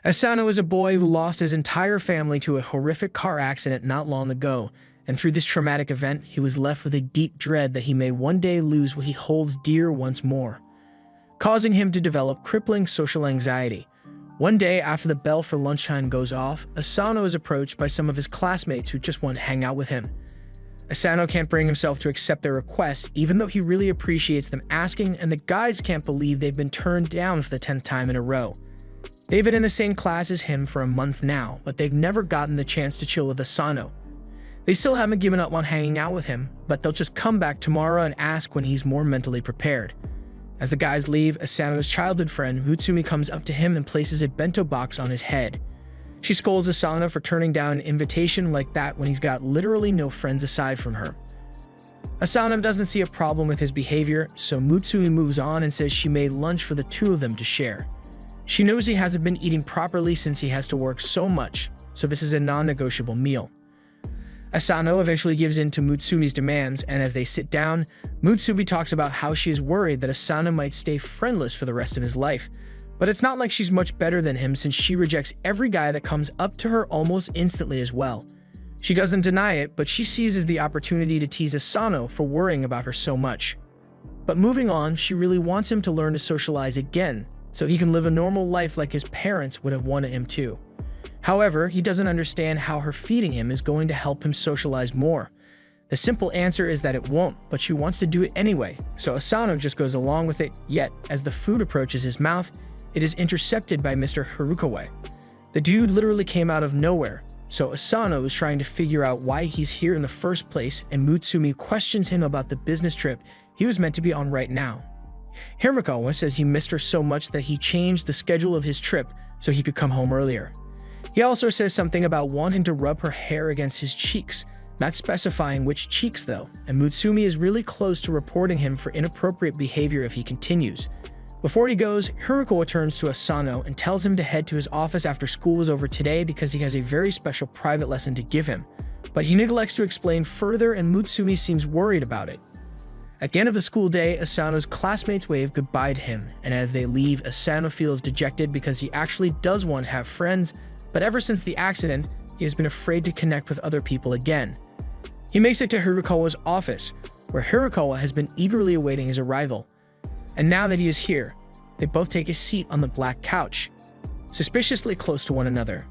Asano is a boy who lost his entire family to a horrific car accident not long ago, and through this traumatic event, he was left with a deep dread that he may one day lose what he holds dear once more, causing him to develop crippling social anxiety. One day, after the bell for lunchtime goes off, Asano is approached by some of his classmates who just want to hang out with him. Asano can't bring himself to accept their request, even though he really appreciates them asking, and the guys can't believe they've been turned down for the 10th time in a row. They've been in the same class as him for a month now, but they've never gotten the chance to chill with Asano. They still haven't given up on hanging out with him, but they'll just come back tomorrow and ask when he's more mentally prepared. As the guys leave, Asano's childhood friend Mutsumi comes up to him and places a bento box on his head. She scolds Asano for turning down an invitation like that when he's got literally no friends aside from her. Asano doesn't see a problem with his behavior, so Mutsumi moves on and says she made lunch for the two of them to share. She knows he hasn't been eating properly since he has to work so much, so this is a non-negotiable meal. Asano eventually gives in to Mutsumi's demands, and as they sit down, Mutsumi talks about how she is worried that Asano might stay friendless for the rest of his life. But it's not like she's much better than him since she rejects every guy that comes up to her almost instantly as well. She doesn't deny it, but she seizes the opportunity to tease Asano for worrying about her so much. But moving on, she really wants him to learn to socialize again, so he can live a normal life like his parents would have wanted him to. However, he doesn't understand how her feeding him is going to help him socialize more. The simple answer is that it won't, but she wants to do it anyway, so Asano just goes along with it, yet, as the food approaches his mouth, it is intercepted by Mr. Harukawa. The dude literally came out of nowhere, so Asano is trying to figure out why he's here in the first place, and Mutsumi questions him about the business trip he was meant to be on right now. Harukawa says he missed her so much that he changed the schedule of his trip so he could come home earlier. He also says something about wanting to rub her hair against his cheeks, not specifying which cheeks though, and Mutsumi is really close to reporting him for inappropriate behavior if he continues. Before he goes, Harukawa turns to Asano and tells him to head to his office after school is over today because he has a very special private lesson to give him, but he neglects to explain further and Mutsumi seems worried about it. At the end of the school day, Asano's classmates wave goodbye to him, and as they leave, Asano feels dejected because he actually does want to have friends, but ever since the accident, he has been afraid to connect with other people again. He makes it to Harukawa's office, where Harukawa has been eagerly awaiting his arrival. And now that he is here, they both take a seat on the black couch, suspiciously close to one another.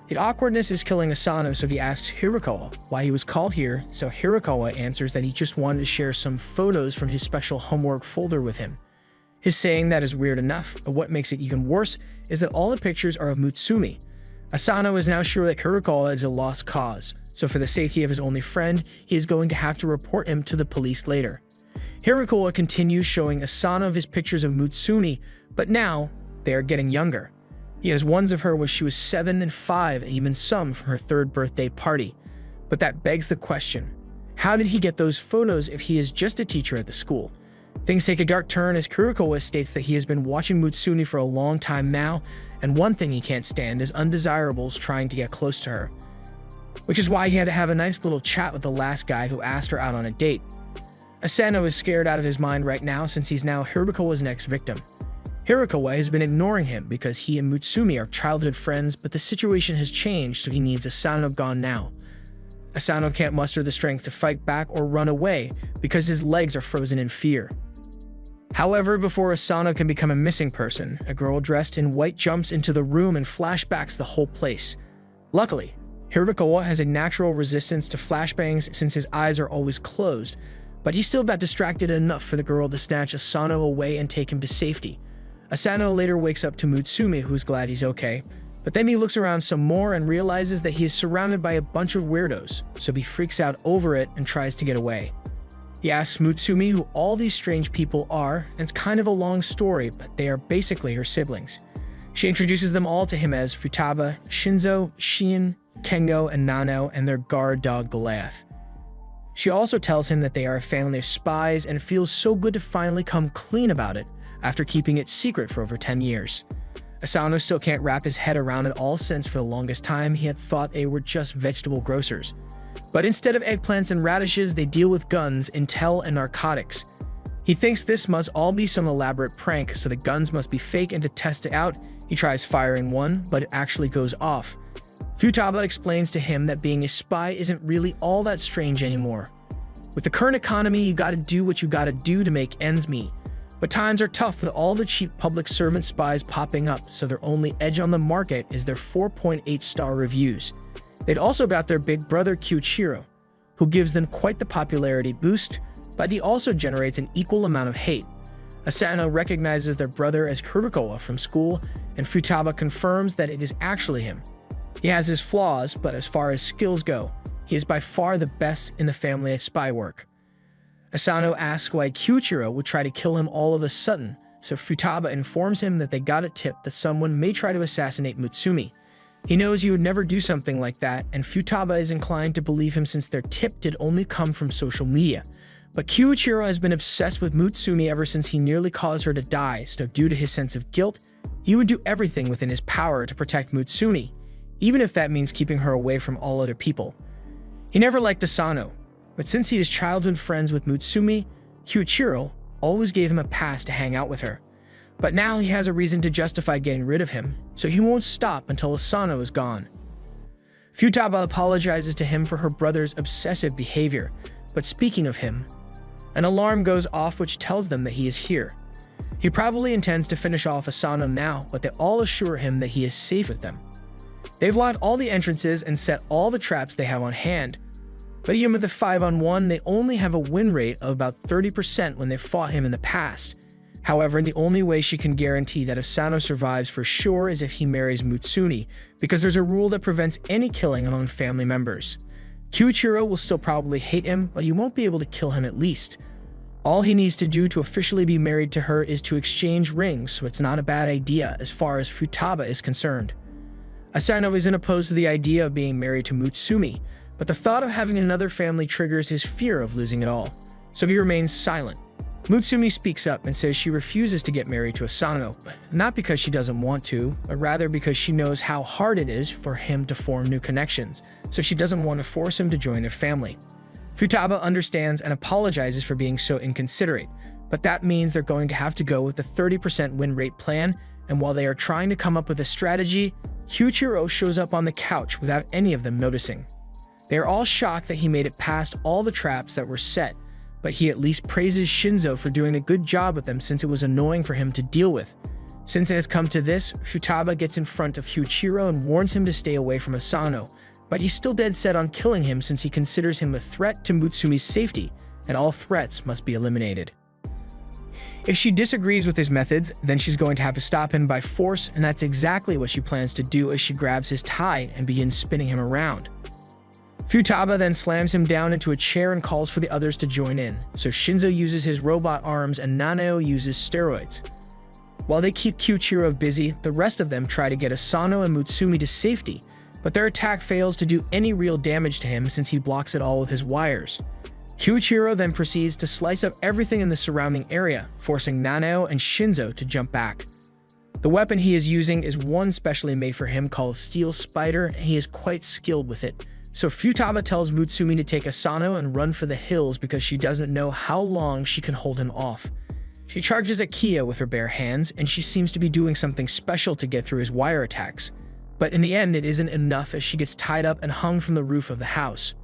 The awkwardness is killing Asano, so he asks Harukawa why he was called here, so Harukawa answers that he just wanted to share some photos from his special homework folder with him. His saying that is weird enough, but what makes it even worse is that all the pictures are of Mutsumi. Asano is now sure that Harukawa is a lost cause, so for the safety of his only friend, he is going to have to report him to the police later. Harukawa continues showing Asano his pictures of Mutsumi, but now they are getting younger. He has ones of her when she was 7 and 5, and even some from her 3rd birthday party. But that begs the question, how did he get those photos if he is just a teacher at the school? Things take a dark turn as Harukawa states that he has been watching Mutsumi for a long time now, and one thing he can't stand is undesirables trying to get close to her. Which is why he had to have a nice little chat with the last guy who asked her out on a date. Asano is scared out of his mind right now since he's now Harukawa's next victim. Harukawa has been ignoring him because he and Mutsumi are childhood friends, but the situation has changed, so he needs Asano gone now. Asano can't muster the strength to fight back or run away because his legs are frozen in fear. However, before Asano can become a missing person, a girl dressed in white jumps into the room and flashbacks the whole place. Luckily, Harukawa has a natural resistance to flashbangs since his eyes are always closed, but he's still about distracted enough for the girl to snatch Asano away and take him to safety. Asano later wakes up to Mutsumi, who's glad he's okay, but then he looks around some more and realizes that he is surrounded by a bunch of weirdos, so he freaks out over it and tries to get away. He asks Mutsumi who all these strange people are, and it's kind of a long story, but they are basically her siblings. She introduces them all to him as Futaba, Shinzo, Shin, Kengo, and Nano, and their guard dog Goliath. She also tells him that they are a family of spies and feels so good to finally come clean about it after keeping it secret for over 10 years. Asano still can't wrap his head around it all since for the longest time he had thought they were just vegetable grocers. But instead of eggplants and radishes, they deal with guns, intel, and narcotics. He thinks this must all be some elaborate prank, so the guns must be fake, and to test it out, he tries firing one, but it actually goes off. Futaba explains to him that being a spy isn't really all that strange anymore. With the current economy, you gotta do what you gotta do to make ends meet. But times are tough with all the cheap public servant spies popping up, so their only edge on the market is their 4.8-star reviews. They'd also got their big brother Kyuichiro, who gives them quite the popularity boost, but he also generates an equal amount of hate. Asano recognizes their brother as Kurikoa from school, and Futaba confirms that it is actually him. He has his flaws, but as far as skills go, he is by far the best in the family at spy work. Asano asks why Kyuichiro would try to kill him all of a sudden, so Futaba informs him that they got a tip that someone may try to assassinate Mutsumi. He knows he would never do something like that, and Futaba is inclined to believe him since their tip did only come from social media. But Kyuichiro has been obsessed with Mutsumi ever since he nearly caused her to die, so due to his sense of guilt, he would do everything within his power to protect Mutsumi, even if that means keeping her away from all other people. He never liked Asano, but since he is childhood friends with Mutsumi, Kyuichiro always gave him a pass to hang out with her. But now he has a reason to justify getting rid of him, so he won't stop until Asano is gone. Futaba apologizes to him for her brother's obsessive behavior, but speaking of him, an alarm goes off which tells them that he is here. He probably intends to finish off Asano now, but they all assure him that he is safe with them. They've locked all the entrances and set all the traps they have on hand, but even with the 5-on-1, they only have a win rate of about 30% when they fought him in the past. However, the only way she can guarantee that Asano survives for sure is if he marries Mutsumi, because there's a rule that prevents any killing among family members. Kyuichiro will still probably hate him, but you won't be able to kill him at least. All he needs to do to officially be married to her is to exchange rings, so it's not a bad idea as far as Futaba is concerned. Asano isn't opposed to the idea of being married to Mutsumi, but the thought of having another family triggers his fear of losing it all, so he remains silent. Mutsumi speaks up and says she refuses to get married to Asano, not because she doesn't want to, but rather because she knows how hard it is for him to form new connections, so she doesn't want to force him to join their family. Futaba understands and apologizes for being so inconsiderate, but that means they're going to have to go with the 30% win rate plan, and while they are trying to come up with a strategy, Kyuichiro shows up on the couch without any of them noticing. They are all shocked that he made it past all the traps that were set, but he at least praises Shinzo for doing a good job with them since it was annoying for him to deal with. Since it has come to this, Futaba gets in front of Kyuichiro and warns him to stay away from Asano, but he's still dead set on killing him since he considers him a threat to Mutsumi's safety, and all threats must be eliminated. If she disagrees with his methods, then she's going to have to stop him by force, and that's exactly what she plans to do as she grabs his tie and begins spinning him around. Futaba then slams him down into a chair and calls for the others to join in, so Shinzo uses his robot arms and Nanao uses steroids. While they keep Kyuichiro busy, the rest of them try to get Asano and Mutsumi to safety, but their attack fails to do any real damage to him since he blocks it all with his wires. Kyuichiro then proceeds to slice up everything in the surrounding area, forcing Nanao and Shinzo to jump back. The weapon he is using is one specially made for him called Steel Spider, and he is quite skilled with it. So Futaba tells Mutsumi to take Asano and run for the hills because she doesn't know how long she can hold him off. She charges at Kiyo with her bare hands, and she seems to be doing something special to get through his wire attacks. But in the end, it isn't enough as she gets tied up and hung from the roof of the house.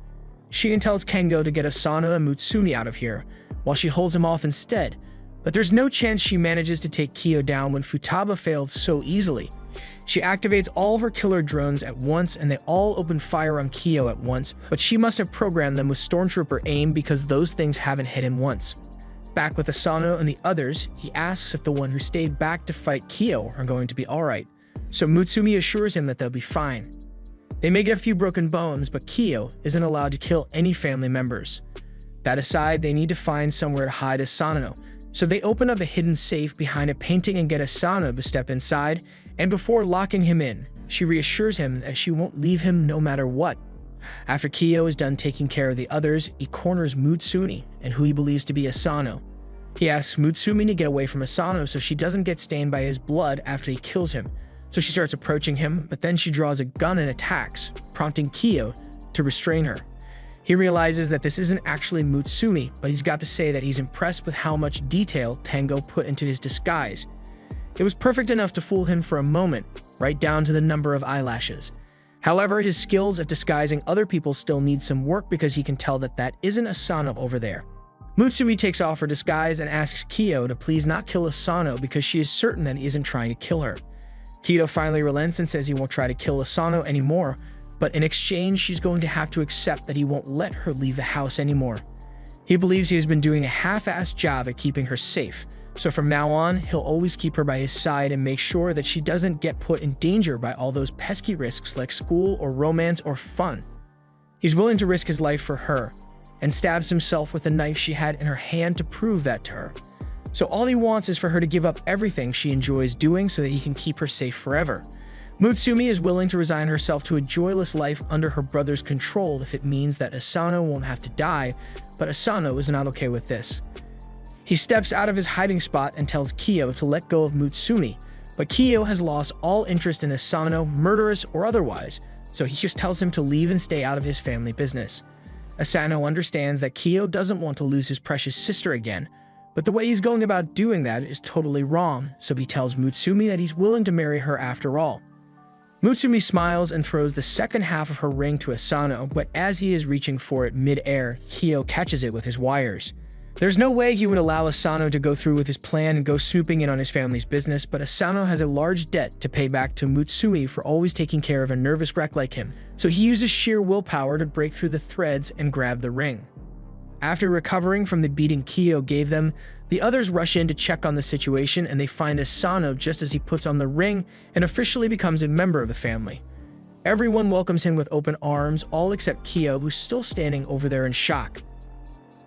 She then tells Kengo to get Asano and Mutsumi out of here, while she holds him off instead. But there's no chance she manages to take Kiyo down when Futaba failed so easily. She activates all of her killer drones at once and they all open fire on Kiyo at once, but she must have programmed them with Stormtrooper aim because those things haven't hit him once. Back with Asano and the others, he asks if the one who stayed back to fight Kiyo are going to be alright, so Mutsumi assures him that they'll be fine. They may get a few broken bones, but Kiyo isn't allowed to kill any family members. That aside, they need to find somewhere to hide Asano, so they open up a hidden safe behind a painting and get Asano to step inside, and before locking him in, she reassures him that she won't leave him no matter what. After Kiyo is done taking care of the others, he corners Mutsumi and who he believes to be Asano. He asks Mutsumi to get away from Asano so she doesn't get stained by his blood after he kills him. So she starts approaching him, but then she draws a gun and attacks, prompting Kiyo to restrain her. He realizes that this isn't actually Mutsumi, but he's got to say that he's impressed with how much detail Tango put into his disguise. It was perfect enough to fool him for a moment, right down to the number of eyelashes. However, his skills at disguising other people still need some work because he can tell that that isn't Asano over there. Mutsumi takes off her disguise and asks Kiyo to please not kill Asano because she is certain that he isn't trying to kill her. Kiyo finally relents and says he won't try to kill Asano anymore, but in exchange, she's going to have to accept that he won't let her leave the house anymore. He believes he has been doing a half-assed job at keeping her safe, so from now on, he'll always keep her by his side and make sure that she doesn't get put in danger by all those pesky risks like school or romance or fun. He's willing to risk his life for her, and stabs himself with the knife she had in her hand to prove that to her. So all he wants is for her to give up everything she enjoys doing so that he can keep her safe forever. Mutsumi is willing to resign herself to a joyless life under her brother's control if it means that Asano won't have to die, but Asano is not okay with this. He steps out of his hiding spot and tells Kiyo to let go of Mutsumi, but Kiyo has lost all interest in Asano, murderous or otherwise, so he just tells him to leave and stay out of his family business. Asano understands that Kiyo doesn't want to lose his precious sister again, but the way he's going about doing that is totally wrong, so he tells Mutsumi that he's willing to marry her after all. Mutsumi smiles and throws the second half of her ring to Asano, but as he is reaching for it mid-air, Kiyo catches it with his wires. There's no way he would allow Asano to go through with his plan and go snooping in on his family's business, but Asano has a large debt to pay back to Mutsumi for always taking care of a nervous wreck like him, so he uses sheer willpower to break through the threads and grab the ring. After recovering from the beating Kiyo gave them, the others rush in to check on the situation and they find Asano just as he puts on the ring and officially becomes a member of the family. Everyone welcomes him with open arms, all except Kiyo, who's still standing over there in shock.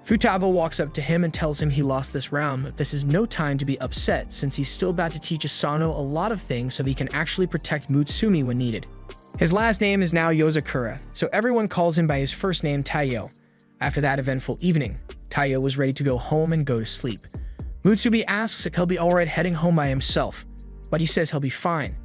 Futaba walks up to him and tells him he lost this round, but this is no time to be upset since he's still about to teach Asano a lot of things so he can actually protect Mutsumi when needed. His last name is now Yozakura, so everyone calls him by his first name Taiyou. After that eventful evening, Taiyou was ready to go home and go to sleep. Mutsumi asks if he'll be alright heading home by himself, but he says he'll be fine.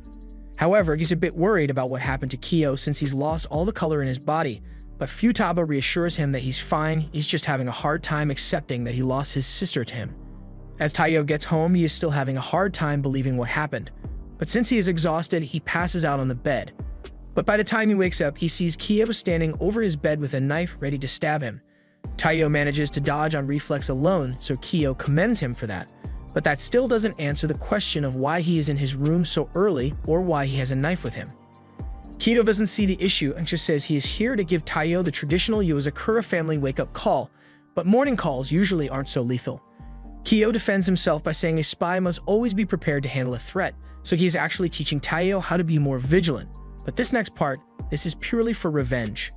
However, he's a bit worried about what happened to Kiyo since he's lost all the color in his body, but Futaba reassures him that he's fine, he's just having a hard time accepting that he lost his sister to him. As Taiyou gets home, he is still having a hard time believing what happened, but since he is exhausted, he passes out on the bed. But by the time he wakes up, he sees Kiyo standing over his bed with a knife ready to stab him. Taiyou manages to dodge on reflex alone, so Kiyo commends him for that, but that still doesn't answer the question of why he is in his room so early or why he has a knife with him. Kiyo doesn't see the issue and just says he is here to give Taiyou the traditional Yozakura family wake-up call, but morning calls usually aren't so lethal. Kiyo defends himself by saying a spy must always be prepared to handle a threat, so he is actually teaching Taiyou how to be more vigilant. But this next part, this is purely for revenge.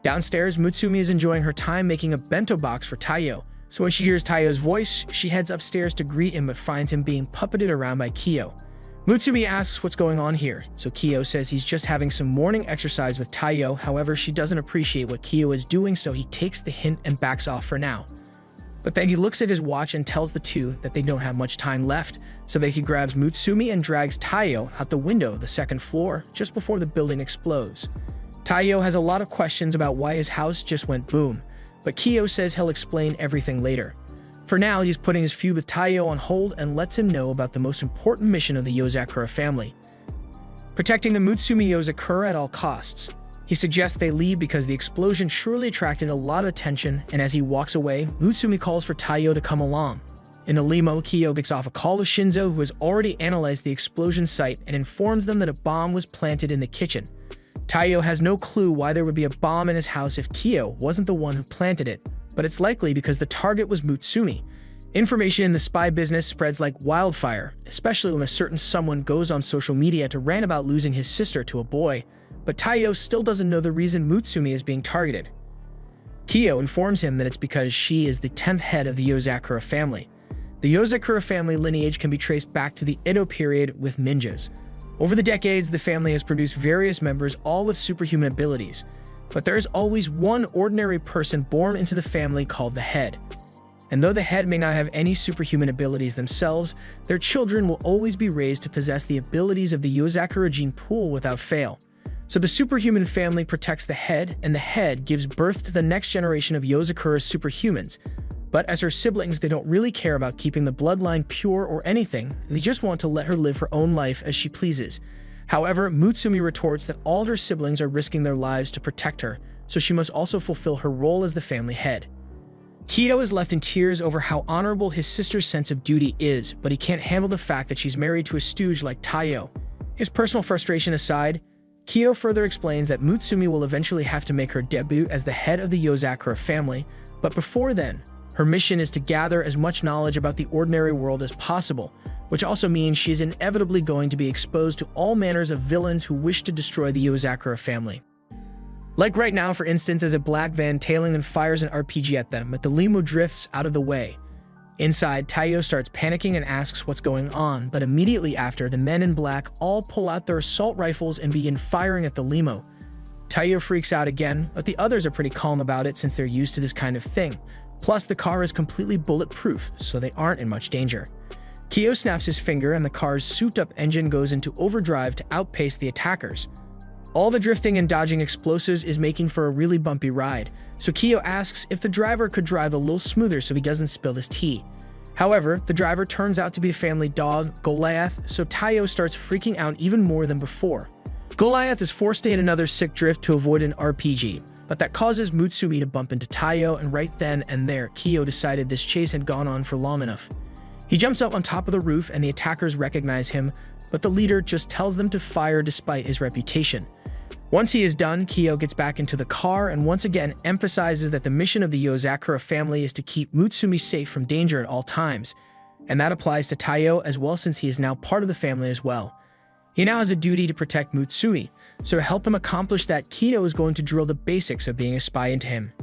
Downstairs, Mutsumi is enjoying her time making a bento box for Taiyou, so when she hears Taiyou's voice, she heads upstairs to greet him but finds him being puppeted around by Kiyo. Mutsumi asks what's going on here, so Kiyo says he's just having some morning exercise with Taiyou, however she doesn't appreciate what Kiyo is doing so he takes the hint and backs off for now. But then he looks at his watch and tells the two that they don't have much time left, so he grabs Mutsumi and drags Taiyou out the window of the second floor just before the building explodes. Taiyou has a lot of questions about why his house just went boom, but Kiyo says he'll explain everything later. For now, he's putting his feud with Taiyou on hold and lets him know about the most important mission of the Yozakura family: protecting the Mutsumi Yozakura at all costs. He suggests they leave because the explosion surely attracted a lot of attention, and as he walks away, Mutsumi calls for Taiyou to come along. In a limo, Kiyo gets off a call with Shinzo, who has already analyzed the explosion site and informs them that a bomb was planted in the kitchen. Taiyou has no clue why there would be a bomb in his house if Kiyo wasn't the one who planted it, but it's likely because the target was Mutsumi. Information in the spy business spreads like wildfire, especially when a certain someone goes on social media to rant about losing his sister to a boy, but Taiyou still doesn't know the reason Mutsumi is being targeted. Kiyo informs him that it's because she is the 10th head of the Yozakura family. The Yozakura family lineage can be traced back to the Edo period with ninjas. Over the decades, the family has produced various members, all with superhuman abilities, but there is always one ordinary person born into the family called the head. And though the head may not have any superhuman abilities themselves, their children will always be raised to possess the abilities of the Yozakura gene pool without fail. So the superhuman family protects the head, and the head gives birth to the next generation of Yozakura's superhumans. But as her siblings, they don't really care about keeping the bloodline pure or anything. They just want to let her live her own life as she pleases. However, Mutsumi retorts that all her siblings are risking their lives to protect her, so she must also fulfill her role as the family head. Kiyo is left in tears over how honorable his sister's sense of duty is, but he can't handle the fact that she's married to a stooge like Taiyou. His personal frustration aside, Kiyo further explains that Mutsumi will eventually have to make her debut as the head of the Yozakura family, but before then, her mission is to gather as much knowledge about the ordinary world as possible, which also means she is inevitably going to be exposed to all manners of villains who wish to destroy the Yozakura family. Like right now, for instance, as a black van tailing them fires an RPG at them, but the limo drifts out of the way. Inside, Taiyou starts panicking and asks what's going on, but immediately after, the men in black all pull out their assault rifles and begin firing at the limo. Taiyou freaks out again, but the others are pretty calm about it since they're used to this kind of thing. Plus, the car is completely bulletproof, so they aren't in much danger. Kiyo snaps his finger and the car's souped-up engine goes into overdrive to outpace the attackers. All the drifting and dodging explosives is making for a really bumpy ride, so Kiyo asks if the driver could drive a little smoother so he doesn't spill his tea. However, the driver turns out to be the family dog, Goliath, so Taiyou starts freaking out even more than before. Goliath is forced to hit another sick drift to avoid an RPG, but that causes Mutsumi to bump into Taiyou, and right then and there, Kiyo decided this chase had gone on for long enough. He jumps up on top of the roof and the attackers recognize him, but the leader just tells them to fire despite his reputation. Once he is done, Kiyo gets back into the car and once again emphasizes that the mission of the Yozakura family is to keep Mutsumi safe from danger at all times, and that applies to Taiyou as well since he is now part of the family as well. He now has a duty to protect Mutsumi, so to help him accomplish that, Kiyo is going to drill the basics of being a spy into him.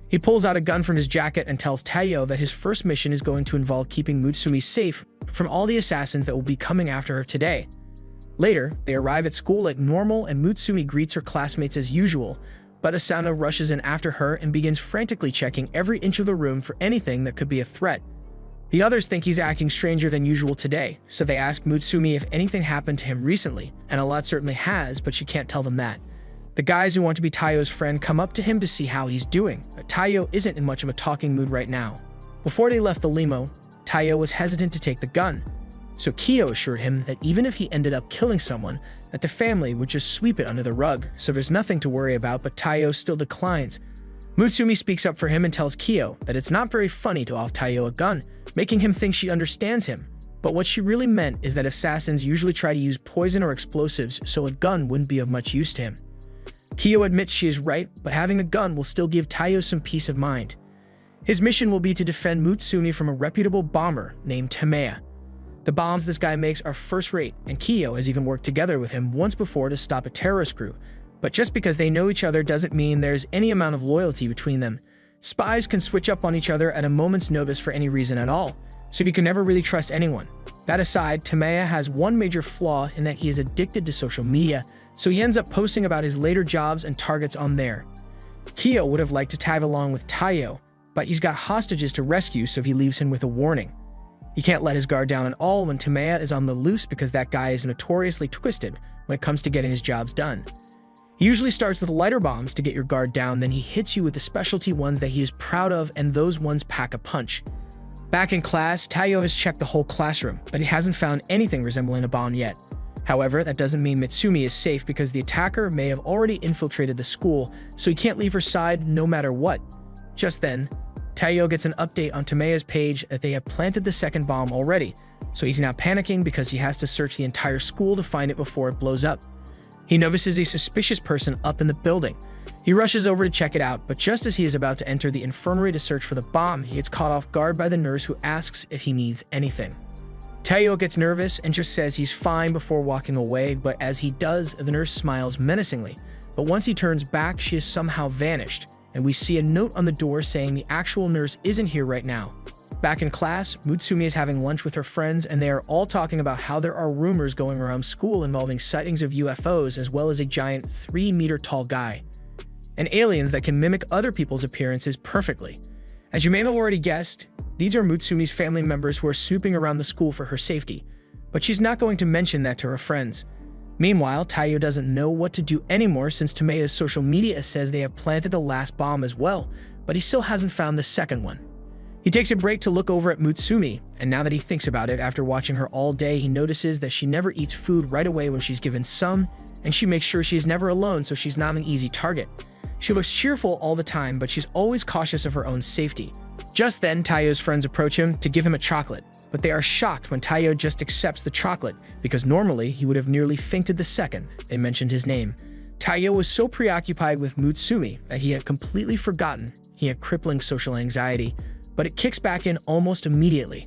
He pulls out a gun from his jacket and tells Taiyou that his first mission is going to involve keeping Mutsumi safe from all the assassins that will be coming after her today. Later, they arrive at school like normal and Mutsumi greets her classmates as usual, but Asano rushes in after her and begins frantically checking every inch of the room for anything that could be a threat. The others think he's acting stranger than usual today, so they ask Mutsumi if anything happened to him recently, and a lot certainly has, but she can't tell them that. The guys who want to be Taiyou's friend come up to him to see how he's doing, but Taiyou isn't in much of a talking mood right now. Before they left the limo, Taiyou was hesitant to take the gun, so Kiyo assured him that even if he ended up killing someone, that the family would just sweep it under the rug, so there's nothing to worry about, but Taiyou still declines. Mutsumi speaks up for him and tells Kiyo that it's not very funny to offer Taiyou a gun, making him think she understands him. But what she really meant is that assassins usually try to use poison or explosives, so a gun wouldn't be of much use to him. Kiyo admits she is right, but having a gun will still give Taiyou some peace of mind. His mission will be to defend Mutsumi from a reputable bomber named Tameya. The bombs this guy makes are first-rate, and Kiyo has even worked together with him once before to stop a terrorist crew. But just because they know each other doesn't mean there's any amount of loyalty between them. Spies can switch up on each other at a moment's notice for any reason at all, so you can never really trust anyone. That aside, Tameya has one major flaw in that he is addicted to social media, so he ends up posting about his later jobs and targets on there. Kiyo would have liked to tag along with Taiyou, but he's got hostages to rescue, so he leaves him with a warning. He can't let his guard down at all when Tameya is on the loose because that guy is notoriously twisted when it comes to getting his jobs done. He usually starts with lighter bombs to get your guard down, then he hits you with the specialty ones that he is proud of, and those ones pack a punch. Back in class, Taiyou has checked the whole classroom, but he hasn't found anything resembling a bomb yet. However, that doesn't mean Mutsumi is safe because the attacker may have already infiltrated the school, so he can't leave her side no matter what. Just then, Taiyou gets an update on Tameya's page that they have planted the second bomb already, so he's now panicking because he has to search the entire school to find it before it blows up. He notices a suspicious person up in the building. He rushes over to check it out, but just as he is about to enter the infirmary to search for the bomb, he gets caught off guard by the nurse who asks if he needs anything. Taiyou gets nervous and just says he's fine before walking away, but as he does, the nurse smiles menacingly. But once he turns back, she has somehow vanished, and we see a note on the door saying the actual nurse isn't here right now. Back in class, Mutsumi is having lunch with her friends, and they are all talking about how there are rumors going around school involving sightings of UFOs as well as a giant 3-meter-tall guy, and aliens that can mimic other people's appearances perfectly. As you may have already guessed, these are Mutsumi's family members who are snooping around the school for her safety, but she's not going to mention that to her friends. Meanwhile, Taiyou doesn't know what to do anymore since Tameya's social media says they have planted the last bomb as well, but he still hasn't found the second one. He takes a break to look over at Mutsumi, and now that he thinks about it after watching her all day, he notices that she never eats food right away when she's given some, and she makes sure she's never alone so she's not an easy target. She looks cheerful all the time, but she's always cautious of her own safety. Just then, Taiyou's friends approach him to give him a chocolate, but they are shocked when Taiyou just accepts the chocolate, because normally he would have nearly fainted the second they mentioned his name. Taiyou was so preoccupied with Mutsumi that he had completely forgotten he had crippling social anxiety, but it kicks back in almost immediately.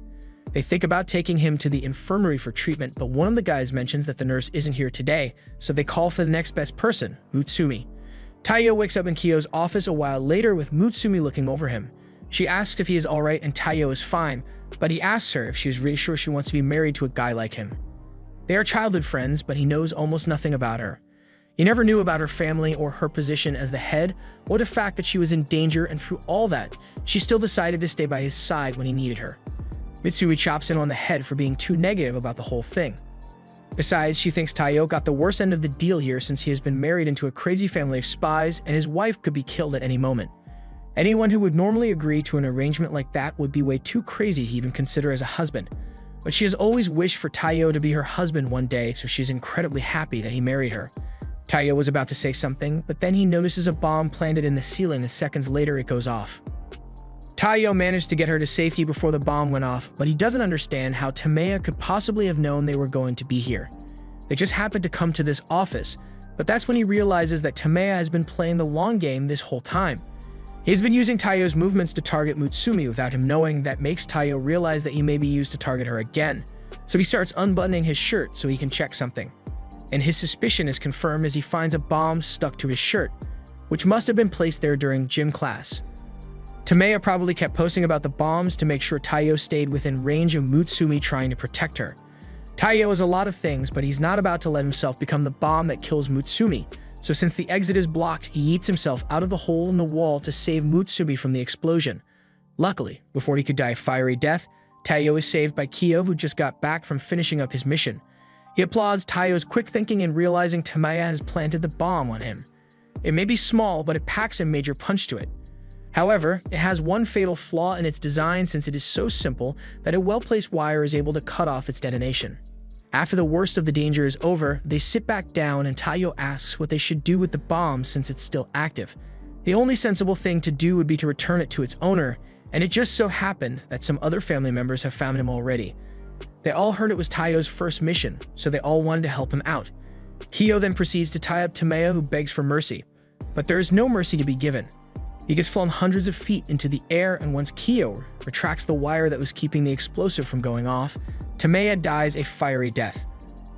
They think about taking him to the infirmary for treatment, but one of the guys mentions that the nurse isn't here today, so they call for the next best person, Mutsumi. Taiyou wakes up in Kyo's office a while later with Mutsumi looking over him. She asks if he is alright and Taiyou is fine, but he asks her if she is really sure she wants to be married to a guy like him. They are childhood friends, but he knows almost nothing about her. He never knew about her family or her position as the head, or the fact that she was in danger, and through all that, she still decided to stay by his side when he needed her. Mutsumi chops him on the head for being too negative about the whole thing. Besides, she thinks Taiyou got the worst end of the deal here since he has been married into a crazy family of spies and his wife could be killed at any moment. Anyone who would normally agree to an arrangement like that would be way too crazy to even consider as a husband. But she has always wished for Taiyou to be her husband one day, so she's incredibly happy that he married her. Taiyou was about to say something, but then he notices a bomb planted in the ceiling and seconds later it goes off. Taiyou managed to get her to safety before the bomb went off, but he doesn't understand how Tameya could possibly have known they were going to be here. They just happened to come to this office, but that's when he realizes that Tameya has been playing the long game this whole time. He's been using Taiyou's movements to target Mutsumi without him knowing. That makes Taiyou realize that he may be used to target her again, so he starts unbuttoning his shirt so he can check something. And his suspicion is confirmed as he finds a bomb stuck to his shirt, which must have been placed there during gym class. Tameya probably kept posting about the bombs to make sure Taiyou stayed within range of Mutsumi trying to protect her. Taiyou is a lot of things, but he's not about to let himself become the bomb that kills Mutsumi, so since the exit is blocked, he yeets himself out of the hole in the wall to save Mutsumi from the explosion. Luckily, before he could die a fiery death, Taiyou is saved by Kyo, who just got back from finishing up his mission. He applauds Taiyou's quick thinking and realizing Tameya has planted the bomb on him. It may be small, but it packs a major punch to it. However, it has one fatal flaw in its design since it is so simple that a well-placed wire is able to cut off its detonation. After the worst of the danger is over, they sit back down and Taiyou asks what they should do with the bomb since it's still active. The only sensible thing to do would be to return it to its owner, and it just so happened that some other family members have found him already. They all heard it was Taiyou's first mission, so they all wanted to help him out. Kyo then proceeds to tie up Tameya, who begs for mercy. But there is no mercy to be given. He gets flown hundreds of feet into the air, and once Kyo retracts the wire that was keeping the explosive from going off, Tameya dies a fiery death.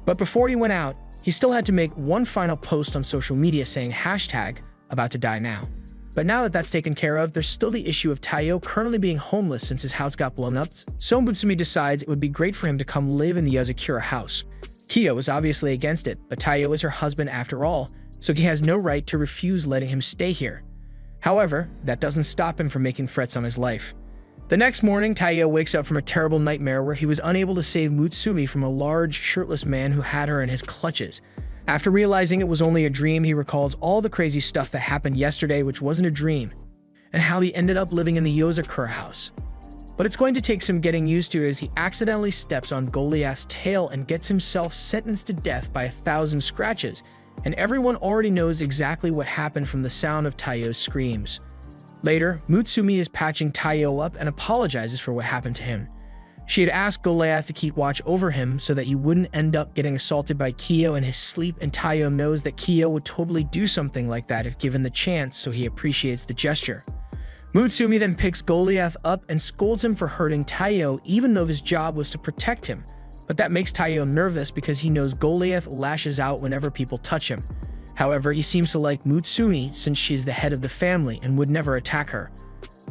But before he went out, he still had to make one final post on social media saying #AboutToDieNow. But now that that's taken care of, there's still the issue of Taiyou currently being homeless since his house got blown up, so Mutsumi decides it would be great for him to come live in the Yozakura house. Kyo is obviously against it, but Taiyou is her husband after all, so he has no right to refuse letting him stay here. However, that doesn't stop him from making threats on his life. The next morning, Taiyou wakes up from a terrible nightmare where he was unable to save Mutsumi from a large, shirtless man who had her in his clutches. After realizing it was only a dream, he recalls all the crazy stuff that happened yesterday, which wasn't a dream, and how he ended up living in the Yozakura house. But it's going to take some getting used to as he accidentally steps on Goliath's tail and gets himself sentenced to death by 1,000 scratches, and everyone already knows exactly what happened from the sound of Taiyou's screams. Later, Mutsumi is patching Taiyou up and apologizes for what happened to him. She had asked Goliath to keep watch over him so that he wouldn't end up getting assaulted by Kyo in his sleep, and Taiyou knows that Kyo would totally do something like that if given the chance, so he appreciates the gesture. Mutsumi then picks Goliath up and scolds him for hurting Taiyou even though his job was to protect him, but that makes Taiyou nervous because he knows Goliath lashes out whenever people touch him. However, he seems to like Mutsumi since she's the head of the family and would never attack her.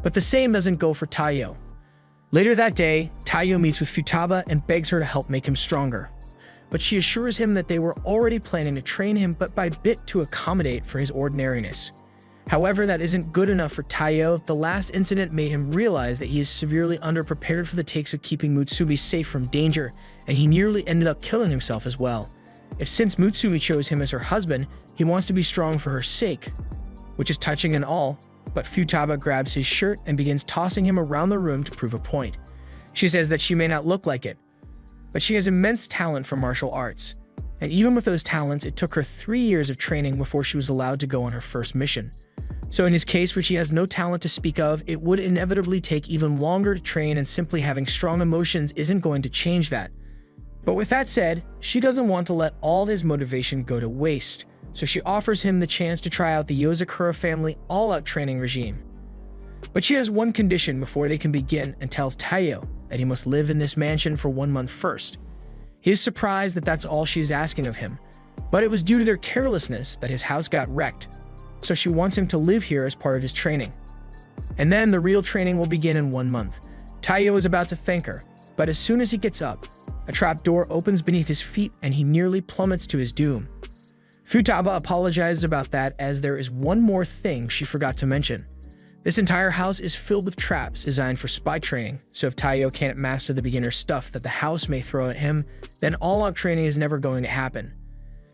But the same doesn't go for Taiyou. Later that day, Taiyou meets with Futaba and begs her to help make him stronger. But she assures him that they were already planning to train him bit by bit to accommodate for his ordinariness. However, that isn't good enough for Taiyou. The last incident made him realize that he is severely underprepared for the takes of keeping Mutsumi safe from danger, and he nearly ended up killing himself as well. if since Mutsumi chose him as her husband, he wants to be strong for her sake, which is touching and all, but Futaba grabs his shirt and begins tossing him around the room to prove a point. She says that she may not look like it, but she has immense talent for martial arts. And even with those talents, it took her 3 years of training before she was allowed to go on her first mission. So in his case, where she has no talent to speak of, it would inevitably take even longer to train, and simply having strong emotions isn't going to change that. But with that said, she doesn't want to let all his motivation go to waste, so she offers him the chance to try out the Yozakura family all-out training regime. But she has one condition before they can begin, and tells Taiyou that he must live in this mansion for 1 month first. He is surprised that that's all she's asking of him, but it was due to their carelessness that his house got wrecked, so she wants him to live here as part of his training. And then the real training will begin in 1 month. Taiyou is about to thank her, but as soon as he gets up, a trap door opens beneath his feet and he nearly plummets to his doom. Futaba apologizes about that, as there is one more thing she forgot to mention. This entire house is filled with traps designed for spy training, so if Taiyou can't master the beginner stuff that the house may throw at him, then all-out training is never going to happen.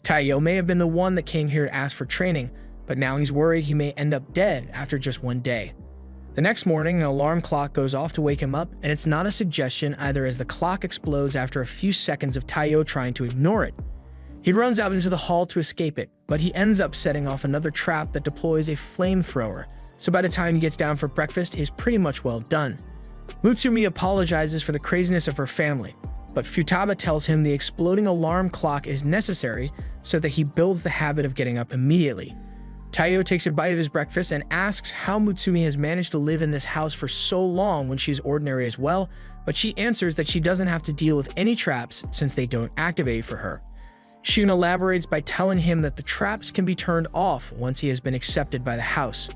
Taiyou may have been the one that came here to ask for training, but now he's worried he may end up dead after just 1 day. The next morning, an alarm clock goes off to wake him up, and it's not a suggestion either, as the clock explodes after a few seconds of Taiyou trying to ignore it. He runs out into the hall to escape it, but he ends up setting off another trap that deploys a flamethrower, so by the time he gets down for breakfast, he's pretty much well done. Mutsumi apologizes for the craziness of her family, but Futaba tells him the exploding alarm clock is necessary so that he builds the habit of getting up immediately. Taiyou takes a bite of his breakfast and asks how Mutsumi has managed to live in this house for so long when she's ordinary as well, but she answers that she doesn't have to deal with any traps since they don't activate for her. Shun elaborates by telling him that the traps can be turned off once he has been accepted by the house.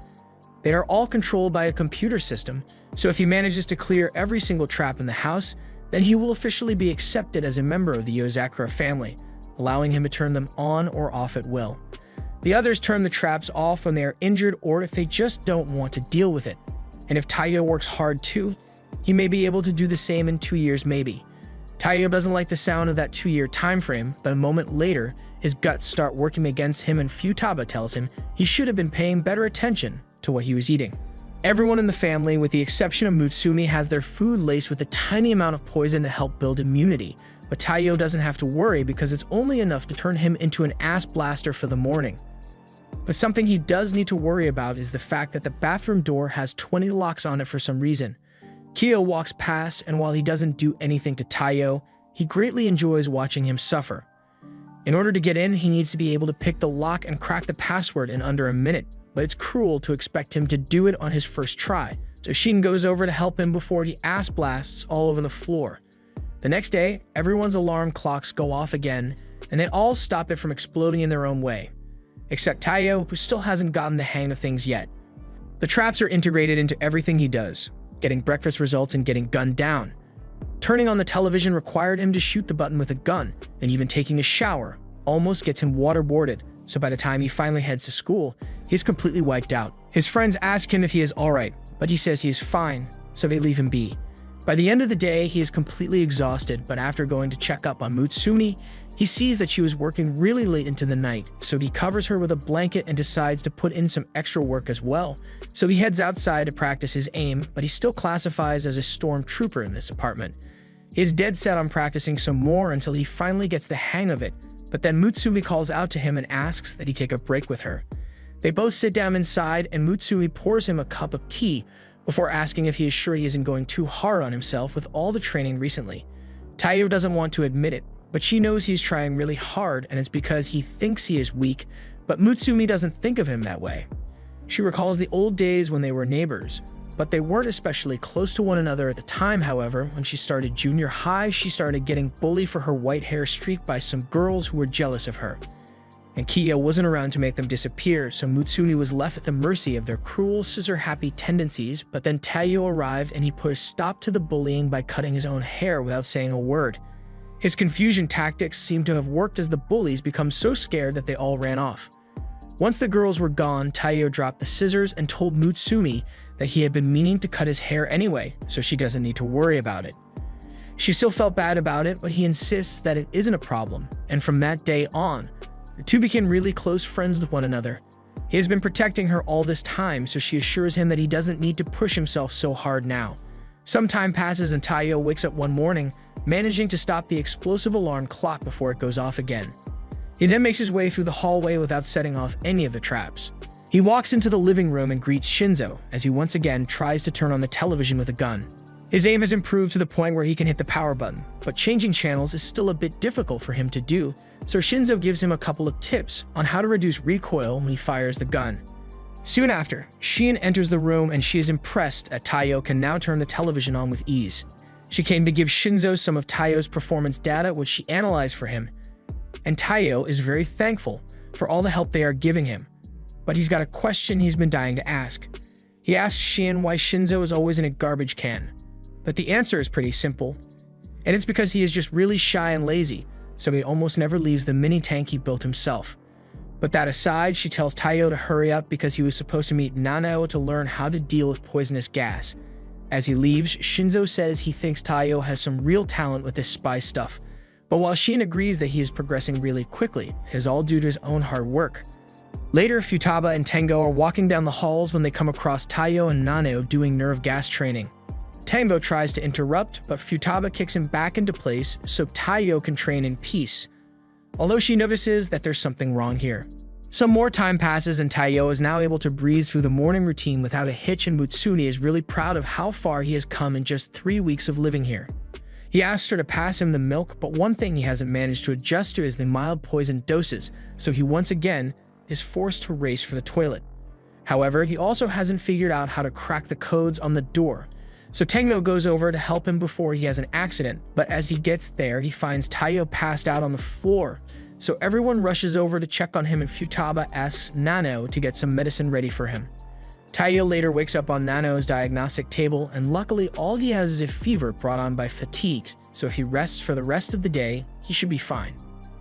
They are all controlled by a computer system, so if he manages to clear every single trap in the house, then he will officially be accepted as a member of the Yozakura family, allowing him to turn them on or off at will. The others turn the traps off when they are injured or if they just don't want to deal with it. And if Taiyou works hard too, he may be able to do the same in 2 years maybe. Taiyou doesn't like the sound of that 2-year time frame, but a moment later, his guts start working against him and Futaba tells him he should have been paying better attention to what he was eating. Everyone in the family, with the exception of Mutsumi, has their food laced with a tiny amount of poison to help build immunity, but Taiyou doesn't have to worry because it's only enough to turn him into an ass blaster for the morning. But something he does need to worry about is the fact that the bathroom door has 20 locks on it for some reason. Kyo walks past, and while he doesn't do anything to Taiyou, he greatly enjoys watching him suffer. In order to get in, he needs to be able to pick the lock and crack the password in under a minute, but it's cruel to expect him to do it on his first try, so Shin goes over to help him before he ass blasts all over the floor. The next day, everyone's alarm clocks go off again, and they all stop it from exploding in their own way, except Taiyou, who still hasn't gotten the hang of things yet. The traps are integrated into everything he does. Getting breakfast results and getting gunned down. Turning on the television required him to shoot the button with a gun, and even taking a shower almost gets him waterboarded, so by the time he finally heads to school, he's completely wiped out. His friends ask him if he is alright, but he says he is fine, so they leave him be. By the end of the day, he is completely exhausted, but after going to check up on Mutsumi, he sees that she was working really late into the night, so he covers her with a blanket and decides to put in some extra work as well. So he heads outside to practice his aim, but he still classifies as a stormtrooper in this apartment. He is dead set on practicing some more until he finally gets the hang of it, but then Mutsumi calls out to him and asks that he take a break with her. They both sit down inside, and Mutsumi pours him a cup of tea before asking if he is sure he isn't going too hard on himself with all the training recently. Taiyou doesn't want to admit it, but she knows he's trying really hard, and it's because he thinks he is weak, but Mutsumi doesn't think of him that way. She recalls the old days when they were neighbors, but they weren't especially close to one another at the time. However, when she started junior high, she started getting bullied for her white hair streak by some girls who were jealous of her. And Kyo wasn't around to make them disappear, so Mutsumi was left at the mercy of their cruel, scissor-happy tendencies, but then Taiyou arrived and he put a stop to the bullying by cutting his own hair without saying a word. His confusion tactics seemed to have worked, as the bullies become so scared that they all ran off. Once the girls were gone, Taiyou dropped the scissors and told Mutsumi that he had been meaning to cut his hair anyway, so she doesn't need to worry about it. She still felt bad about it, but he insists that it isn't a problem, and from that day on, the two became really close friends with one another. He has been protecting her all this time, so she assures him that he doesn't need to push himself so hard now. Some time passes and Taiyou wakes up one morning, managing to stop the explosive alarm clock before it goes off again. He then makes his way through the hallway without setting off any of the traps. He walks into the living room and greets Shinzo as he once again tries to turn on the television with a gun. His aim has improved to the point where he can hit the power button, but changing channels is still a bit difficult for him to do, so Shinzo gives him a couple of tips on how to reduce recoil when he fires the gun. Soon after, Shien enters the room and she is impressed that Taiyou can now turn the television on with ease. She came to give Shinzo some of Taiyou's performance data which she analyzed for him, and Taiyou is very thankful for all the help they are giving him. But he's got a question he's been dying to ask. He asks Shien why Shinzo is always in a garbage can. But the answer is pretty simple, and it's because he is just really shy and lazy, so he almost never leaves the mini tank he built himself. But that aside, she tells Taiyou to hurry up because he was supposed to meet Nanao to learn how to deal with poisonous gas. As he leaves, Shinzo says he thinks Taiyou has some real talent with this spy stuff, but while Shien agrees that he is progressing really quickly, it is all due to his own hard work. Later, Futaba and Tengo are walking down the halls when they come across Taiyou and Nanao doing nerve gas training. Tengo tries to interrupt, but Futaba kicks him back into place so Taiyou can train in peace, although she notices that there's something wrong here. Some more time passes and Taiyou is now able to breeze through the morning routine without a hitch, and Mutsumi is really proud of how far he has come in just 3 weeks of living here. He asks her to pass him the milk, but one thing he hasn't managed to adjust to is the mild poison doses, so he once again is forced to race for the toilet. However, he also hasn't figured out how to crack the codes on the door, so Tengo goes over to help him before he has an accident, but as he gets there, he finds Taiyou passed out on the floor, so everyone rushes over to check on him and Futaba asks Nanao to get some medicine ready for him. Taiyou later wakes up on Nanao's diagnostic table, and luckily all he has is a fever brought on by fatigue, so if he rests for the rest of the day, he should be fine.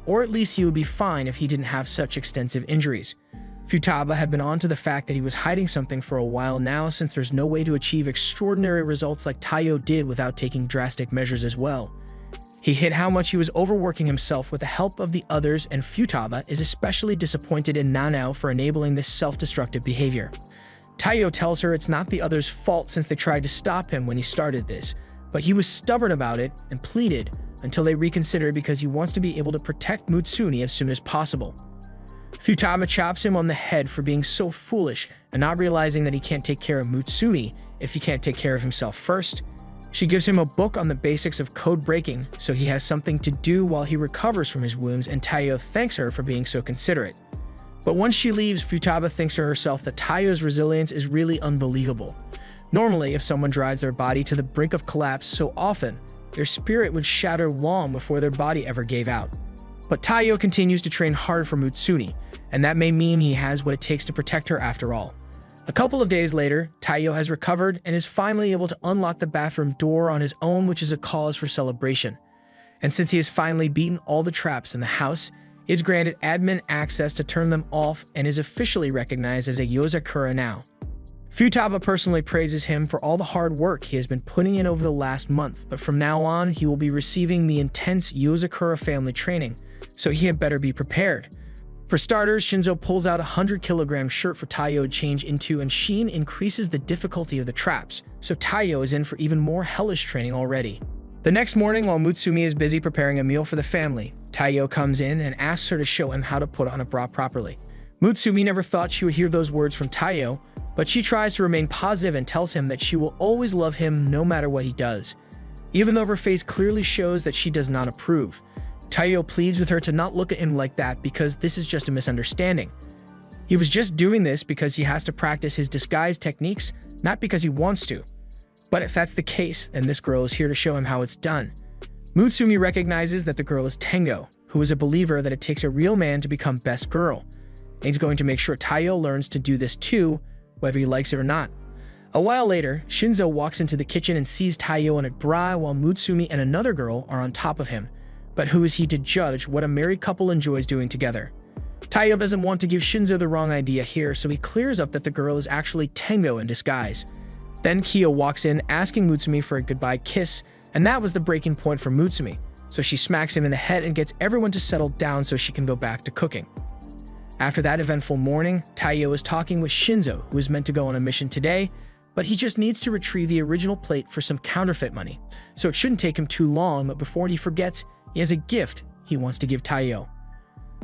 Or at least he would be fine if he didn't have such extensive injuries. Futaba had been on to the fact that he was hiding something for a while now, since there's no way to achieve extraordinary results like Taiyou did without taking drastic measures as well. He hid how much he was overworking himself with the help of the others, and Futaba is especially disappointed in Nanao for enabling this self-destructive behavior. Taiyou tells her it's not the others' fault since they tried to stop him when he started this, but he was stubborn about it and pleaded until they reconsidered because he wants to be able to protect Mutsumi as soon as possible. Futaba chops him on the head for being so foolish and not realizing that he can't take care of Mutsumi if he can't take care of himself first. She gives him a book on the basics of code breaking so he has something to do while he recovers from his wounds, and Taiyou thanks her for being so considerate. But once she leaves, Futaba thinks to herself that Taiyou's resilience is really unbelievable. Normally, if someone drives their body to the brink of collapse so often, their spirit would shatter long before their body ever gave out. But Taiyou continues to train hard for Mutsumi, and that may mean he has what it takes to protect her after all. A couple of days later, Taiyou has recovered and is finally able to unlock the bathroom door on his own, which is a cause for celebration. And since he has finally beaten all the traps in the house, he is granted admin access to turn them off and is officially recognized as a Yozakura now. Futaba personally praises him for all the hard work he has been putting in over the last month, but from now on, he will be receiving the intense Yozakura family training, so he had better be prepared. For starters, Shinzo pulls out a 100-kilogram shirt for Taiyou to change into, and Shien increases the difficulty of the traps, so Taiyou is in for even more hellish training already. The next morning, while Mutsumi is busy preparing a meal for the family, Taiyou comes in and asks her to show him how to put on a bra properly. Mutsumi never thought she would hear those words from Taiyou, but she tries to remain positive and tells him that she will always love him no matter what he does, even though her face clearly shows that she does not approve. Taiyou pleads with her to not look at him like that because this is just a misunderstanding. He was just doing this because he has to practice his disguise techniques, not because he wants to. But if that's the case, then this girl is here to show him how it's done. Mutsumi recognizes that the girl is Tengo, who is a believer that it takes a real man to become best girl. And he's going to make sure Taiyou learns to do this too, whether he likes it or not. A while later, Shinzo walks into the kitchen and sees Taiyou in a bra while Mutsumi and another girl are on top of him. But who is he to judge what a married couple enjoys doing together? Taiyou doesn't want to give Shinzo the wrong idea here, so he clears up that the girl is actually Tengo in disguise. Then Kiyo walks in asking Mutsumi for a goodbye kiss, and that was the breaking point for Mutsumi, so she smacks him in the head and gets everyone to settle down so she can go back to cooking. After that eventful morning, Taiyou is talking with Shinzo, who is meant to go on a mission today, but he just needs to retrieve the original plate for some counterfeit money, so it shouldn't take him too long, but before he forgets, he has a gift he wants to give Taiyou.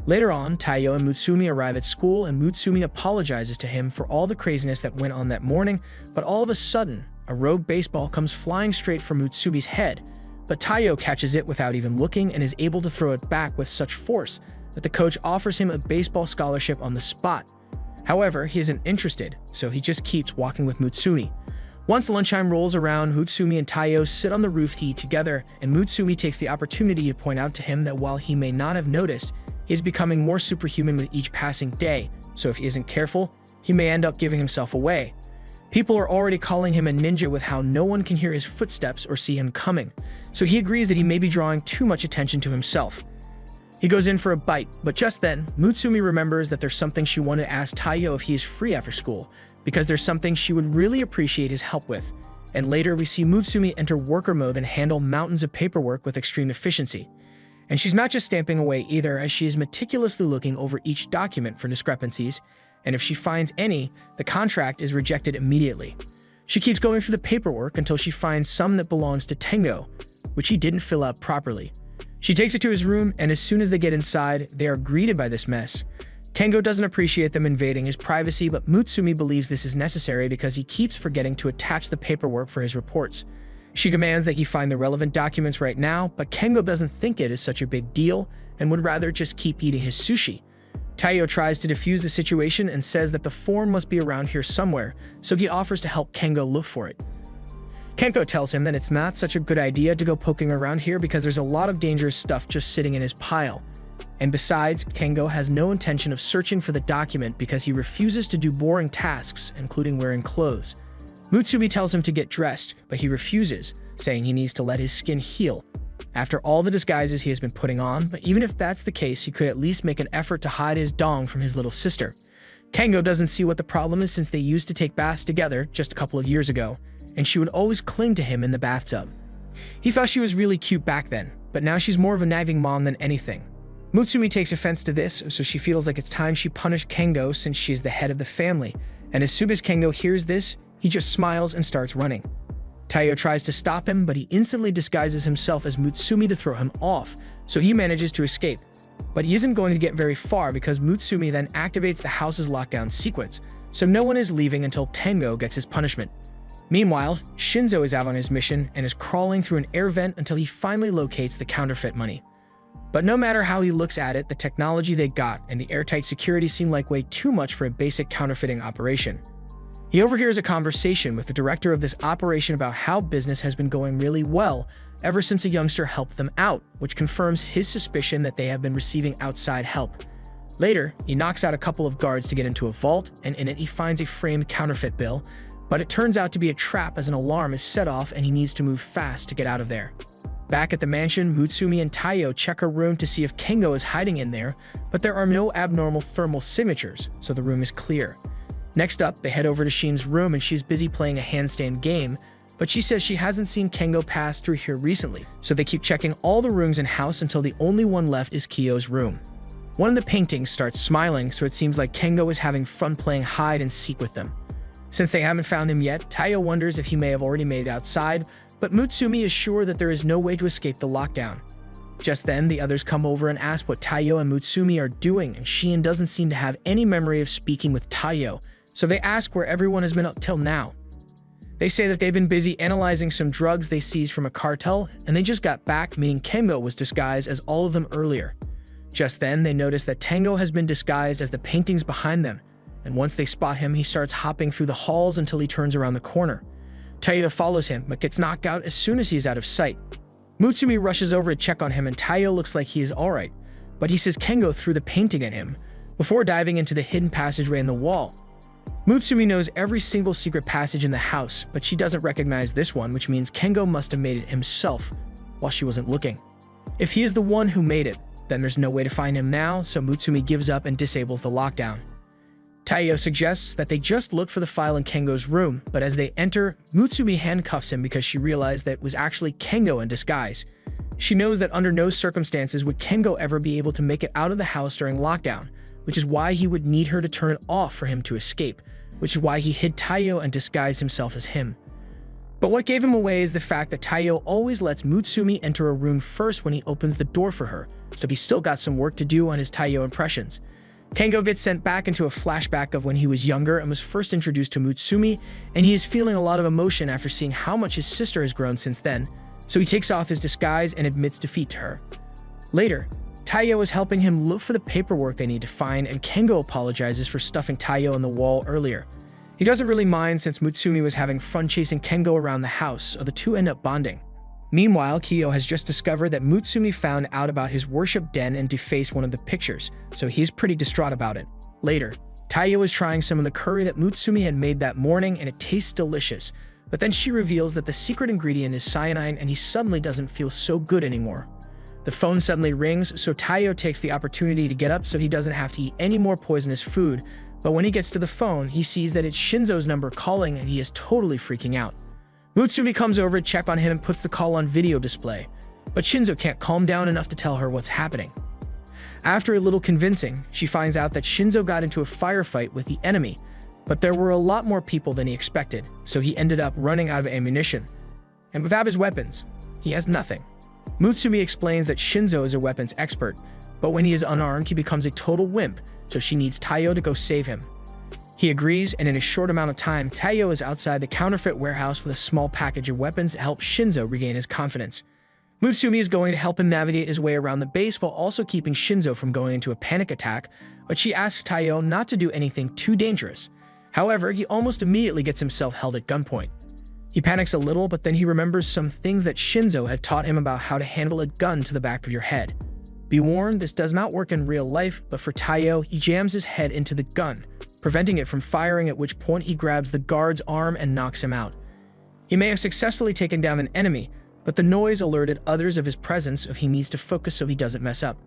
Later on, Taiyou and Mutsumi arrive at school, and Mutsumi apologizes to him for all the craziness that went on that morning, but all of a sudden, a rogue baseball comes flying straight for Mutsumi's head, but Taiyou catches it without even looking and is able to throw it back with such force that the coach offers him a baseball scholarship on the spot. However, he isn't interested, so he just keeps walking with Mutsumi. Once lunchtime rolls around, Mutsumi and Taiyou sit on the roof to eat together, and Mutsumi takes the opportunity to point out to him that while he may not have noticed, he is becoming more superhuman with each passing day, so if he isn't careful, he may end up giving himself away. People are already calling him a ninja with how no one can hear his footsteps or see him coming, so he agrees that he may be drawing too much attention to himself. He goes in for a bite, but just then, Mutsumi remembers that there's something she wanted to ask Taiyou if he is free after school, because there's something she would really appreciate his help with. And later we see Mutsumi enter worker mode and handle mountains of paperwork with extreme efficiency. And she's not just stamping away either, as she is meticulously looking over each document for discrepancies, and if she finds any, the contract is rejected immediately. She keeps going through the paperwork until she finds some that belongs to Tengo, which he didn't fill out properly. She takes it to his room, and as soon as they get inside, they are greeted by this mess. Kengo doesn't appreciate them invading his privacy, but Mutsumi believes this is necessary because he keeps forgetting to attach the paperwork for his reports. She commands that he find the relevant documents right now, but Kengo doesn't think it is such a big deal and would rather just keep eating his sushi. Taiyou tries to defuse the situation and says that the form must be around here somewhere, so he offers to help Kengo look for it. Kengo tells him that it's not such a good idea to go poking around here because there's a lot of dangerous stuff just sitting in his pile. And besides, Kengo has no intention of searching for the document because he refuses to do boring tasks, including wearing clothes. Mutsumi tells him to get dressed, but he refuses, saying he needs to let his skin heal. After all the disguises he has been putting on, but even if that's the case, he could at least make an effort to hide his dong from his little sister. Kengo doesn't see what the problem is since they used to take baths together just a couple of years ago, and she would always cling to him in the bathtub. He thought she was really cute back then, but now she's more of a nagging mom than anything. Mutsumi takes offense to this, so she feels like it's time she punished Kengo since she is the head of the family, and as soon as Kengo hears this, he just smiles and starts running. Taiyou tries to stop him, but he instantly disguises himself as Mutsumi to throw him off, so he manages to escape. But he isn't going to get very far because Mutsumi then activates the house's lockdown sequence, so no one is leaving until Tengo gets his punishment. Meanwhile, Shinzo is out on his mission and is crawling through an air vent until he finally locates the counterfeit money. But no matter how he looks at it, the technology they got and the airtight security seem like way too much for a basic counterfeiting operation. He overhears a conversation with the director of this operation about how business has been going really well ever since a youngster helped them out, which confirms his suspicion that they have been receiving outside help. Later, he knocks out a couple of guards to get into a vault, and in it he finds a framed counterfeit bill, but it turns out to be a trap as an alarm is set off and he needs to move fast to get out of there. Back at the mansion, Mutsumi and Taiyou check her room to see if Kengo is hiding in there, but there are no abnormal thermal signatures, so the room is clear. Next up, they head over to Shin's room and she's busy playing a handstand game, but she says she hasn't seen Kengo pass through here recently, so they keep checking all the rooms in house until the only one left is Kiyo's room. One of the paintings starts smiling, so it seems like Kengo is having fun playing hide and seek with them. Since they haven't found him yet, Taiyou wonders if he may have already made it outside, but Mutsumi is sure that there is no way to escape the lockdown. Just then, the others come over and ask what Taiyou and Mutsumi are doing, and Shin doesn't seem to have any memory of speaking with Taiyou, so they ask where everyone has been up till now. They say that they've been busy analyzing some drugs they seized from a cartel, and they just got back, meaning Kengo was disguised as all of them earlier. Just then, they notice that Tengo has been disguised as the paintings behind them, and once they spot him, he starts hopping through the halls until he turns around the corner. Taiyou follows him, but gets knocked out as soon as he is out of sight. Mutsumi rushes over to check on him, and Taiyou looks like he is alright, but he says Kengo threw the painting at him, before diving into the hidden passageway in the wall. Mutsumi knows every single secret passage in the house, but she doesn't recognize this one, which means Kengo must have made it himself while she wasn't looking. If he is the one who made it, then there's no way to find him now, so Mutsumi gives up and disables the lockdown. Taiyou suggests that they just look for the file in Kengo's room, but as they enter, Mutsumi handcuffs him because she realized that it was actually Kengo in disguise. She knows that under no circumstances would Kengo ever be able to make it out of the house during lockdown, which is why he would need her to turn it off for him to escape, which is why he hid Taiyou and disguised himself as him. But what gave him away is the fact that Taiyou always lets Mutsumi enter a room first when he opens the door for her, so he still got some work to do on his Taiyou impressions. Kengo gets sent back into a flashback of when he was younger and was first introduced to Mutsumi, and he is feeling a lot of emotion after seeing how much his sister has grown since then, so he takes off his disguise and admits defeat to her. Later, Taiyou is helping him look for the paperwork they need to find, and Kengo apologizes for stuffing Taiyou on the wall earlier. He doesn't really mind since Mutsumi was having fun chasing Kengo around the house, so the two end up bonding. Meanwhile, Kyo has just discovered that Mutsumi found out about his worship den and defaced one of the pictures, so he's pretty distraught about it. Later, Taiyou is trying some of the curry that Mutsumi had made that morning, and it tastes delicious, but then she reveals that the secret ingredient is cyanide, and he suddenly doesn't feel so good anymore. The phone suddenly rings, so Taiyou takes the opportunity to get up so he doesn't have to eat any more poisonous food, but when he gets to the phone, he sees that it's Shinzo's number calling, and he is totally freaking out. Mutsumi comes over to check on him and puts the call on video display, but Shinzo can't calm down enough to tell her what's happening. After a little convincing, she finds out that Shinzo got into a firefight with the enemy, but there were a lot more people than he expected, so he ended up running out of ammunition. And without his weapons, he has nothing. Mutsumi explains that Shinzo is a weapons expert, but when he is unarmed, he becomes a total wimp, so she needs Taiyou to go save him. He agrees, and in a short amount of time, Taiyou is outside the counterfeit warehouse with a small package of weapons to help Shinzo regain his confidence. Mutsumi is going to help him navigate his way around the base while also keeping Shinzo from going into a panic attack, but she asks Taiyou not to do anything too dangerous. However, he almost immediately gets himself held at gunpoint. He panics a little, but then he remembers some things that Shinzo had taught him about how to handle a gun to the back of your head. Be warned, this does not work in real life, but for Taiyou, he jams his head into the gun, preventing it from firing, at which point he grabs the guard's arm and knocks him out. He may have successfully taken down an enemy, but the noise alerted others of his presence, so he needs to focus so he doesn't mess up.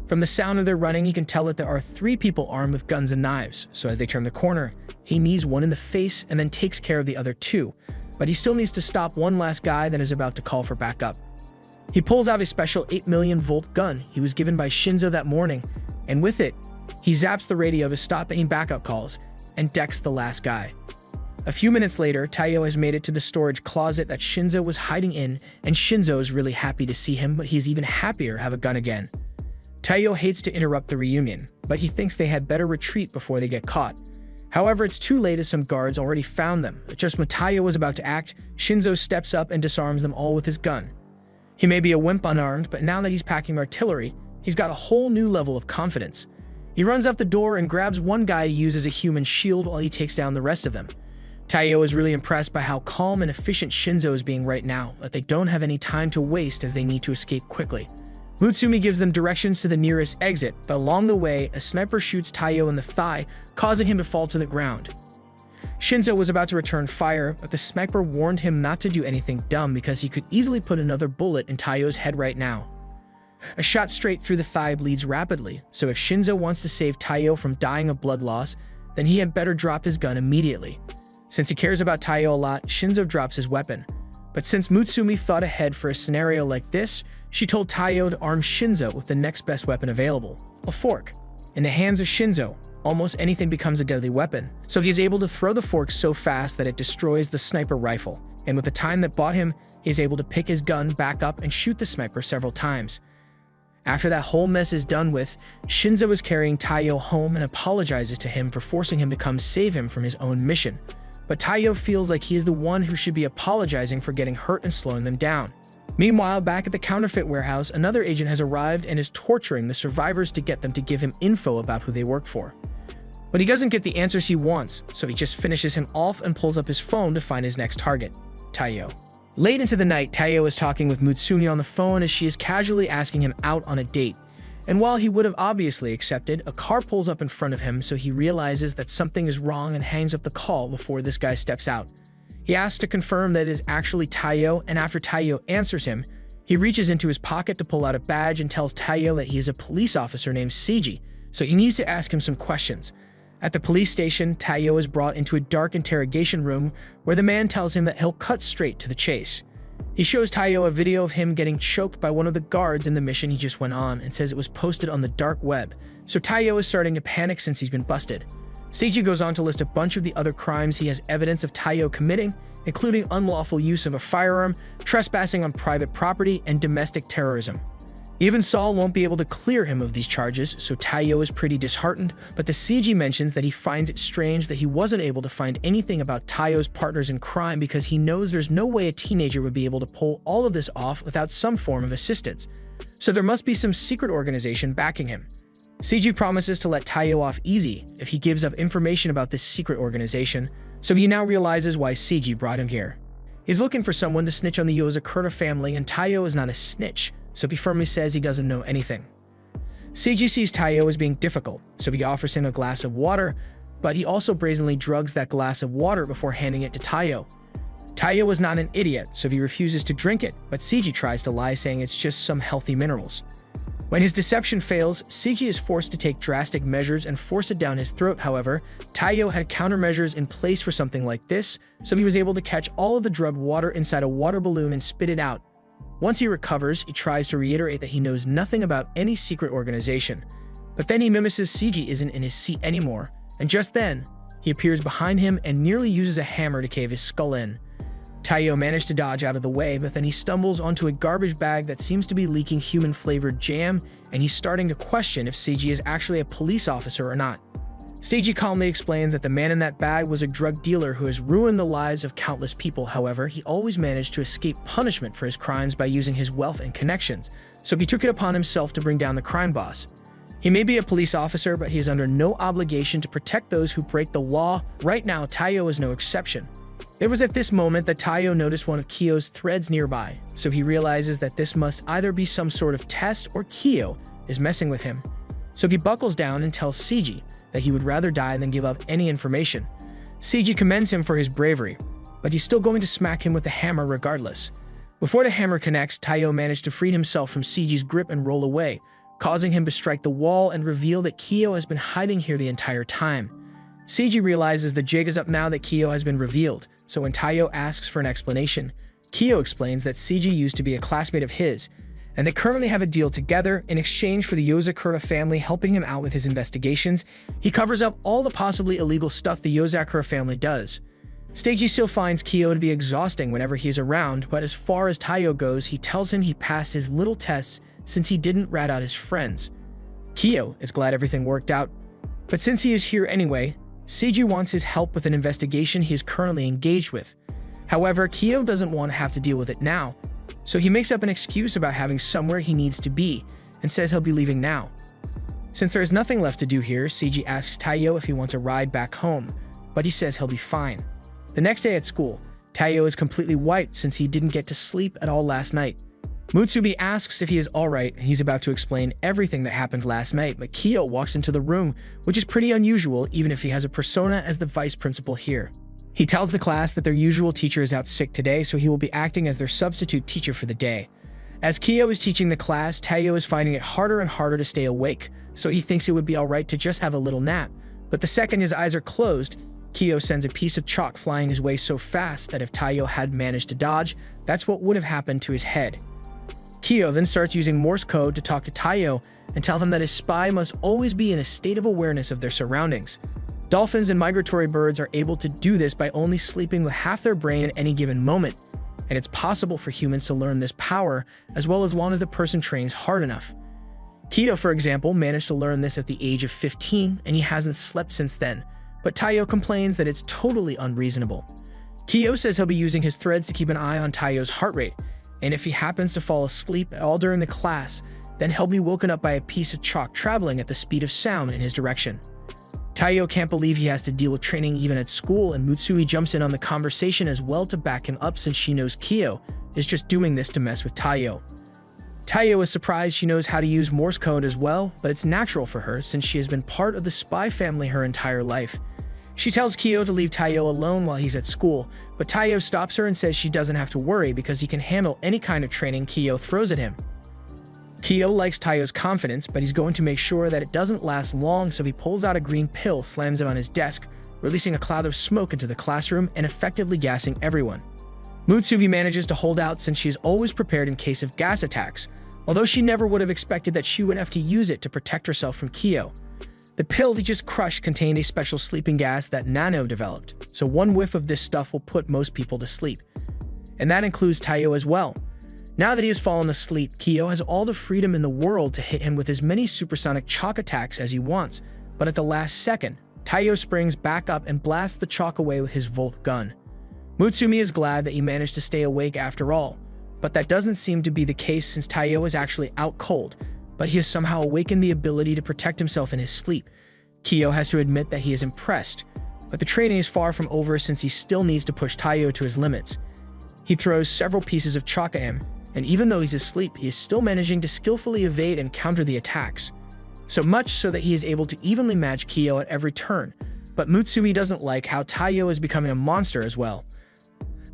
From the sound of their running, he can tell that there are 3 people armed with guns and knives, so as they turn the corner, he knees one in the face and then takes care of the other 2, but he still needs to stop one last guy that is about to call for backup. He pulls out a special 8 million volt gun he was given by Shinzo that morning, and with it, he zaps the radio to stop any backup calls and decks the last guy. A few minutes later, Taiyou has made it to the storage closet that Shinzo was hiding in, and Shinzo is really happy to see him, but he's even happier to have a gun again. Taiyou hates to interrupt the reunion, but he thinks they had better retreat before they get caught. However, it's too late as some guards already found them. Just when Taiyou was about to act, Shinzo steps up and disarms them all with his gun. He may be a wimp unarmed, but now that he's packing artillery, he's got a whole new level of confidence. He runs out the door and grabs one guy to use as a human shield while he takes down the rest of them. Taiyou is really impressed by how calm and efficient Shinzo is being right now, but they don't have any time to waste as they need to escape quickly. Mutsumi gives them directions to the nearest exit, but along the way, a sniper shoots Taiyou in the thigh, causing him to fall to the ground. Shinzo was about to return fire, but the sniper warned him not to do anything dumb because he could easily put another bullet in Taiyou's head right now. A shot straight through the thigh bleeds rapidly, so if Shinzo wants to save Taiyou from dying of blood loss, then he had better drop his gun immediately. Since he cares about Taiyou a lot, Shinzo drops his weapon. But since Mutsumi thought ahead for a scenario like this, she told Taiyou to arm Shinzo with the next best weapon available, a fork. In the hands of Shinzo, almost anything becomes a deadly weapon, so he's able to throw the fork so fast that it destroys the sniper rifle, and with the time that bought him, he's able to pick his gun back up and shoot the sniper several times. After that whole mess is done with, Shinzo is carrying Taiyou home and apologizes to him for forcing him to come save him from his own mission. But Taiyou feels like he is the one who should be apologizing for getting hurt and slowing them down. Meanwhile, back at the counterfeit warehouse, another agent has arrived and is torturing the survivors to get them to give him info about who they work for. But he doesn't get the answers he wants, so he just finishes him off and pulls up his phone to find his next target, Taiyou. Late into the night, Taiyou is talking with Mutsumi on the phone as she is casually asking him out on a date. And while he would have obviously accepted, a car pulls up in front of him, so he realizes that something is wrong and hangs up the call before this guy steps out. He asks to confirm that it is actually Taiyou, and after Taiyou answers him, he reaches into his pocket to pull out a badge and tells Taiyou that he is a police officer named Seiji, so he needs to ask him some questions. At the police station, Taiyou is brought into a dark interrogation room where the man tells him that he'll cut straight to the chase. He shows Taiyou a video of him getting choked by one of the guards in the mission he just went on and says it was posted on the dark web, so Taiyou is starting to panic since he's been busted. Seiji goes on to list a bunch of the other crimes he has evidence of Taiyou committing, including unlawful use of a firearm, trespassing on private property, and domestic terrorism. Even Saul won't be able to clear him of these charges, so Taiyou is pretty disheartened, but the Seiji mentions that he finds it strange that he wasn't able to find anything about Taiyou's partners in crime because he knows there's no way a teenager would be able to pull all of this off without some form of assistance. So there must be some secret organization backing him. Seiji promises to let Taiyou off easy if he gives up information about this secret organization, so he now realizes why Seiji brought him here. He's looking for someone to snitch on the Yozakura family, and Taiyou is not a snitch, so he firmly says he doesn't know anything. Seiji sees Taiyou as being difficult, so he offers him a glass of water, but he also brazenly drugs that glass of water before handing it to Taiyou. Taiyou is not an idiot, so he refuses to drink it, but Seiji tries to lie, saying it's just some healthy minerals. When his deception fails, Seiji is forced to take drastic measures and force it down his throat. However, Taiyou had countermeasures in place for something like this, so he was able to catch all of the drugged water inside a water balloon and spit it out. Once he recovers, he tries to reiterate that he knows nothing about any secret organization. But then he mimics Seiji isn't in his seat anymore, and just then, he appears behind him and nearly uses a hammer to cave his skull in. Taiyou managed to dodge out of the way, but then he stumbles onto a garbage bag that seems to be leaking human-flavored jam, and he's starting to question if Seiji is actually a police officer or not. Seiji calmly explains that the man in that bag was a drug dealer who has ruined the lives of countless people. However, he always managed to escape punishment for his crimes by using his wealth and connections, so he took it upon himself to bring down the crime boss. He may be a police officer, but he is under no obligation to protect those who break the law. Right now, Taiyou is no exception. It was at this moment that Taiyou noticed one of Kyo's threads nearby, so he realizes that this must either be some sort of test or Kyo is messing with him. So he buckles down and tells Seiji that he would rather die than give up any information. Seiji commends him for his bravery, but he's still going to smack him with the hammer regardless. Before the hammer connects, Taiyou managed to free himself from Seiji's grip and roll away, causing him to strike the wall and reveal that Kyo has been hiding here the entire time. Seiji realizes the jig is up now that Kyo has been revealed, so when Taiyou asks for an explanation, Kyo explains that Seiji used to be a classmate of his, and they currently have a deal together in exchange for the Yozakura family helping him out with his investigations. He covers up all the possibly illegal stuff the Yozakura family does. Seiji still finds Kyo to be exhausting whenever he is around, but as far as Taiyou goes, he tells him he passed his little tests since he didn't rat out his friends. Kyo is glad everything worked out, but since he is here anyway, Seiji wants his help with an investigation he is currently engaged with. However, Kyo doesn't want to have to deal with it now, so he makes up an excuse about having somewhere he needs to be and says he'll be leaving now. Since there is nothing left to do here, Seiji asks Taiyou if he wants a ride back home, but he says he'll be fine. The next day at school, Taiyou is completely wiped since he didn't get to sleep at all last night. Mutsumi asks if he is alright, and he's about to explain everything that happened last night, but Kyo walks into the room, which is pretty unusual even if he has a persona as the vice principal here. He tells the class that their usual teacher is out sick today, so he will be acting as their substitute teacher for the day. As Kyo is teaching the class, Taiyou is finding it harder and harder to stay awake, so he thinks it would be alright to just have a little nap. But the second his eyes are closed, Kyo sends a piece of chalk flying his way so fast that if Taiyou had managed to dodge, that's what would have happened to his head. Kyo then starts using Morse code to talk to Taiyou and tell him that his spy must always be in a state of awareness of their surroundings. Dolphins and migratory birds are able to do this by only sleeping with half their brain at any given moment, and it's possible for humans to learn this power as long as the person trains hard enough. Kyo, for example, managed to learn this at the age of 15, and he hasn't slept since then, but Taiyou complains that it's totally unreasonable. Kyo says he'll be using his threads to keep an eye on Taiyou's heart rate, and if he happens to fall asleep at all during the class, then he'll be woken up by a piece of chalk traveling at the speed of sound in his direction. Taiyou can't believe he has to deal with training even at school, and Mutsumi jumps in on the conversation as well to back him up since she knows Kyo is just doing this to mess with Taiyou. Taiyou is surprised she knows how to use Morse code as well, but it's natural for her since she has been part of the spy family her entire life. She tells Kyo to leave Taiyou alone while he's at school, but Taiyou stops her and says she doesn't have to worry because he can handle any kind of training Kyo throws at him. Kyo likes Taiyou's confidence, but he's going to make sure that it doesn't last long, so he pulls out a green pill, slams it on his desk, releasing a cloud of smoke into the classroom and effectively gassing everyone. Mutsumi manages to hold out since she is always prepared in case of gas attacks, although she never would have expected that she would have to use it to protect herself from Kyo. The pill he just crushed contained a special sleeping gas that Nano developed, so one whiff of this stuff will put most people to sleep. And that includes Taiyou as well. Now that he has fallen asleep, Kyo has all the freedom in the world to hit him with as many supersonic chalk attacks as he wants, but at the last second, Taiyou springs back up and blasts the chalk away with his Volt gun. Mutsumi is glad that he managed to stay awake after all, but that doesn't seem to be the case since Taiyou is actually out cold, but he has somehow awakened the ability to protect himself in his sleep. Kyo has to admit that he is impressed, but the training is far from over since he still needs to push Taiyou to his limits. He throws several pieces of chalk at him, and even though he's asleep, he is still managing to skillfully evade and counter the attacks. So much so that he is able to evenly match Kyo at every turn, but Mutsumi doesn't like how Taiyou is becoming a monster as well.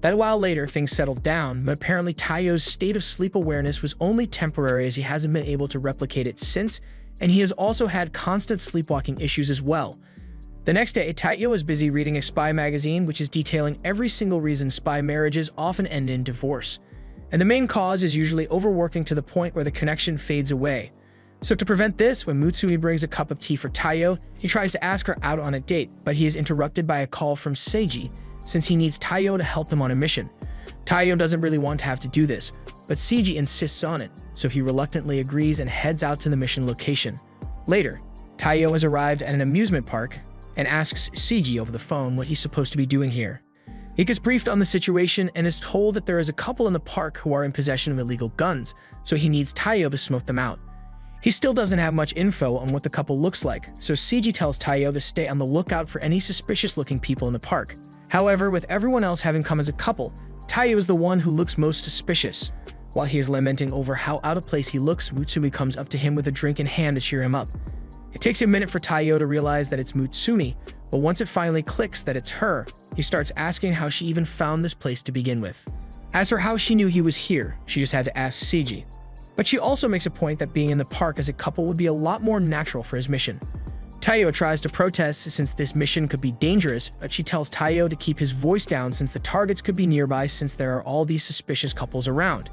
That while later things settled down, but apparently Taiyou's state of sleep awareness was only temporary as he hasn't been able to replicate it since, and he has also had constant sleepwalking issues as well. The next day, Taiyou is busy reading a spy magazine which is detailing every single reason spy marriages often end in divorce. And the main cause is usually overworking to the point where the connection fades away. So to prevent this, when Mutsumi brings a cup of tea for Taiyou, he tries to ask her out on a date, but he is interrupted by a call from Seiji, since he needs Taiyou to help him on a mission. Taiyou doesn't really want to have to do this, but Seiji insists on it, so he reluctantly agrees and heads out to the mission location. Later, Taiyou has arrived at an amusement park and asks Seiji over the phone what he's supposed to be doing here. He gets briefed on the situation and is told that there is a couple in the park who are in possession of illegal guns, so he needs Taiyou to smoke them out. He still doesn't have much info on what the couple looks like, so Seiji tells Taiyou to stay on the lookout for any suspicious-looking people in the park. However, with everyone else having come as a couple, Taiyou is the one who looks most suspicious. While he is lamenting over how out of place he looks, Mutsumi comes up to him with a drink in hand to cheer him up. It takes a minute for Taiyou to realize that it's Mutsumi, but once it finally clicks that it's her, he starts asking how she even found this place to begin with. As for how she knew he was here, she just had to ask Seiji. But she also makes a point that being in the park as a couple would be a lot more natural for his mission. Taiyou tries to protest since this mission could be dangerous, but she tells Taiyou to keep his voice down since the targets could be nearby since there are all these suspicious couples around.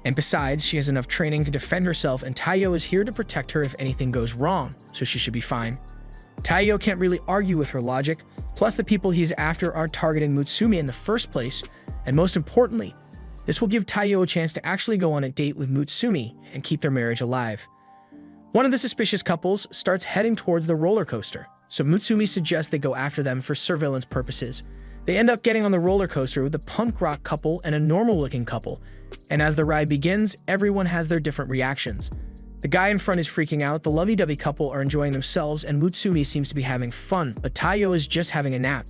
And besides, she has enough training to defend herself and Taiyou is here to protect her if anything goes wrong, so she should be fine. Taiyou can't really argue with her logic, plus the people he's after are targeting Mutsumi in the first place, and most importantly, this will give Taiyou a chance to actually go on a date with Mutsumi and keep their marriage alive. One of the suspicious couples starts heading towards the roller coaster, so Mutsumi suggests they go after them for surveillance purposes. They end up getting on the roller coaster with a punk rock couple and a normal-looking couple, and as the ride begins, everyone has their different reactions. The guy in front is freaking out, the lovey-dovey couple are enjoying themselves, and Mutsumi seems to be having fun, but Taiyou is just having a nap.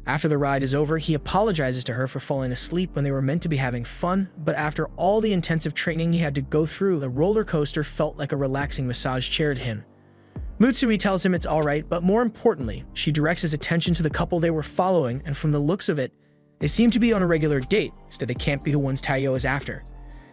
After the ride is over, he apologizes to her for falling asleep when they were meant to be having fun, but after all the intensive training he had to go through, the roller coaster felt like a relaxing massage chair to him. Mutsumi tells him it's alright, but more importantly, she directs his attention to the couple they were following, and from the looks of it, they seem to be on a regular date, so they can't be the ones Taiyou is after.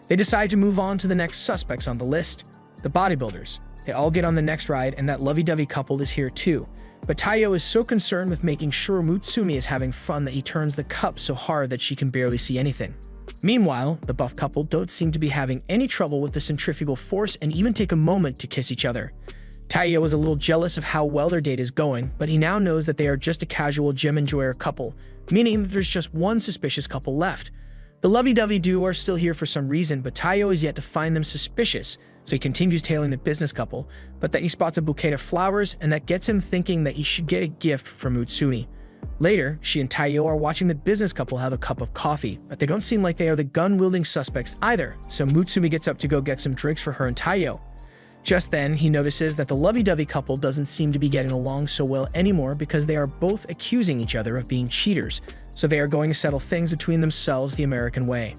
They decide to move on to the next suspects on the list, the bodybuilders. They all get on the next ride, and that lovey-dovey couple is here too. But Taiyou is so concerned with making sure Mutsumi is having fun that he turns the cup so hard that she can barely see anything. Meanwhile, the buff couple don't seem to be having any trouble with the centrifugal force and even take a moment to kiss each other. Taiyou is a little jealous of how well their date is going, but he now knows that they are just a casual gym enjoyer couple, meaning that there's just one suspicious couple left. The lovey-dovey duo are still here for some reason, but Taiyou is yet to find them suspicious, so he continues tailing the business couple, but then he spots a bouquet of flowers, and that gets him thinking that he should get a gift from Mutsumi. Later, she and Taiyou are watching the business couple have a cup of coffee, but they don't seem like they are the gun-wielding suspects either, so Mutsumi gets up to go get some drinks for her and Taiyou. Just then, he notices that the lovey-dovey couple doesn't seem to be getting along so well anymore because they are both accusing each other of being cheaters, so they are going to settle things between themselves the American way.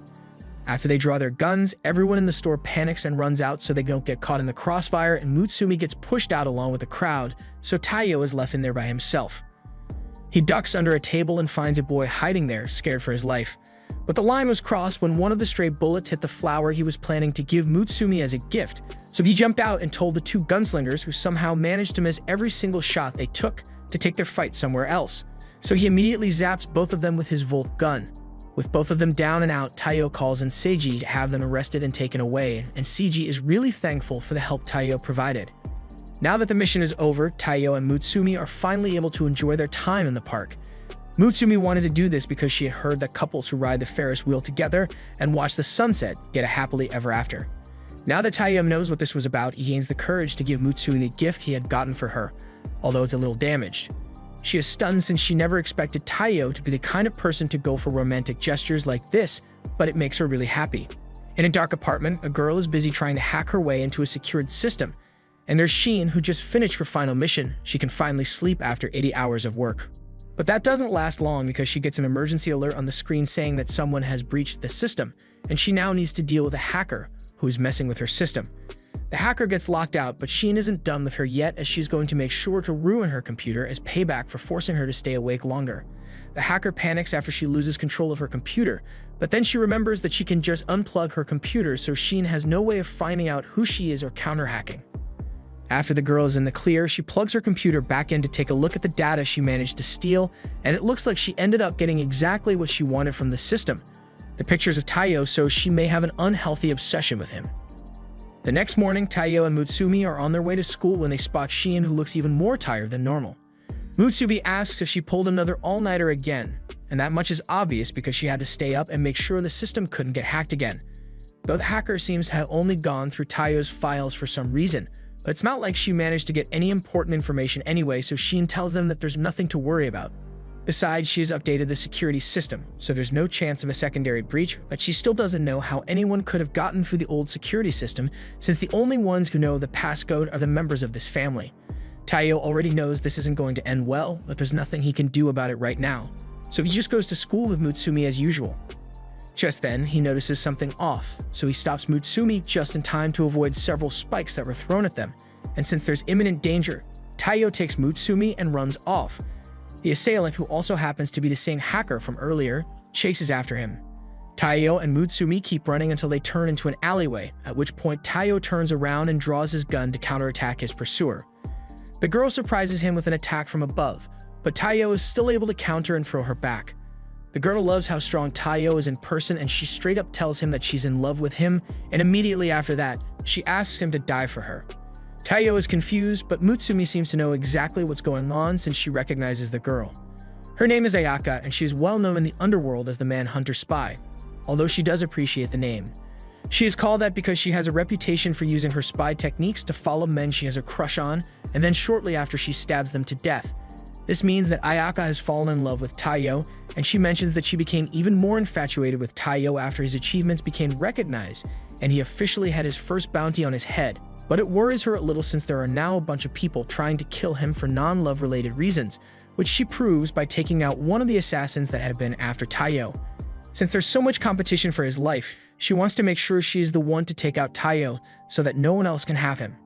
After they draw their guns, everyone in the store panics and runs out so they don't get caught in the crossfire, and Mutsumi gets pushed out along with the crowd, so Taiyou is left in there by himself. He ducks under a table and finds a boy hiding there, scared for his life. But the line was crossed when one of the stray bullets hit the flower he was planning to give Mutsumi as a gift, so he jumped out and told the two gunslingers, who somehow managed to miss every single shot they took, to take their fight somewhere else. So he immediately zaps both of them with his Volt gun. With both of them down and out, Taiyou calls in Seiji to have them arrested and taken away, and Seiji is really thankful for the help Taiyou provided. Now that the mission is over, Taiyou and Mutsumi are finally able to enjoy their time in the park. Mutsumi wanted to do this because she had heard that couples who ride the Ferris wheel together and watch the sunset get a happily ever after. Now that Taiyou knows what this was about, he gains the courage to give Mutsumi the gift he had gotten for her, although it's a little damaged. She is stunned since she never expected Taiyou to be the kind of person to go for romantic gestures like this, but it makes her really happy. In a dark apartment, a girl is busy trying to hack her way into a secured system, and there's Sheen, who just finished her final mission. She can finally sleep after 80 hours of work. But that doesn't last long because she gets an emergency alert on the screen saying that someone has breached the system, and she now needs to deal with a hacker who is messing with her system. The hacker gets locked out, but Sheen isn't done with her yet, as she's going to make sure to ruin her computer as payback for forcing her to stay awake longer. The hacker panics after she loses control of her computer, but then she remembers that she can just unplug her computer, so Sheen has no way of finding out who she is or counter-hacking. After the girl is in the clear, she plugs her computer back in to take a look at the data she managed to steal, and it looks like she ended up getting exactly what she wanted from the system. The pictures of Taiyou show she may have an unhealthy obsession with him. The next morning, Taiyou and Mutsumi are on their way to school when they spot Sheen, who looks even more tired than normal. Mutsumi asks if she pulled another all-nighter again, and that much is obvious because she had to stay up and make sure the system couldn't get hacked again. Though the hacker seems to have only gone through Taiyou's files for some reason, but it's not like she managed to get any important information anyway, so Sheen tells them that there's nothing to worry about. Besides, she has updated the security system, so there's no chance of a secondary breach, but she still doesn't know how anyone could have gotten through the old security system, since the only ones who know the passcode are the members of this family. Taiyou already knows this isn't going to end well, but there's nothing he can do about it right now, so he just goes to school with Mutsumi as usual. Just then, he notices something off, so he stops Mutsumi just in time to avoid several spikes that were thrown at them, and since there's imminent danger, Taiyou takes Mutsumi and runs off. The assailant, who also happens to be the same hacker from earlier, chases after him. Taiyou and Mutsumi keep running until they turn into an alleyway, at which point Taiyou turns around and draws his gun to counterattack his pursuer. The girl surprises him with an attack from above, but Taiyou is still able to counter and throw her back. The girl loves how strong Taiyou is in person, and she straight up tells him that she's in love with him, and immediately after that, she asks him to die for her. Taiyou is confused, but Mutsumi seems to know exactly what's going on since she recognizes the girl. Her name is Ayaka, and she is well known in the underworld as the Manhunter Spy, although she does appreciate the name. She is called that because she has a reputation for using her spy techniques to follow men she has a crush on, and then shortly after she stabs them to death. This means that Ayaka has fallen in love with Taiyou, and she mentions that she became even more infatuated with Taiyou after his achievements became recognized, and he officially had his first bounty on his head. But it worries her a little since there are now a bunch of people trying to kill him for non-love related reasons, which she proves by taking out one of the assassins that had been after Taiyou. Since there's so much competition for his life, she wants to make sure she is the one to take out Taiyou so that no one else can have him.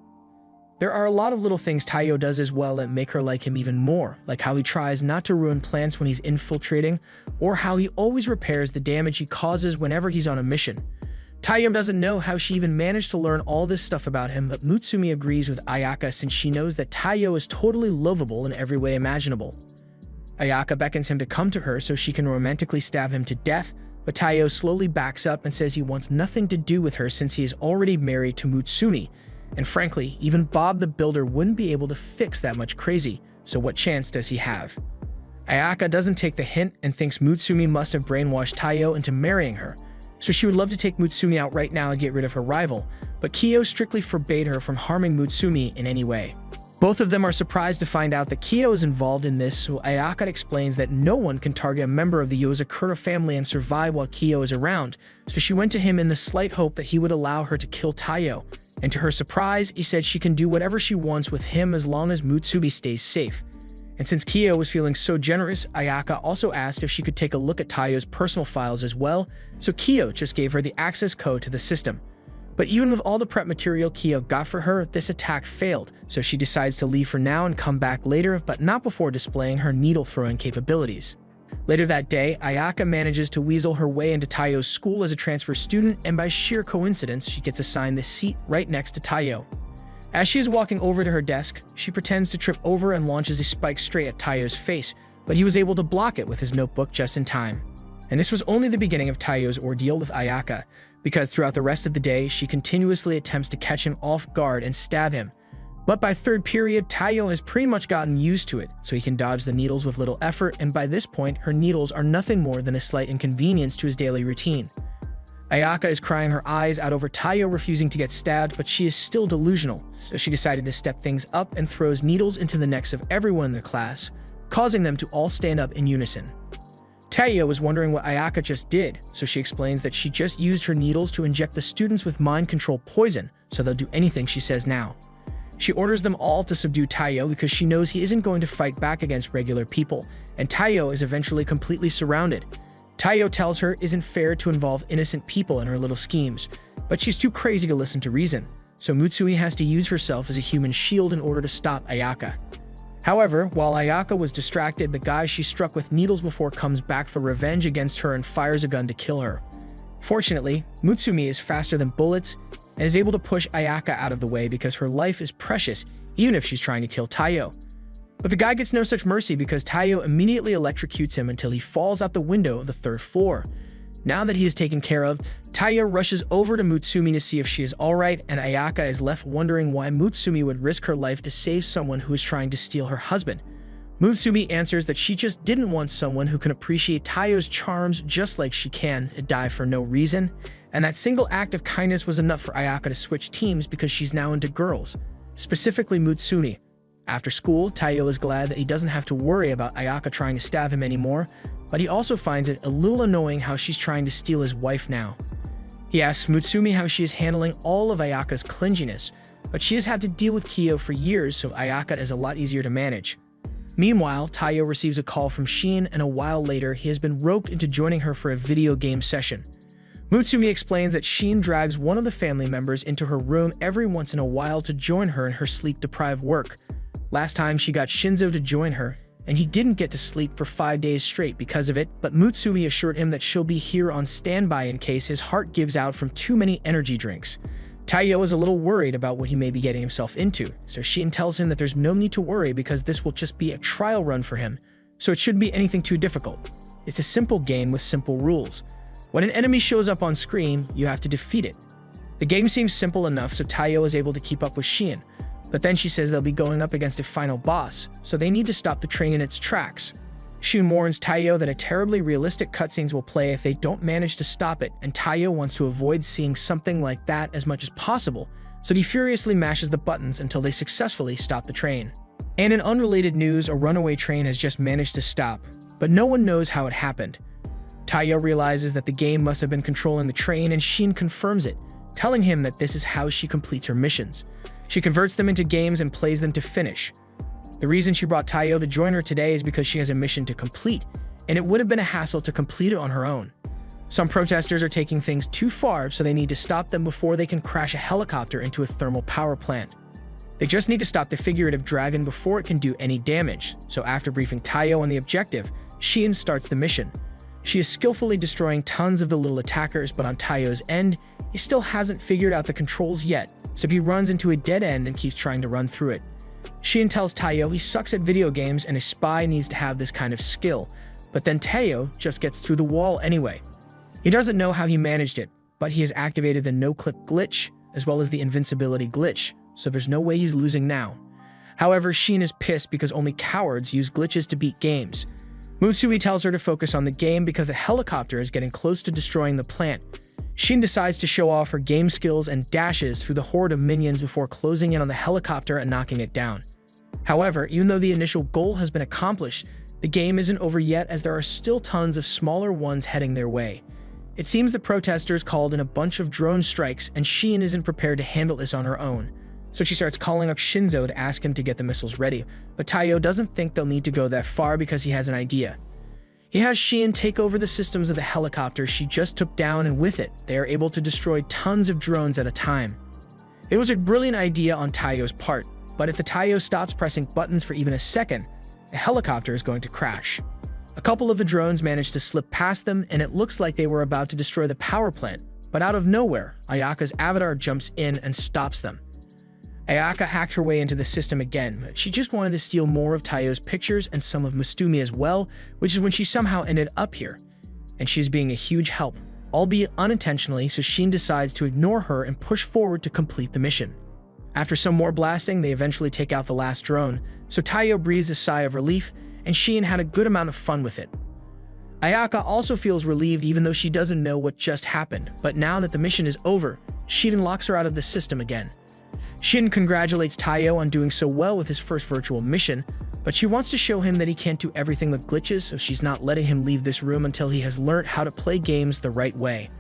There are a lot of little things Taiyou does as well that make her like him even more, like how he tries not to ruin plants when he's infiltrating, or how he always repairs the damage he causes whenever he's on a mission. Taiyou doesn't know how she even managed to learn all this stuff about him, but Mutsumi agrees with Ayaka since she knows that Taiyou is totally lovable in every way imaginable. Ayaka beckons him to come to her so she can romantically stab him to death, but Taiyou slowly backs up and says he wants nothing to do with her since he is already married to Mutsumi, and frankly, even Bob the Builder wouldn't be able to fix that much crazy, so what chance does he have? Ayaka doesn't take the hint and thinks Mutsumi must have brainwashed Taiyou into marrying her, so she would love to take Mutsumi out right now and get rid of her rival, but Kyo strictly forbade her from harming Mutsumi in any way. Both of them are surprised to find out that Kyo is involved in this, so Ayaka explains that no one can target a member of the Yozakura family and survive while Kyo is around, so she went to him in the slight hope that he would allow her to kill Taiyou, and to her surprise, he said she can do whatever she wants with him as long as Mutsumi stays safe. And since Kyo was feeling so generous, Ayaka also asked if she could take a look at Taiyou's personal files as well, so Kyo just gave her the access code to the system. But even with all the prep material Kyo got for her, this attack failed, so she decides to leave for now and come back later, but not before displaying her needle-throwing capabilities. Later that day, Ayaka manages to weasel her way into Taiyou's school as a transfer student, and by sheer coincidence, she gets assigned the seat right next to Taiyou. As she is walking over to her desk, she pretends to trip over and launches a spike straight at Taiyou's face, but he was able to block it with his notebook just in time. And this was only the beginning of Taiyou's ordeal with Ayaka, because throughout the rest of the day, she continuously attempts to catch him off guard and stab him. But by third period, Taiyou has pretty much gotten used to it, so he can dodge the needles with little effort, and by this point, her needles are nothing more than a slight inconvenience to his daily routine. Ayaka is crying her eyes out over Taiyou refusing to get stabbed, but she is still delusional, so she decided to step things up and throws needles into the necks of everyone in the class, causing them to all stand up in unison. Taiyou was wondering what Ayaka just did, so she explains that she just used her needles to inject the students with mind control poison, so they'll do anything she says now. She orders them all to subdue Taiyou because she knows he isn't going to fight back against regular people, and Taiyou is eventually completely surrounded. Taiyou tells her it isn't fair to involve innocent people in her little schemes, but she's too crazy to listen to reason, so Mutsumi has to use herself as a human shield in order to stop Ayaka. However, while Ayaka was distracted, the guy she struck with needles before comes back for revenge against her and fires a gun to kill her. Fortunately, Mutsumi is faster than bullets and is able to push Ayaka out of the way because her life is precious, even if she's trying to kill Taiyou. But the guy gets no such mercy because Taiyou immediately electrocutes him until he falls out the window of the third floor. Now that he is taken care of, Taiyou rushes over to Mutsumi to see if she is alright, and Ayaka is left wondering why Mutsumi would risk her life to save someone who is trying to steal her husband. Mutsumi answers that she just didn't want someone who can appreciate Taiyou's charms just like she can to die for no reason, and that single act of kindness was enough for Ayaka to switch teams because she's now into girls, specifically Mutsumi. After school, Taiyou is glad that he doesn't have to worry about Ayaka trying to stab him anymore, but he also finds it a little annoying how she's trying to steal his wife now. He asks Mutsumi how she is handling all of Ayaka's clinginess, but she has had to deal with Kyo for years, so Ayaka is a lot easier to manage. Meanwhile, Taiyou receives a call from Shin, and a while later, he has been roped into joining her for a video game session. Mutsumi explains that Shin drags one of the family members into her room every once in a while to join her in her sleep-deprived work. Last time she got Shinzo to join her, and he didn't get to sleep for 5 days straight because of it, but Mutsumi assured him that she'll be here on standby in case his heart gives out from too many energy drinks. Taiyou is a little worried about what he may be getting himself into, so Shin tells him that there's no need to worry because this will just be a trial run for him, so it shouldn't be anything too difficult. It's a simple game with simple rules. When an enemy shows up on screen, you have to defeat it. The game seems simple enough, so Taiyou is able to keep up with Shin, but then she says they'll be going up against a final boss, so they need to stop the train in its tracks. Shin warns Taiyou that a terribly realistic cutscenes will play if they don't manage to stop it, and Taiyou wants to avoid seeing something like that as much as possible, so he furiously mashes the buttons until they successfully stop the train. And in unrelated news, a runaway train has just managed to stop, but no one knows how it happened. Taiyou realizes that the game must have been controlling the train, and Shin confirms it, telling him that this is how she completes her missions. She converts them into games and plays them to finish. The reason she brought Taiyou to join her today is because she has a mission to complete, and it would have been a hassle to complete it on her own. Some protesters are taking things too far, so they need to stop them before they can crash a helicopter into a thermal power plant. They just need to stop the figurative dragon before it can do any damage, so after briefing Taiyou on the objective, Shin starts the mission. She is skillfully destroying tons of the little attackers, but on Taiyou's end, he still hasn't figured out the controls yet, so he runs into a dead end and keeps trying to run through it. Shin tells Taiyou he sucks at video games and a spy needs to have this kind of skill, but then Taiyou just gets through the wall anyway. He doesn't know how he managed it, but he has activated the no-clip glitch as well as the invincibility glitch, so there's no way he's losing now. However, Shin is pissed because only cowards use glitches to beat games. Mutsumi tells her to focus on the game because the helicopter is getting close to destroying the plant. Shin decides to show off her game skills and dashes through the horde of minions before closing in on the helicopter and knocking it down. However, even though the initial goal has been accomplished, the game isn't over yet as there are still tons of smaller ones heading their way. It seems the protesters called in a bunch of drone strikes and Shin isn't prepared to handle this on her own. So she starts calling up Shinzo to ask him to get the missiles ready, but Taiyou doesn't think they'll need to go that far because he has an idea. He has Shin take over the systems of the helicopter she just took down, and with it, they are able to destroy tons of drones at a time. It was a brilliant idea on Taiyou's part, but if the Taiyou stops pressing buttons for even a second, the helicopter is going to crash. A couple of the drones managed to slip past them, and it looks like they were about to destroy the power plant, but out of nowhere, Ayaka's avatar jumps in and stops them. Ayaka hacked her way into the system again, but she just wanted to steal more of Taiyou's pictures and some of Mutsumi as well, which is when she somehow ended up here. And she's being a huge help, albeit unintentionally, so Shin decides to ignore her and push forward to complete the mission. After some more blasting, they eventually take out the last drone, so Taiyou breathes a sigh of relief, and Shin had a good amount of fun with it. Ayaka also feels relieved even though she doesn't know what just happened, but now that the mission is over, Shin locks her out of the system again. Shin congratulates Taiyou on doing so well with his first virtual mission, but she wants to show him that he can't do everything with glitches, so she's not letting him leave this room until he has learnt how to play games the right way.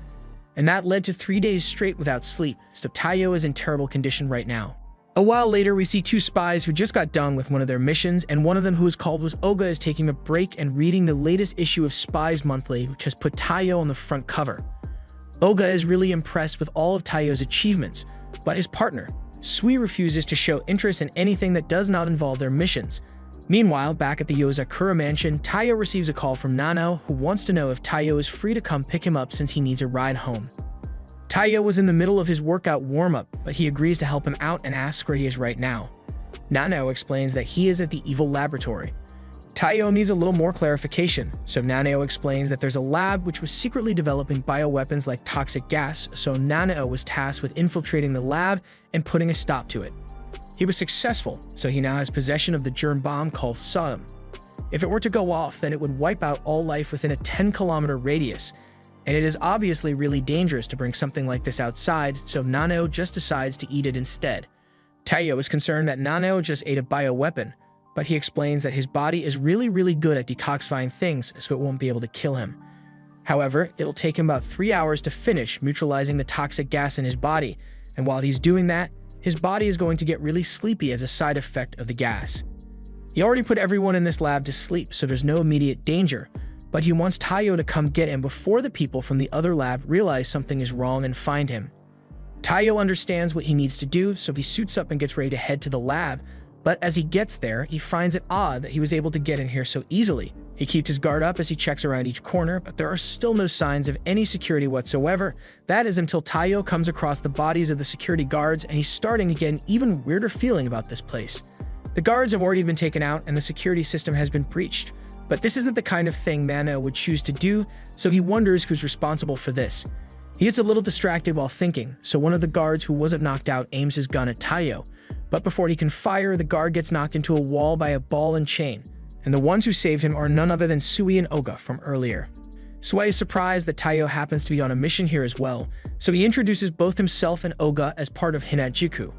And that led to 3 days straight without sleep, so Taiyou is in terrible condition right now. A while later, we see 2 spies who just got done with one of their missions, and one of them, who is called Oga, is taking a break and reading the latest issue of Spies Monthly, which has put Taiyou on the front cover. Oga is really impressed with all of Taiyou's achievements, but his partner, Sui, refuses to show interest in anything that does not involve their missions. Meanwhile, back at the Yozakura mansion, Taiyou receives a call from Nano, who wants to know if Taiyou is free to come pick him up since he needs a ride home. Taiyou was in the middle of his workout warm-up, but he agrees to help him out and asks where he is right now. Nano explains that he is at the evil laboratory. Taiyou needs a little more clarification, so Nano explains that there's a lab which was secretly developing bioweapons like toxic gas, so Nano was tasked with infiltrating the lab and putting a stop to it. He was successful, so he now has possession of the germ bomb called Sodom. If it were to go off, then it would wipe out all life within a 10-kilometer radius, and it is obviously really dangerous to bring something like this outside, so Nano just decides to eat it instead. Taiyou is concerned that Nano just ate a bioweapon, but he explains that his body is really good at detoxifying things, so it won't be able to kill him. However, it'll take him about 3 hours to finish neutralizing the toxic gas in his body, and while he's doing that, his body is going to get really sleepy as a side effect of the gas. He already put everyone in this lab to sleep, so there's no immediate danger, but he wants Taiyou to come get him before the people from the other lab realize something is wrong and find him. Taiyou understands what he needs to do, so he suits up and gets ready to head to the lab, but as he gets there, he finds it odd that he was able to get in here so easily. He keeps his guard up as he checks around each corner, but there are still no signs of any security whatsoever. That is until Taiyou comes across the bodies of the security guards, and he's starting to get an even weirder feeling about this place. The guards have already been taken out, and the security system has been breached. But this isn't the kind of thing Nano would choose to do, so he wonders who's responsible for this. He gets a little distracted while thinking, so one of the guards who wasn't knocked out aims his gun at Taiyou. But before he can fire, the guard gets knocked into a wall by a ball and chain, and the ones who saved him are none other than Sui and Oga from earlier. Sui is surprised that Taiyou happens to be on a mission here as well, so he introduces both himself and Oga as part of Hinajuku,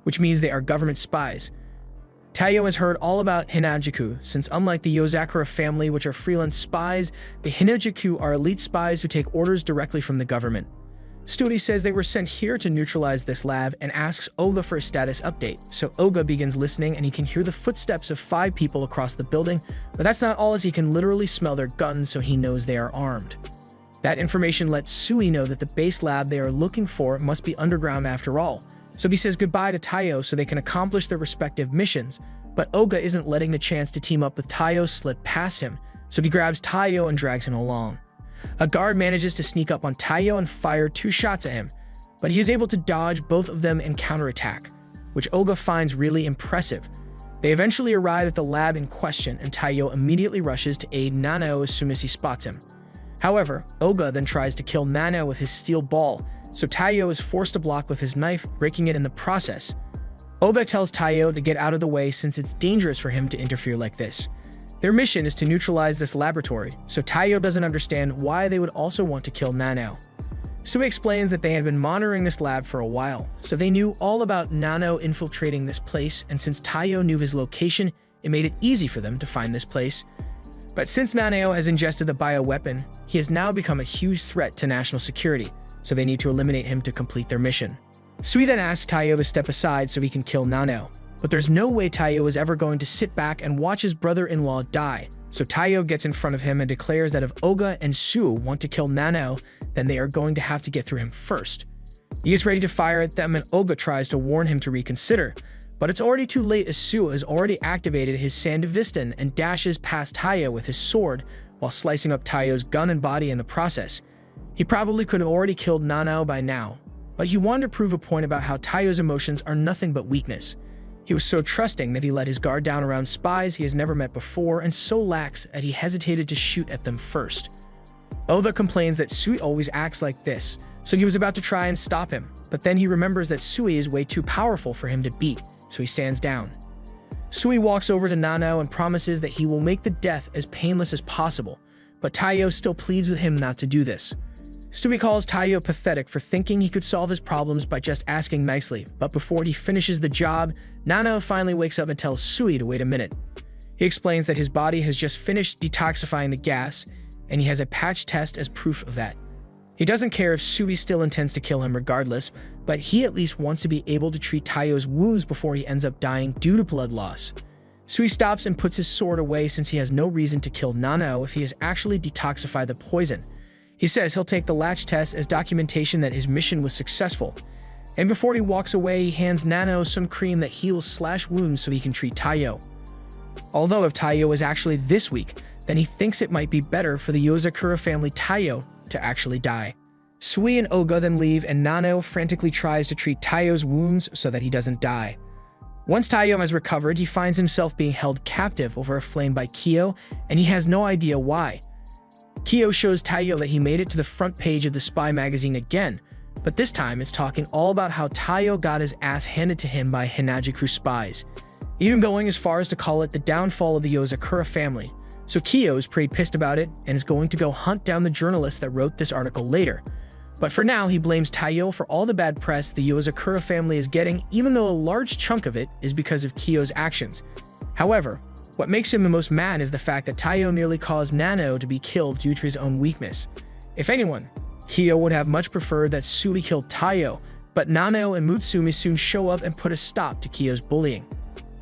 which means they are government spies. Taiyou has heard all about Hinajuku, since unlike the Yozakura family, which are freelance spies, the Hinajuku are elite spies who take orders directly from the government. Studi says they were sent here to neutralize this lab and asks Oga for a status update, so Oga begins listening and he can hear the footsteps of 5 people across the building, but that's not all, as he can literally smell their guns, so he knows they are armed. That information lets Sui know that the base lab they are looking for must be underground after all, so he says goodbye to Taiyou so they can accomplish their respective missions, but Oga isn't letting the chance to team up with Taiyou slip past him, so he grabs Taiyou and drags him along. A guard manages to sneak up on Taiyou and fire 2 shots at him, but he is able to dodge both of them and counterattack, which Oga finds really impressive. They eventually arrive at the lab in question, and Taiyou immediately rushes to aid Nano as soon as he spots him. However, Oga then tries to kill Nano with his steel ball, so Taiyou is forced to block with his knife, breaking it in the process. Oga tells Taiyou to get out of the way since it's dangerous for him to interfere like this. Their mission is to neutralize this laboratory, so Taiyou doesn't understand why they would also want to kill Nano. Sui explains that they had been monitoring this lab for a while, so they knew all about Nano infiltrating this place, and since Taiyou knew his location, it made it easy for them to find this place. But since Nano has ingested the bioweapon, he has now become a huge threat to national security, so they need to eliminate him to complete their mission. Sui then asks Taiyou to step aside so he can kill Nano. But there's no way Taiyou is ever going to sit back and watch his brother-in-law die, so Taiyou gets in front of him and declares that if Oga and Su want to kill Nano, then they are going to have to get through him first. He is ready to fire at them, and Oga tries to warn him to reconsider, But it's already too late as Sui has already activated his Sandevistan and dashes past Taiyou with his sword while slicing up Taiyou's gun and body in the process. He probably could have already killed Nanao by now, but he wanted to prove a point about how Taiyou's emotions are nothing but weakness. He was so trusting that he let his guard down around spies he has never met before, and so lax that he hesitated to shoot at them first. Oda complains that Sui always acts like this, so he was about to try and stop him, but then he remembers that Sui is way too powerful for him to beat, so he stands down. Sui walks over to Nanao and promises that he will make the death as painless as possible, but Taiyou still pleads with him not to do this. Sui calls Taiyou pathetic for thinking he could solve his problems by just asking nicely, but before he finishes the job, Nanao finally wakes up and tells Sui to wait a minute. He explains that his body has just finished detoxifying the gas, and he has a patch test as proof of that. He doesn't care if Sui still intends to kill him regardless, but he at least wants to be able to treat Taiyou's wounds before he ends up dying due to blood loss. Sui stops and puts his sword away since he has no reason to kill Nanao if he has actually detoxified the poison. He says he'll take the latch test as documentation that his mission was successful. And before he walks away, he hands Nanao some cream that heals /wounds so he can treat Taiyou. Although if Taiyou is actually this weak, then he thinks it might be better for the Yozakura family Taiyou to actually die. Sui and Oga then leave, and Nanao frantically tries to treat Taiyou's wounds so that he doesn't die. Once Taiyou has recovered, he finds himself being held captive over a flame by Kyo, and he has no idea why. Kyo shows Taiyou that he made it to the front page of the spy magazine again, but this time it's talking all about how Taiyou got his ass handed to him by Hinajuku spies, even going as far as to call it the downfall of the Yozakura family. So Kyo is pretty pissed about it and is going to go hunt down the journalist that wrote this article later. But for now, he blames Taiyou for all the bad press the Yozakura family is getting, even though a large chunk of it is because of Kyo's actions. However, what makes him the most mad is the fact that Taiyou nearly caused Nanao to be killed due to his own weakness. If anyone, Kyo would have much preferred that Sui killed Taiyou, but Nanao and Mutsumi soon show up and put a stop to Kyo's bullying.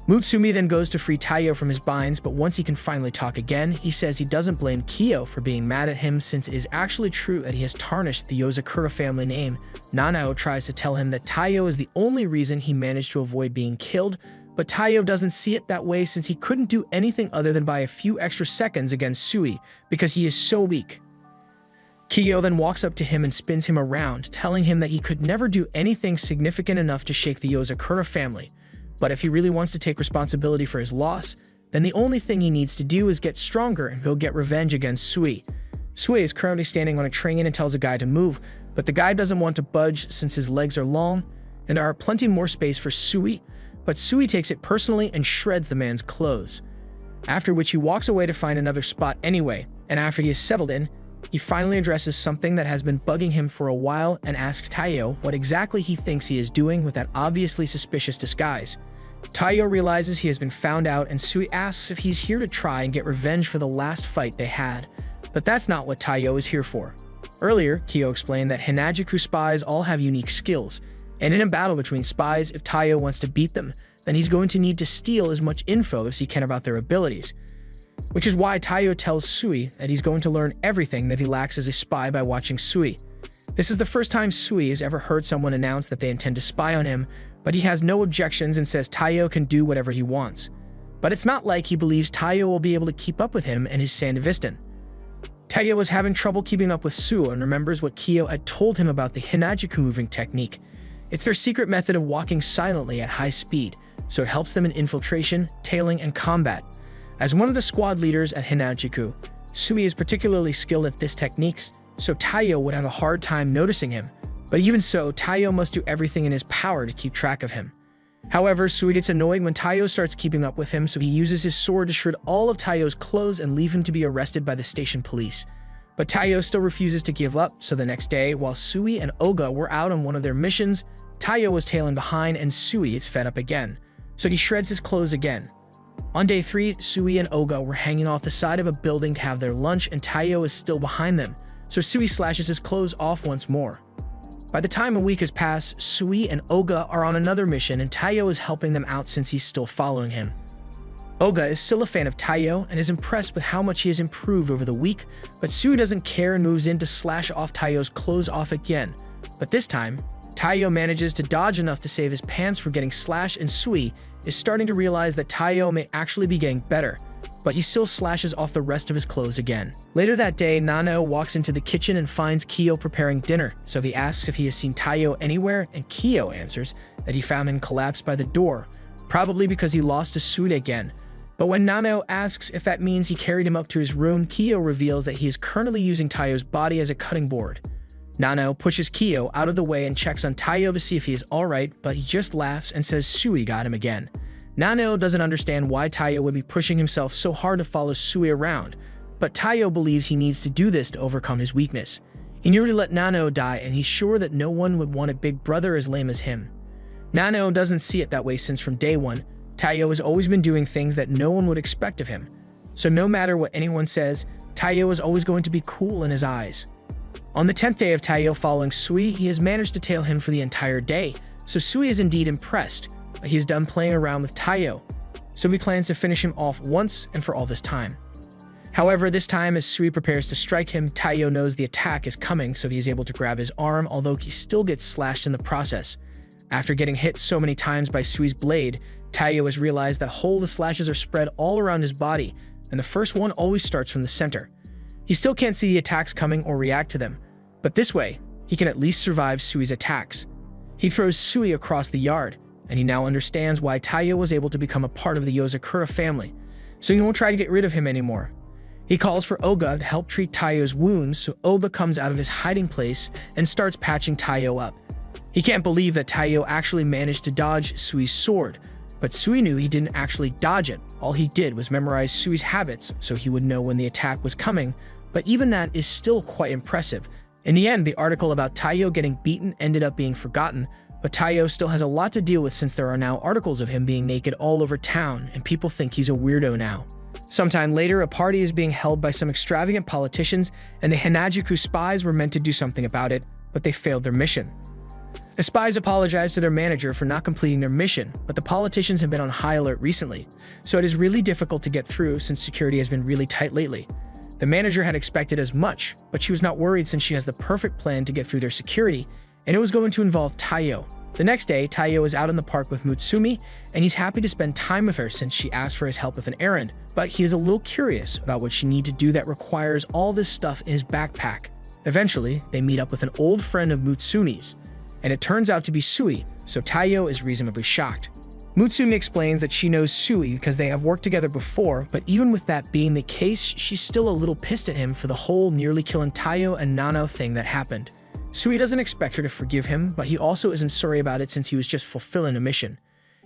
Mutsumi then goes to free Taiyou from his binds, but once he can finally talk again, he says he doesn't blame Kyo for being mad at him since it is actually true that he has tarnished the Yozakura family name. Nanao tries to tell him that Taiyou is the only reason he managed to avoid being killed, but Taiyou doesn't see it that way since he couldn't do anything other than buy a few extra seconds against Sui because he is so weak. Kyo then walks up to him and spins him around, telling him that he could never do anything significant enough to shake the Yozakura family. But if he really wants to take responsibility for his loss, then the only thing he needs to do is get stronger and go get revenge against Sui. Sui is currently standing on a train and tells a guy to move, but the guy doesn't want to budge since his legs are long, and there are plenty more space for Sui, but Sui takes it personally and shreds the man's clothes. After which he walks away to find another spot anyway, and after he is settled in, he finally addresses something that has been bugging him for a while and asks Taiyou what exactly he thinks he is doing with that obviously suspicious disguise. Taiyou realizes he has been found out, and Sui asks if he's here to try and get revenge for the last fight they had. But that's not what Taiyou is here for. Earlier, Kyo explained that Hinajuku spies all have unique skills, and in a battle between spies, if Taiyou wants to beat them, then he's going to need to steal as much info as he can about their abilities. Which is why Taiyou tells Sui that he's going to learn everything that he lacks as a spy by watching Sui. This is the first time Sui has ever heard someone announce that they intend to spy on him, but he has no objections and says Taiyou can do whatever he wants. But it's not like he believes Taiyou will be able to keep up with him and his Sandevistan. Taiyou was having trouble keeping up with Sui and remembers what Kyo had told him about the Hinajuku moving technique. It's their secret method of walking silently at high speed, so it helps them in infiltration, tailing, and combat. As one of the squad leaders at Hinajuku, Sui is particularly skilled at this technique, so Taiyou would have a hard time noticing him. But even so, Taiyou must do everything in his power to keep track of him. However, Sui gets annoyed when Taiyou starts keeping up with him, so he uses his sword to shred all of Taiyou's clothes and leave him to be arrested by the station police. But Taiyou still refuses to give up, so the next day, while Sui and Oga were out on one of their missions, Taiyou was tailing behind and Sui is fed up again, so he shreds his clothes again. On day 3, Sui and Oga were hanging off the side of a building to have their lunch, and Taiyou is still behind them, so Sui slashes his clothes off once more. By the time a week has passed, Sui and Oga are on another mission, and Taiyou is helping them out since he's still following him. Oga is still a fan of Taiyou and is impressed with how much he has improved over the week, but Sui doesn't care and moves in to slash off Taiyou's clothes off again. But this time, Taiyou manages to dodge enough to save his pants from getting slashed, and Sui is starting to realize that Taiyou may actually be getting better, but he still slashes off the rest of his clothes again. Later that day, Nanao walks into the kitchen and finds Kyo preparing dinner, so he asks if he has seen Taiyou anywhere, and Kyo answers that he found him collapsed by the door, probably because he lost to Sui again. But when Nanao asks if that means he carried him up to his room, Kyo reveals that he is currently using Taiyou's body as a cutting board. Nanao pushes Kyo out of the way and checks on Taiyou to see if he is alright, but he just laughs and says Sui got him again. Nanao doesn't understand why Taiyou would be pushing himself so hard to follow Sui around, but Taiyou believes he needs to do this to overcome his weakness. He nearly let Nanao die, and he's sure that no one would want a big brother as lame as him. Nanao doesn't see it that way, since from day one, Taiyou has always been doing things that no one would expect of him. So no matter what anyone says, Taiyou is always going to be cool in his eyes. On the 10th day of Taiyou following Sui, he has managed to tail him for the entire day, so Sui is indeed impressed, but he is done playing around with Taiyou, so he plans to finish him off once and for all this time. However, this time as Sui prepares to strike him, Taiyou knows the attack is coming, so he is able to grab his arm, although he still gets slashed in the process. After getting hit so many times by Sui's blade, Taiyou has realized that the slashes are spread all around his body, and the first one always starts from the center. He still can't see the attacks coming or react to them, but this way, he can at least survive Sui's attacks. He throws Sui across the yard, and he now understands why Taiyou was able to become a part of the Yozakura family, so he won't try to get rid of him anymore. He calls for Oga to help treat Taiyou's wounds, so Oga comes out of his hiding place and starts patching Taiyou up. He can't believe that Taiyou actually managed to dodge Sui's sword, but Sui knew he didn't actually dodge it. All he did was memorize Sui's habits, so he would know when the attack was coming, but even that is still quite impressive. In the end, the article about Taiyou getting beaten ended up being forgotten, but Taiyou still has a lot to deal with, since there are now articles of him being naked all over town, and people think he's a weirdo now. Sometime later, a party is being held by some extravagant politicians, and the Hanajuku spies were meant to do something about it, but they failed their mission. The spies apologized to their manager for not completing their mission, but the politicians have been on high alert recently, so it is really difficult to get through since security has been really tight lately. The manager had expected as much, but she was not worried since she has the perfect plan to get through their security, and it was going to involve Taiyou. The next day, Taiyou is out in the park with Mutsumi, and he's happy to spend time with her since she asked for his help with an errand, but he is a little curious about what she needs to do that requires all this stuff in his backpack. Eventually, they meet up with an old friend of Mutsumi's, and it turns out to be Sui, so Taiyou is reasonably shocked. Mutsumi explains that she knows Sui because they have worked together before, but even with that being the case, she's still a little pissed at him for the whole nearly killing Taiyou and Nanao thing that happened. Sui doesn't expect her to forgive him, but he also isn't sorry about it since he was just fulfilling a mission.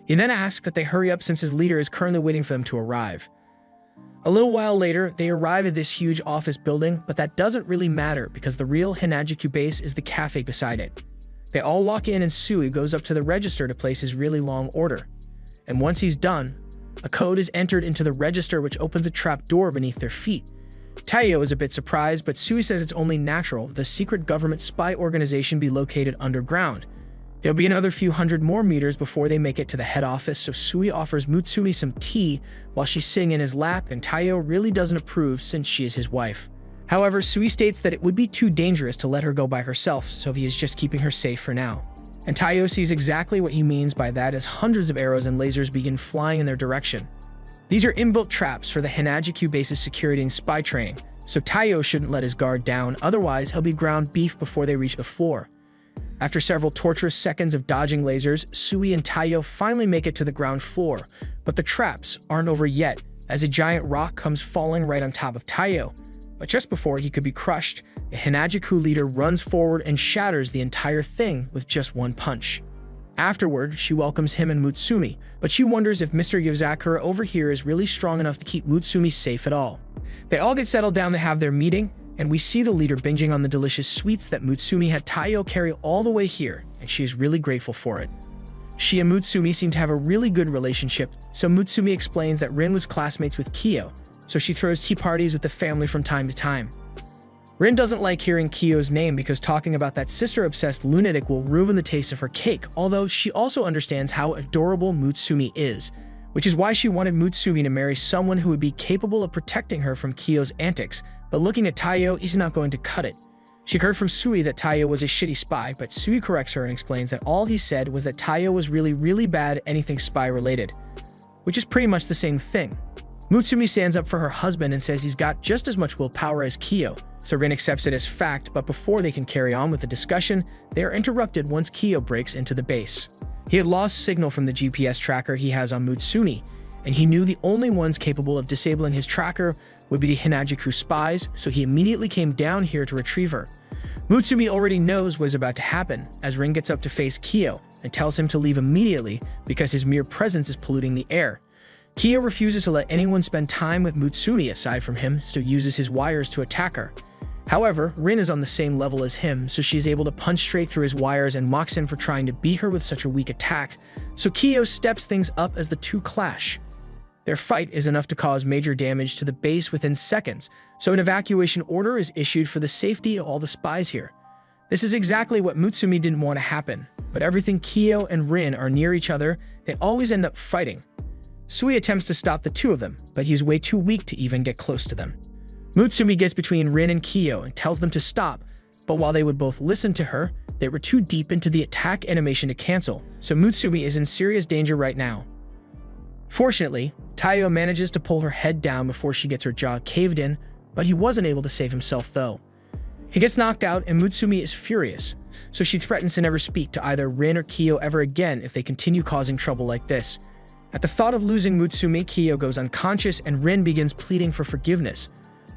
He then asks that they hurry up since his leader is currently waiting for them to arrive. A little while later, they arrive at this huge office building, but that doesn't really matter because the real Hanajuku base is the cafe beside it. They all walk in and Sui goes up to the register to place his really long order. And once he's done, a code is entered into the register which opens a trap door beneath their feet. Taiyou is a bit surprised, but Sui says it's only natural the secret government spy organization be located underground. There'll be another few hundred more meters before they make it to the head office, so Sui offers Mutsumi some tea while she's sitting in his lap, and Taiyou really doesn't approve since she is his wife. However, Sui states that it would be too dangerous to let her go by herself, so he is just keeping her safe for now. And Taiyou sees exactly what he means by that as hundreds of arrows and lasers begin flying in their direction. These are inbuilt traps for the Hanajuku base's security and spy training, so Taiyou shouldn't let his guard down, otherwise he'll be ground beef before they reach the floor. After several torturous seconds of dodging lasers, Sui and Taiyou finally make it to the ground floor, but the traps aren't over yet, as a giant rock comes falling right on top of Taiyou. But just before he could be crushed, the Hanajuku leader runs forward and shatters the entire thing with just one punch. Afterward, she welcomes him and Mutsumi, but she wonders if Mr. Yozakura over here is really strong enough to keep Mutsumi safe at all. They all get settled down to have their meeting, and we see the leader binging on the delicious sweets that Mutsumi had Taiyou carry all the way here, and she is really grateful for it. She and Mutsumi seem to have a really good relationship, so Mutsumi explains that Rin was classmates with Kyo, so she throws tea parties with the family from time to time. Rin doesn't like hearing Kyo's name because talking about that sister-obsessed lunatic will ruin the taste of her cake, although she also understands how adorable Mutsumi is, which is why she wanted Mutsumi to marry someone who would be capable of protecting her from Kyo's antics, but looking at Taiyou is not going to cut it. She heard from Sui that Taiyou was a shitty spy, but Sui corrects her and explains that all he said was that Taiyou was really bad at anything spy-related, which is pretty much the same thing. Mutsumi stands up for her husband and says he's got just as much willpower as Kiyo, so Rin accepts it as fact, but before they can carry on with the discussion, they are interrupted once Kiyo breaks into the base. He had lost signal from the GPS tracker he has on Mutsumi, and he knew the only ones capable of disabling his tracker would be the Hinajuku spies, so he immediately came down here to retrieve her. Mutsumi already knows what is about to happen, as Rin gets up to face Kiyo and tells him to leave immediately because his mere presence is polluting the air. Kiyo refuses to let anyone spend time with Mutsumi aside from him, so uses his wires to attack her. However, Rin is on the same level as him, so she is able to punch straight through his wires and mocks him for trying to beat her with such a weak attack, so Kiyo steps things up as the two clash. Their fight is enough to cause major damage to the base within seconds, so an evacuation order is issued for the safety of all the spies here. This is exactly what Mutsumi didn't want to happen, but everything Kiyo and Rin are near each other, they always end up fighting. Sui attempts to stop the two of them, but he's way too weak to even get close to them. Mutsumi gets between Rin and Kiyo and tells them to stop, but while they would both listen to her, they were too deep into the attack animation to cancel, so Mutsumi is in serious danger right now. Fortunately, Taiyou manages to pull her head down before she gets her jaw caved in, but he wasn't able to save himself though. He gets knocked out and Mutsumi is furious, so she threatens to never speak to either Rin or Kiyo ever again if they continue causing trouble like this. At the thought of losing Mutsumi, Kiyo goes unconscious and Rin begins pleading for forgiveness.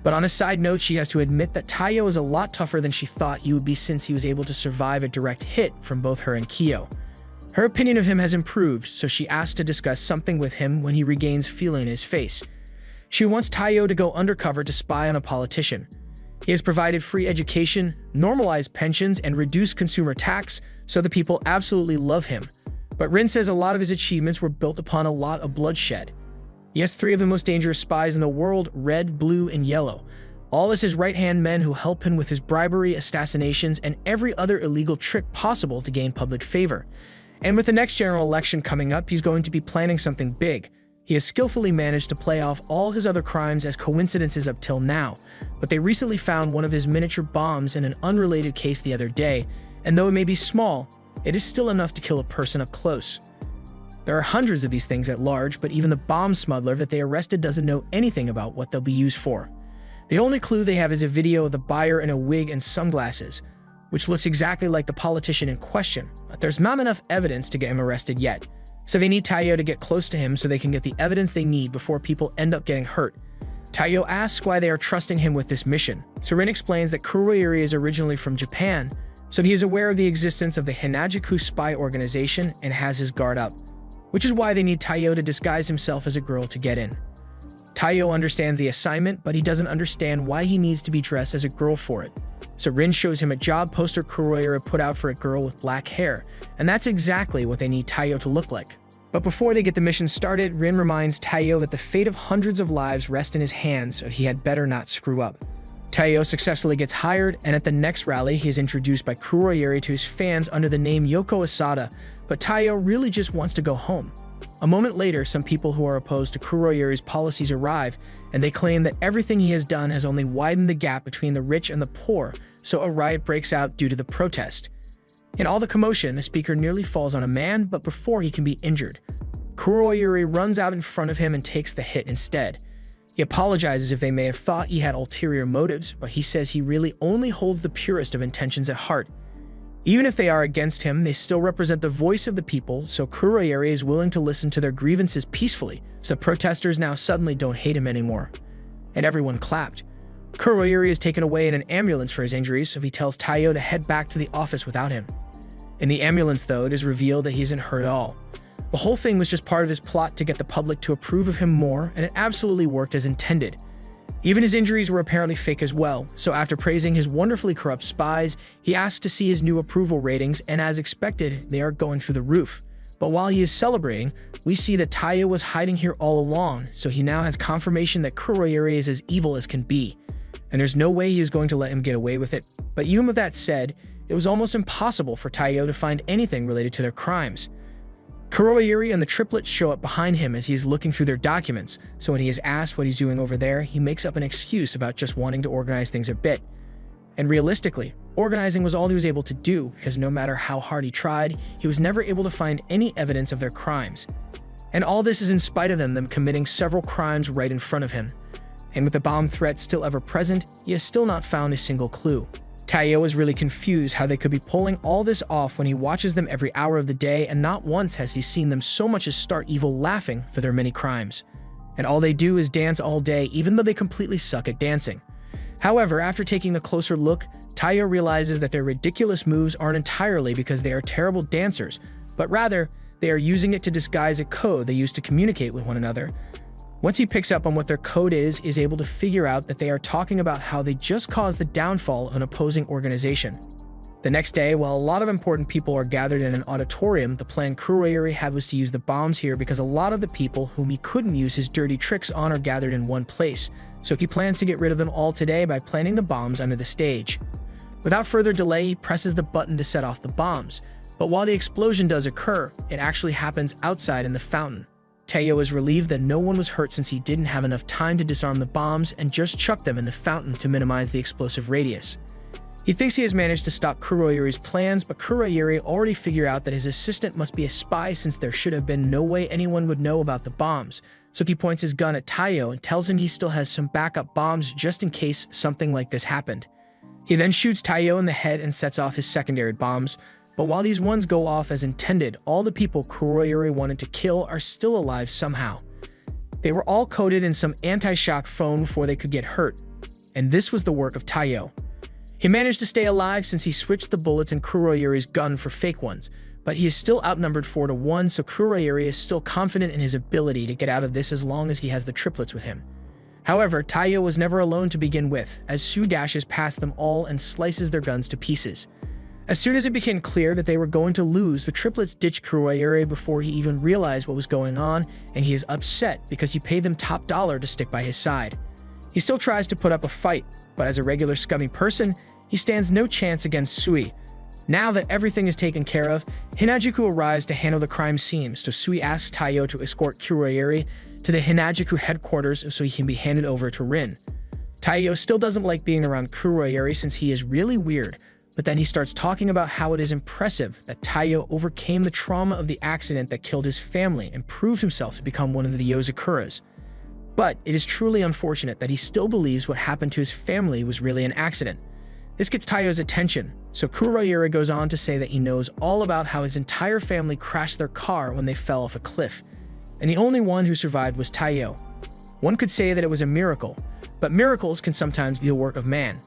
But on a side note, she has to admit that Taiyou is a lot tougher than she thought he would be since he was able to survive a direct hit from both her and Kiyo. Her opinion of him has improved, so she asks to discuss something with him when he regains feeling in his face. She wants Taiyou to go undercover to spy on a politician. He has provided free education, normalized pensions, and reduced consumer tax, so the people absolutely love him. But Rin says a lot of his achievements were built upon a lot of bloodshed. He has 3 of the most dangerous spies in the world, red, blue, and yellow. All as his right-hand men who help him with his bribery, assassinations, and every other illegal trick possible to gain public favor. And with the next general election coming up, he's going to be planning something big. He has skillfully managed to play off all his other crimes as coincidences up till now, but they recently found one of his miniature bombs in an unrelated case the other day, and though it may be small, it is still enough to kill a person up close. There are hundreds of these things at large, but even the bomb smuggler that they arrested doesn't know anything about what they'll be used for. The only clue they have is a video of the buyer in a wig and sunglasses, which looks exactly like the politician in question, but there's not enough evidence to get him arrested yet. So they need Taiyou to get close to him so they can get the evidence they need before people end up getting hurt. Taiyou asks why they are trusting him with this mission. So Rin explains that Kuroyuri is originally from Japan, so he is aware of the existence of the Hinajuku spy organization and has his guard up, which is why they need Taiyou to disguise himself as a girl to get in. Taiyou understands the assignment, but he doesn't understand why he needs to be dressed as a girl for it. So Rin shows him a job poster Kuroyuri put out for a girl with black hair, and that's exactly what they need Taiyou to look like. But before they get the mission started, Rin reminds Taiyou that the fate of hundreds of lives rest in his hands, so he had better not screw up. Taiyou successfully gets hired, and at the next rally, he is introduced by Kuroyuri to his fans under the name Yoko Asada, but Taiyou really just wants to go home. A moment later, some people who are opposed to Kuroyuri's policies arrive, and they claim that everything he has done has only widened the gap between the rich and the poor, so a riot breaks out due to the protest. In all the commotion, a speaker nearly falls on a man, but before he can be injured, Kuroyuri runs out in front of him and takes the hit instead. He apologizes if they may have thought he had ulterior motives, but he says he really only holds the purest of intentions at heart. Even if they are against him, they still represent the voice of the people, so Kuroyuri is willing to listen to their grievances peacefully, so the protesters now suddenly don't hate him anymore. And everyone clapped. Kuroyuri is taken away in an ambulance for his injuries, so he tells Taiyou to head back to the office without him. In the ambulance, though, it is revealed that he isn't hurt at all. The whole thing was just part of his plot to get the public to approve of him more, and it absolutely worked as intended. Even his injuries were apparently fake as well, so after praising his wonderfully corrupt spies, he asks to see his new approval ratings, and as expected, they are going through the roof. But while he is celebrating, we see that Taiyou was hiding here all along, so he now has confirmation that Kuroyuri is as evil as can be, and there's no way he is going to let him get away with it. But even with that said, it was almost impossible for Taiyou to find anything related to their crimes. Kuroyuri and the triplets show up behind him as he is looking through their documents, so when he is asked what he's doing over there, he makes up an excuse about just wanting to organize things a bit. And realistically, organizing was all he was able to do, because no matter how hard he tried, he was never able to find any evidence of their crimes. And all this is in spite of them committing several crimes right in front of him. And with the bomb threat still ever present, he has still not found a single clue. Taiyou is really confused how they could be pulling all this off when he watches them every hour of the day, and not once has he seen them so much as start evil laughing for their many crimes. And all they do is dance all day, even though they completely suck at dancing. However, after taking a closer look, Taiyou realizes that their ridiculous moves aren't entirely because they are terrible dancers, but rather, they are using it to disguise a code they use to communicate with one another. Once he picks up on what their code is able to figure out that they are talking about how they just caused the downfall of an opposing organization. The next day, while a lot of important people are gathered in an auditorium, the plan Kuroyuri had was to use the bombs here because a lot of the people whom he couldn't use his dirty tricks on are gathered in one place, so he plans to get rid of them all today by planting the bombs under the stage. Without further delay, he presses the button to set off the bombs, but while the explosion does occur, it actually happens outside in the fountain. Taiyou is relieved that no one was hurt since he didn't have enough time to disarm the bombs and just chuck them in the fountain to minimize the explosive radius. He thinks he has managed to stop Kuroyuri's plans, but Kuroyuri already figured out that his assistant must be a spy since there should have been no way anyone would know about the bombs, so he points his gun at Taiyou and tells him he still has some backup bombs just in case something like this happened. He then shoots Taiyou in the head and sets off his secondary bombs, but while these ones go off as intended, all the people Kuroyuri wanted to kill are still alive somehow. They were all coated in some anti-shock foam before they could get hurt, and this was the work of Taiyou. He managed to stay alive since he switched the bullets in Kuroyuri's gun for fake ones, but he is still outnumbered 4-1, so Kuroyuri is still confident in his ability to get out of this as long as he has the triplets with him. However, Taiyou was never alone to begin with, as Su dashes past them all and slices their guns to pieces. As soon as it became clear that they were going to lose, the triplets ditched Kuroyuri before he even realized what was going on, and he is upset because he paid them top dollar to stick by his side. He still tries to put up a fight, but as a regular scummy person, he stands no chance against Sui. Now that everything is taken care of, Hinajuku arrives to handle the crime scene, so Sui asks Taiyou to escort Kuroyuri to the Hinajuku headquarters so he can be handed over to Rin. Taiyou still doesn't like being around Kuroyuri since he is really weird, but then he starts talking about how it is impressive that Taiyou overcame the trauma of the accident that killed his family and proved himself to become one of the Yozakuras. But it is truly unfortunate that he still believes what happened to his family was really an accident. This gets Taiyou's attention, so Kuroyuri goes on to say that he knows all about how his entire family crashed their car when they fell off a cliff, and the only one who survived was Taiyou. One could say that it was a miracle, but miracles can sometimes be the work of man.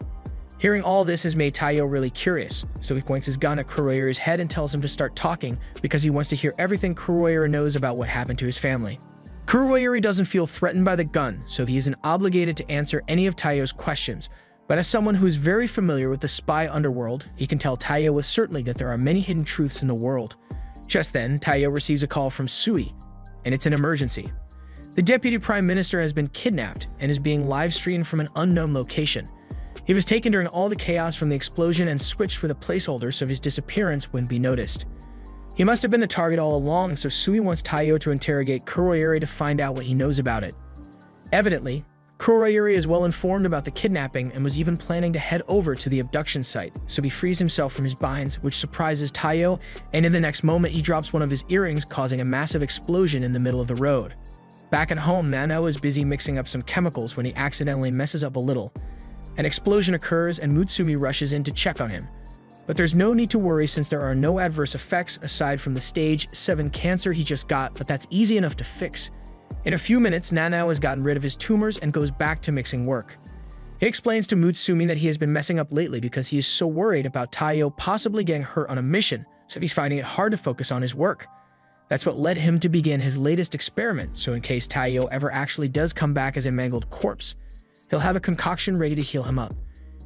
Hearing all this has made Taiyou really curious, so he points his gun at Kuroyuri's head and tells him to start talking because he wants to hear everything Kuroyuri knows about what happened to his family. Kuroyuri doesn't feel threatened by the gun, so he isn't obligated to answer any of Taiyou's questions, but as someone who is very familiar with the spy underworld, he can tell Taiyou with certainty that there are many hidden truths in the world. Just then, Taiyou receives a call from Sui, and it's an emergency. The Deputy Prime Minister has been kidnapped and is being live-streamed from an unknown location. He was taken during all the chaos from the explosion and switched with a placeholder so his disappearance wouldn't be noticed. He must have been the target all along, so Sui wants Taiyou to interrogate Kuroyuri to find out what he knows about it. Evidently, Kuroyuri is well informed about the kidnapping and was even planning to head over to the abduction site, so he frees himself from his binds, which surprises Taiyou, and in the next moment he drops one of his earrings, causing a massive explosion in the middle of the road. Back at home, Nano is busy mixing up some chemicals when he accidentally messes up a little. An explosion occurs and Mutsumi rushes in to check on him. But there's no need to worry since there are no adverse effects aside from the stage 7 cancer he just got, but that's easy enough to fix. In a few minutes, Nanao has gotten rid of his tumors and goes back to mixing work. He explains to Mutsumi that he has been messing up lately because he is so worried about Taiyou possibly getting hurt on a mission, so he's finding it hard to focus on his work. That's what led him to begin his latest experiment, so in case Taiyou ever actually does come back as a mangled corpse, he'll have a concoction ready to heal him up.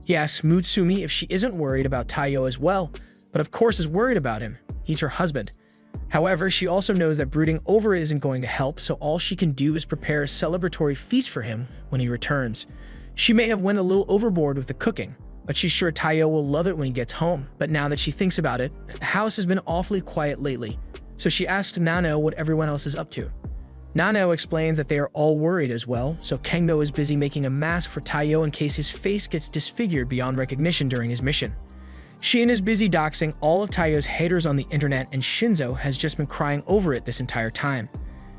He asks Mutsumi if she isn't worried about Taiyou as well, but of course is worried about him. He's her husband. However, she also knows that brooding over it isn't going to help, so all she can do is prepare a celebratory feast for him when he returns. She may have went a little overboard with the cooking, but she's sure Taiyou will love it when he gets home. But now that she thinks about it, the house has been awfully quiet lately, so she asks Nano what everyone else is up to. Nano explains that they are all worried as well, so Kendo is busy making a mask for Taiyou in case his face gets disfigured beyond recognition during his mission. Shin is busy doxing all of Taiyou's haters on the internet, and Shinzo has just been crying over it this entire time.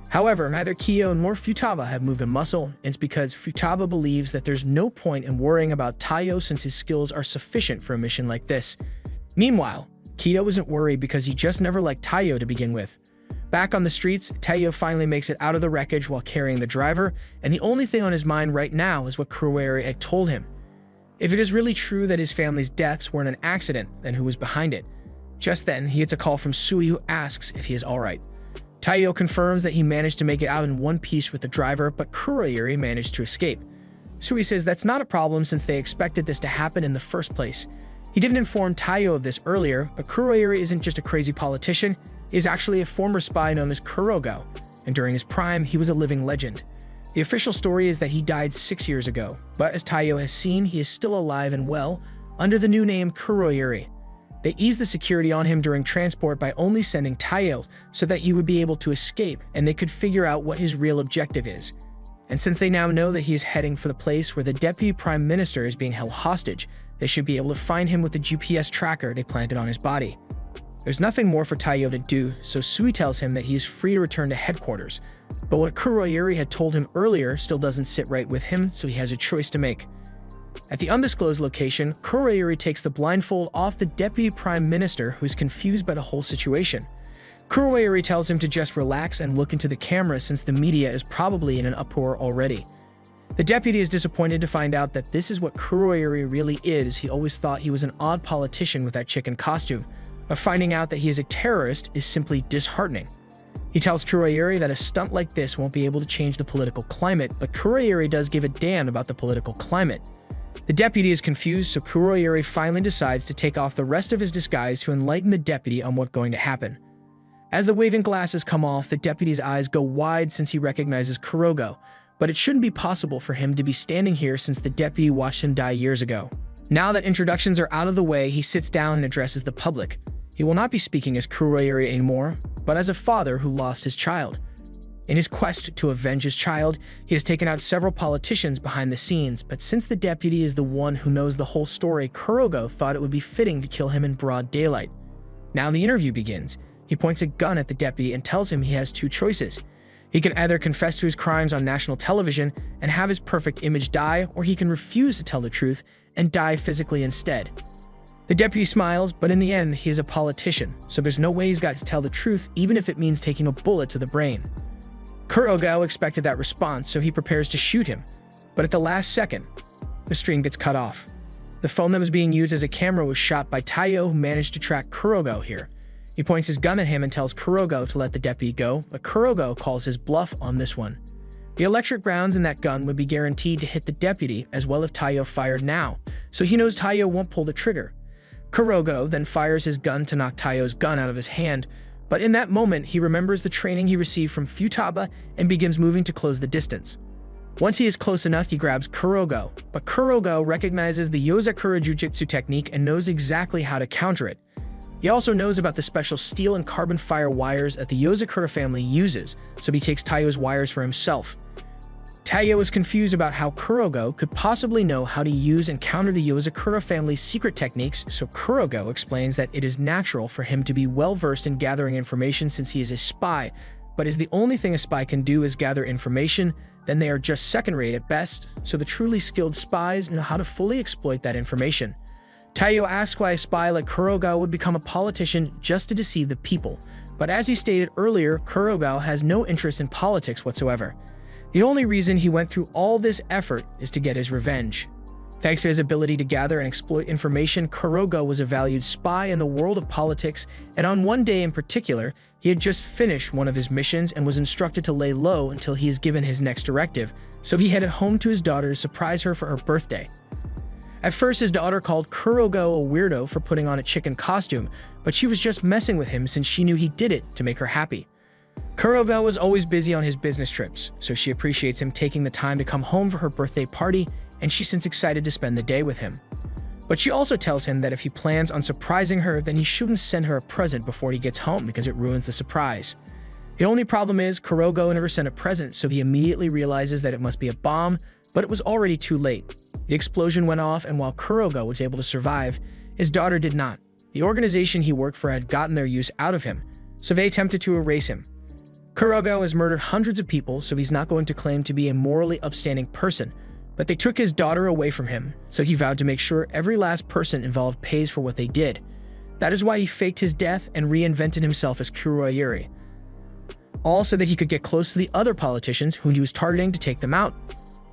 However, neither Kyo nor Futaba have moved a muscle, and it's because Futaba believes that there's no point in worrying about Taiyou since his skills are sufficient for a mission like this. Meanwhile, Kyo isn't worried because he just never liked Taiyou to begin with. Back on the streets, Taiyou finally makes it out of the wreckage while carrying the driver, and the only thing on his mind right now is what Kuroyori had told him. If it is really true that his family's deaths were in an accident, then who was behind it? Just then, he gets a call from Sui, who asks if he is alright. Taiyou confirms that he managed to make it out in one piece with the driver, but Kuroyori managed to escape. Sui says that's not a problem since they expected this to happen in the first place. He didn't inform Taiyou of this earlier, but Kuroyori isn't just a crazy politician, he is actually a former spy known as Kurogo, and during his prime, he was a living legend. The official story is that he died 6 years ago, but as Taiyou has seen, he is still alive and well, under the new name Kuroyori. They eased the security on him during transport by only sending Taiyou so that he would be able to escape and they could figure out what his real objective is. And since they now know that he is heading for the place where the Deputy Prime Minister is being held hostage, they should be able to find him with the GPS tracker they planted on his body. There's nothing more for Taiyou to do, so Sui tells him that he is free to return to headquarters. But what Kuroyori had told him earlier still doesn't sit right with him, so he has a choice to make. At the undisclosed location, Kuroyori takes the blindfold off the Deputy Prime Minister, who is confused by the whole situation. Kuroyori tells him to just relax and look into the camera since the media is probably in an uproar already. The deputy is disappointed to find out that this is what Kuroyori really is. He always thought he was an odd politician with that chicken costume, but finding out that he is a terrorist is simply disheartening. He tells Kuroyori that a stunt like this won't be able to change the political climate, but Kuroyori does give a damn about the political climate. The deputy is confused, so Kuroyori finally decides to take off the rest of his disguise to enlighten the deputy on what's going to happen. As the waving glasses come off, the deputy's eyes go wide since he recognizes Kurogo, but it shouldn't be possible for him to be standing here since the deputy watched him die years ago. Now that introductions are out of the way, he sits down and addresses the public. He will not be speaking as Kuroyori anymore, but as a father who lost his child. In his quest to avenge his child, he has taken out several politicians behind the scenes, but since the deputy is the one who knows the whole story, Kurogo thought it would be fitting to kill him in broad daylight. Now the interview begins. He points a gun at the deputy and tells him he has two choices. He can either confess to his crimes on national television and have his perfect image die, or he can refuse to tell the truth and die physically instead. The deputy smiles, but in the end, he is a politician, so there's no way he's got to tell the truth, even if it means taking a bullet to the brain. Kurogo expected that response, so he prepares to shoot him, but at the last second, the stream gets cut off. The phone that was being used as a camera was shot by Taiyou, who managed to track Kurogo here. He points his gun at him and tells Kurogo to let the deputy go, but Kurogo calls his bluff on this one. The electric rounds in that gun would be guaranteed to hit the deputy as well if Taiyou fired now, so he knows Taiyou won't pull the trigger. Kurogo then fires his gun to knock Taiyou's gun out of his hand, but in that moment he remembers the training he received from Futaba and begins moving to close the distance. Once he is close enough, he grabs Kurogo, but Kurogo recognizes the Yozakura Jujutsu technique and knows exactly how to counter it. He also knows about the special steel and carbon fire wires that the Yozakura family uses, so he takes Taiyou's wires for himself. Taiyou is confused about how Kurogo could possibly know how to use and counter the Yozakura family's secret techniques, so Kurogo explains that it is natural for him to be well-versed in gathering information since he is a spy, but as the only thing a spy can do is gather information, then they are just second-rate at best, so the truly skilled spies know how to fully exploit that information. Taiyou asks why a spy like Kurogo would become a politician just to deceive the people, but as he stated earlier, Kurogo has no interest in politics whatsoever. The only reason he went through all this effort is to get his revenge. Thanks to his ability to gather and exploit information, Kurogo was a valued spy in the world of politics, and on one day in particular, he had just finished one of his missions and was instructed to lay low until he is given his next directive, so he headed home to his daughter to surprise her for her birthday. At first, his daughter called Kurogo a weirdo for putting on a chicken costume, but she was just messing with him since she knew he did it to make her happy. Kurogo was always busy on his business trips, so she appreciates him taking the time to come home for her birthday party, and she seems excited to spend the day with him. But she also tells him that if he plans on surprising her, then he shouldn't send her a present before he gets home because it ruins the surprise. The only problem is Kurogo never sent a present, so he immediately realizes that it must be a bomb, but it was already too late. The explosion went off, and while Kurogo was able to survive, his daughter did not. The organization he worked for had gotten their use out of him, so they attempted to erase him. Kurogo has murdered hundreds of people, so he's not going to claim to be a morally upstanding person, but they took his daughter away from him, so he vowed to make sure every last person involved pays for what they did. That is why he faked his death and reinvented himself as Kuroyuri, all so that he could get close to the other politicians who he was targeting to take them out.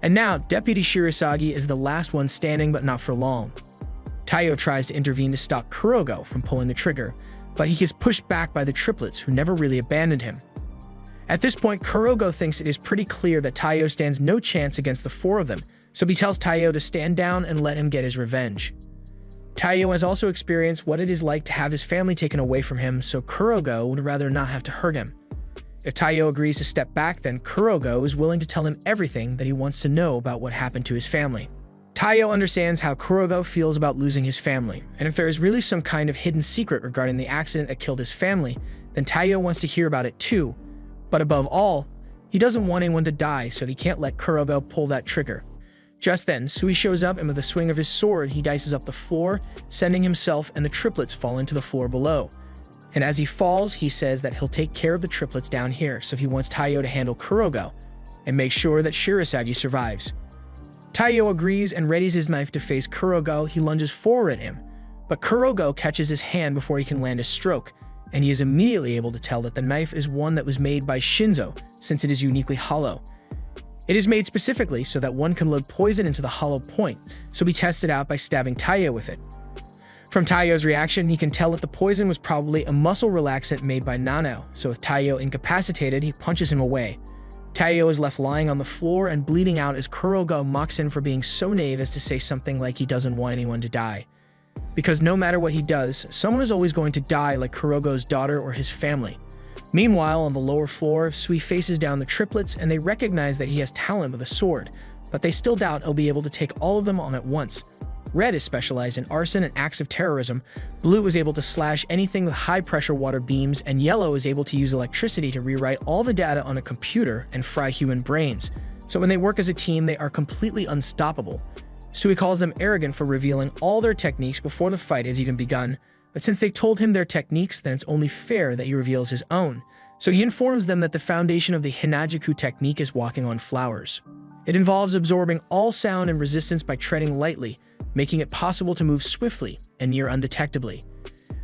And now, Deputy Shirisagi is the last one standing, but not for long. Taiyou tries to intervene to stop Kurogo from pulling the trigger, but he gets pushed back by the triplets who never really abandoned him. At this point, Kurogo thinks it is pretty clear that Taiyou stands no chance against the four of them, so he tells Taiyou to stand down and let him get his revenge. Taiyou has also experienced what it is like to have his family taken away from him, so Kurogo would rather not have to hurt him. If Taiyou agrees to step back, then Kurogo is willing to tell him everything that he wants to know about what happened to his family. Taiyou understands how Kurogo feels about losing his family, and if there is really some kind of hidden secret regarding the accident that killed his family, then Taiyou wants to hear about it too. But above all, he doesn't want anyone to die, so he can't let Kurogo pull that trigger. Just then, Sui shows up, and with a swing of his sword, he dices up the floor, sending himself and the triplets fall into the floor below. And as he falls, he says that he'll take care of the triplets down here, so he wants Taiyou to handle Kurogo and make sure that Shirisagi survives. Taiyou agrees and readies his knife to face Kurogo. He lunges forward at him, but Kurogo catches his hand before he can land a stroke, and he is immediately able to tell that the knife is one that was made by Shinzo, since it is uniquely hollow. It is made specifically so that one can load poison into the hollow point, so he tests it out by stabbing Taiyou with it. From Taiyou's reaction, he can tell that the poison was probably a muscle relaxant made by Nano, so with Taiyou incapacitated, he punches him away. Taiyou is left lying on the floor and bleeding out as Kurogo mocks him for being so naive as to say something like he doesn't want anyone to die. Because no matter what he does, someone is always going to die, like Kurogo's daughter or his family. Meanwhile, on the lower floor, Sui faces down the triplets, and they recognize that he has talent with a sword, but they still doubt he'll be able to take all of them on at once. Red is specialized in arson and acts of terrorism, Blue is able to slash anything with high-pressure water beams, and Yellow is able to use electricity to rewrite all the data on a computer and fry human brains. So when they work as a team, they are completely unstoppable. Sui calls them arrogant for revealing all their techniques before the fight has even begun, but since they told him their techniques, then it's only fair that he reveals his own. So he informs them that the foundation of the Hinajuku technique is walking on flowers. It involves absorbing all sound and resistance by treading lightly, making it possible to move swiftly and near undetectably.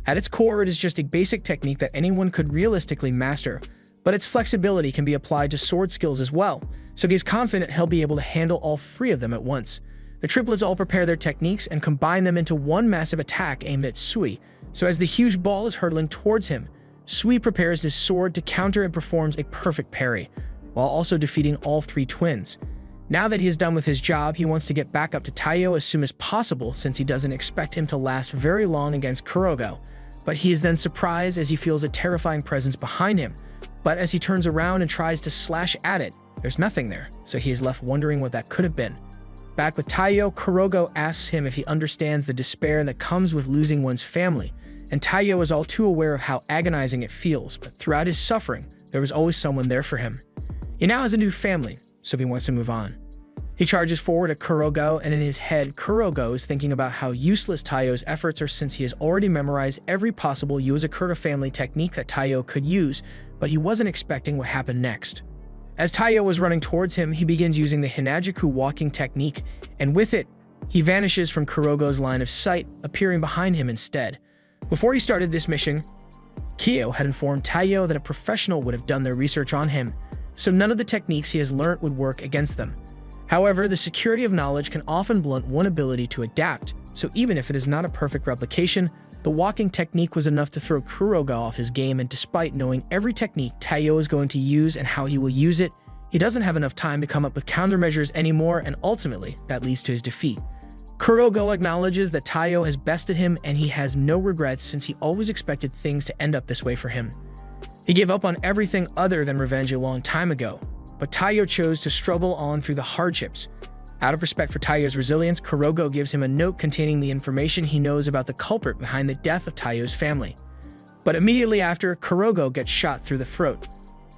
At its core, it is just a basic technique that anyone could realistically master, but its flexibility can be applied to sword skills as well, so he is confident he'll be able to handle all three of them at once. The triplets all prepare their techniques and combine them into one massive attack aimed at Sui, so as the huge ball is hurtling towards him, Sui prepares his sword to counter and performs a perfect parry, while also defeating all three twins. Now that he is done with his job, he wants to get back up to Taiyou as soon as possible, since he doesn't expect him to last very long against Kurogo. But he is then surprised as he feels a terrifying presence behind him. But as he turns around and tries to slash at it, there's nothing there, so he is left wondering what that could have been. Back with Taiyou, Kurogo asks him if he understands the despair that comes with losing one's family, and Taiyou is all too aware of how agonizing it feels, but throughout his suffering, there was always someone there for him. He now has a new family, so he wants to move on. He charges forward at Kurogo, and in his head, Kurogo is thinking about how useless Taiyou's efforts are since he has already memorized every possible Yozakura family technique that Taiyou could use, but he wasn't expecting what happened next. As Taiyou was running towards him, he begins using the Hinajuku walking technique, and with it, he vanishes from Kurogo's line of sight, appearing behind him instead. Before he started this mission, Kyo had informed Taiyou that a professional would have done their research on him, so none of the techniques he has learnt would work against them. However, the security of knowledge can often blunt one's ability to adapt, so even if it is not a perfect replication, the walking technique was enough to throw Kurogo off his game, and despite knowing every technique Taiyou is going to use and how he will use it, he doesn't have enough time to come up with countermeasures anymore, and ultimately, that leads to his defeat. Kurogo acknowledges that Taiyou has bested him, and he has no regrets since he always expected things to end up this way for him. He gave up on everything other than revenge a long time ago, but Taiyou chose to struggle on through the hardships. Out of respect for Taiyou's resilience, Kurogo gives him a note containing the information he knows about the culprit behind the death of Taiyou's family. But immediately after, Kurogo gets shot through the throat.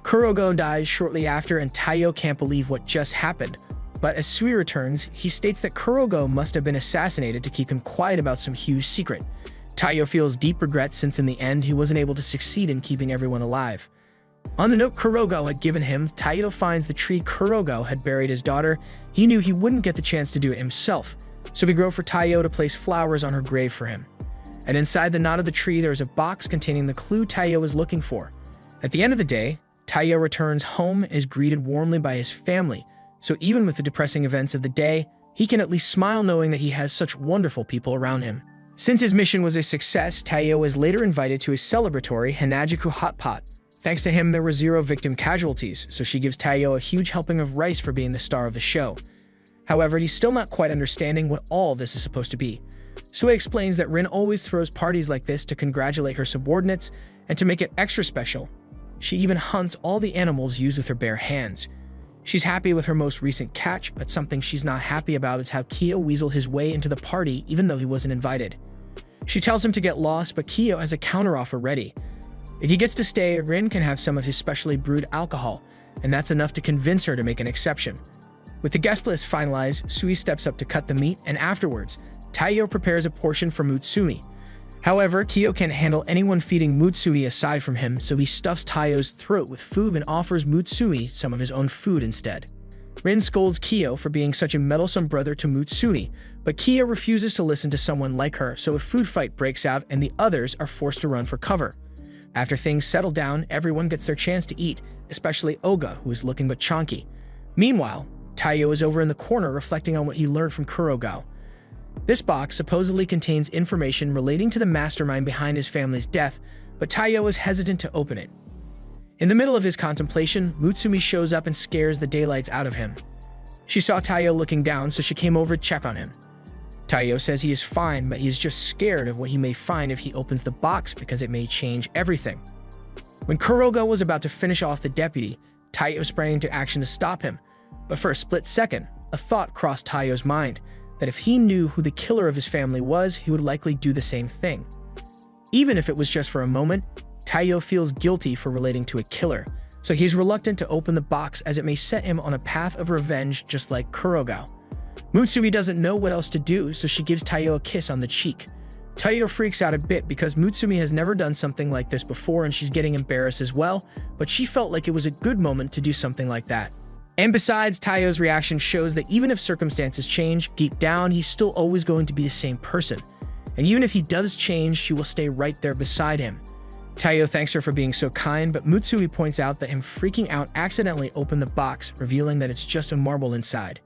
Kurogo dies shortly after, and Taiyou can't believe what just happened. But as Sui returns, he states that Kurogo must have been assassinated to keep him quiet about some huge secret. Taiyou feels deep regret since in the end he wasn't able to succeed in keeping everyone alive. On the note Kurogo had given him, Taiyou finds the tree Kurogo had buried his daughter. He knew he wouldn't get the chance to do it himself, so he wrote for Taiyou to place flowers on her grave for him. And inside the knot of the tree there is a box containing the clue Taiyou was looking for. At the end of the day, Taiyou returns home and is greeted warmly by his family, so even with the depressing events of the day, he can at least smile knowing that he has such wonderful people around him. Since his mission was a success, Taiyou was later invited to a celebratory Hanajuku hot pot. Thanks to him, there were 0 victim casualties, so she gives Taiyou a huge helping of rice for being the star of the show. However, he's still not quite understanding what all this is supposed to be. Sui explains that Rin always throws parties like this to congratulate her subordinates and to make it extra special. She even hunts all the animals used with her bare hands. She's happy with her most recent catch, but something she's not happy about is how Kyo weaseled his way into the party even though he wasn't invited. She tells him to get lost, but Kyo has a counteroffer ready. If he gets to stay, Rin can have some of his specially brewed alcohol, and that's enough to convince her to make an exception. With the guest list finalized, Sui steps up to cut the meat, and afterwards, Taiyou prepares a portion for Mutsumi. However, Kyo can't handle anyone feeding Mutsumi aside from him, so he stuffs Taiyou's throat with food and offers Mutsumi some of his own food instead. Rin scolds Kyo for being such a meddlesome brother to Mutsumi, but Kyo refuses to listen to someone like her, so a food fight breaks out and the others are forced to run for cover. After things settle down, everyone gets their chance to eat, especially Oga, who is looking but chonky. Meanwhile, Taiyou is over in the corner reflecting on what he learned from Kurogo. This box supposedly contains information relating to the mastermind behind his family's death, but Taiyou is hesitant to open it. In the middle of his contemplation, Mutsumi shows up and scares the daylights out of him. She saw Taiyou looking down, so she came over to check on him. Taiyou says he is fine, but he is just scared of what he may find if he opens the box because it may change everything. When Kurogo was about to finish off the deputy, Taiyou sprang into action to stop him, but for a split second, a thought crossed Taiyou's mind that if he knew who the killer of his family was, he would likely do the same thing. Even if it was just for a moment, Taiyou feels guilty for relating to a killer, so he's reluctant to open the box as it may set him on a path of revenge just like Kurogo. Mutsumi doesn't know what else to do, so she gives Taiyou a kiss on the cheek. Taiyou freaks out a bit because Mutsumi has never done something like this before and she's getting embarrassed as well, but she felt like it was a good moment to do something like that. And besides, Taiyou's reaction shows that even if circumstances change, deep down he's still always going to be the same person. And even if he does change, she will stay right there beside him. Taiyou thanks her for being so kind, but Mutsumi points out that him freaking out accidentally opened the box, revealing that it's just a marble inside.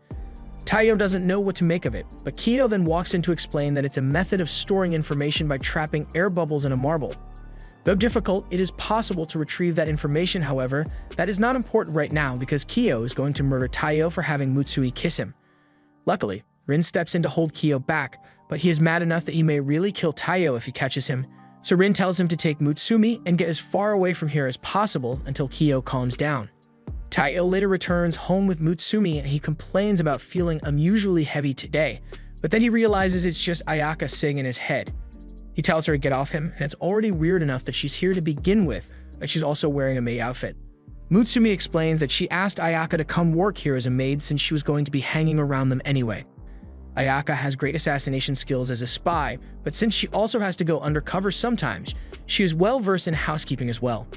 Taiyou doesn't know what to make of it, but Kyo then walks in to explain that it's a method of storing information by trapping air bubbles in a marble. Though difficult, it is possible to retrieve that information. However, that is not important right now because Kyo is going to murder Taiyou for having Mutsumi kiss him. Luckily, Rin steps in to hold Kyo back, but he is mad enough that he may really kill Taiyou if he catches him, so Rin tells him to take Mutsumi and get as far away from here as possible until Kyo calms down. Taiyou later returns home with Mutsumi and he complains about feeling unusually heavy today, but then he realizes it's just Ayaka sitting in his head. He tells her to get off him, and it's already weird enough that she's here to begin with, that she's also wearing a maid outfit. Mutsumi explains that she asked Ayaka to come work here as a maid since she was going to be hanging around them anyway. Ayaka has great assassination skills as a spy, but since she also has to go undercover sometimes, she is well versed in housekeeping as well.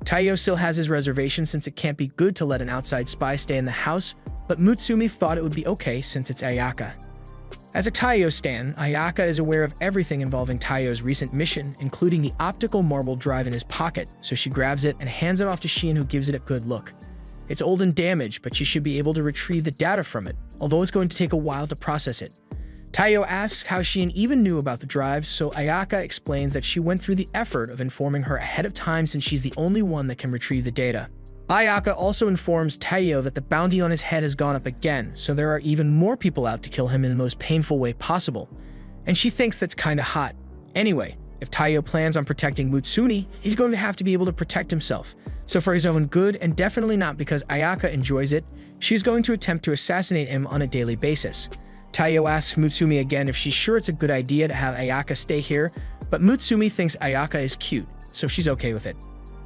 Taiyou still has his reservation since it can't be good to let an outside spy stay in the house, but Mutsumi thought it would be okay since it's Ayaka. As a Taiyou stan, Ayaka is aware of everything involving Taiyou's recent mission, including the optical marble drive in his pocket, so she grabs it and hands it off to Shien, who gives it a good look. It's old and damaged, but she should be able to retrieve the data from it, although it's going to take a while to process it. Taiyou asks how Shien even knew about the drive, so Ayaka explains that she went through the effort of informing her ahead of time since she's the only one that can retrieve the data. Ayaka also informs Taiyou that the bounty on his head has gone up again, so there are even more people out to kill him in the most painful way possible, and she thinks that's kinda hot. Anyway, if Taiyou plans on protecting Mutsumi, he's going to have to be able to protect himself, so for his own good and definitely not because Ayaka enjoys it, she's going to attempt to assassinate him on a daily basis. Taiyou asks Mutsumi again if she's sure it's a good idea to have Ayaka stay here, but Mutsumi thinks Ayaka is cute, so she's okay with it.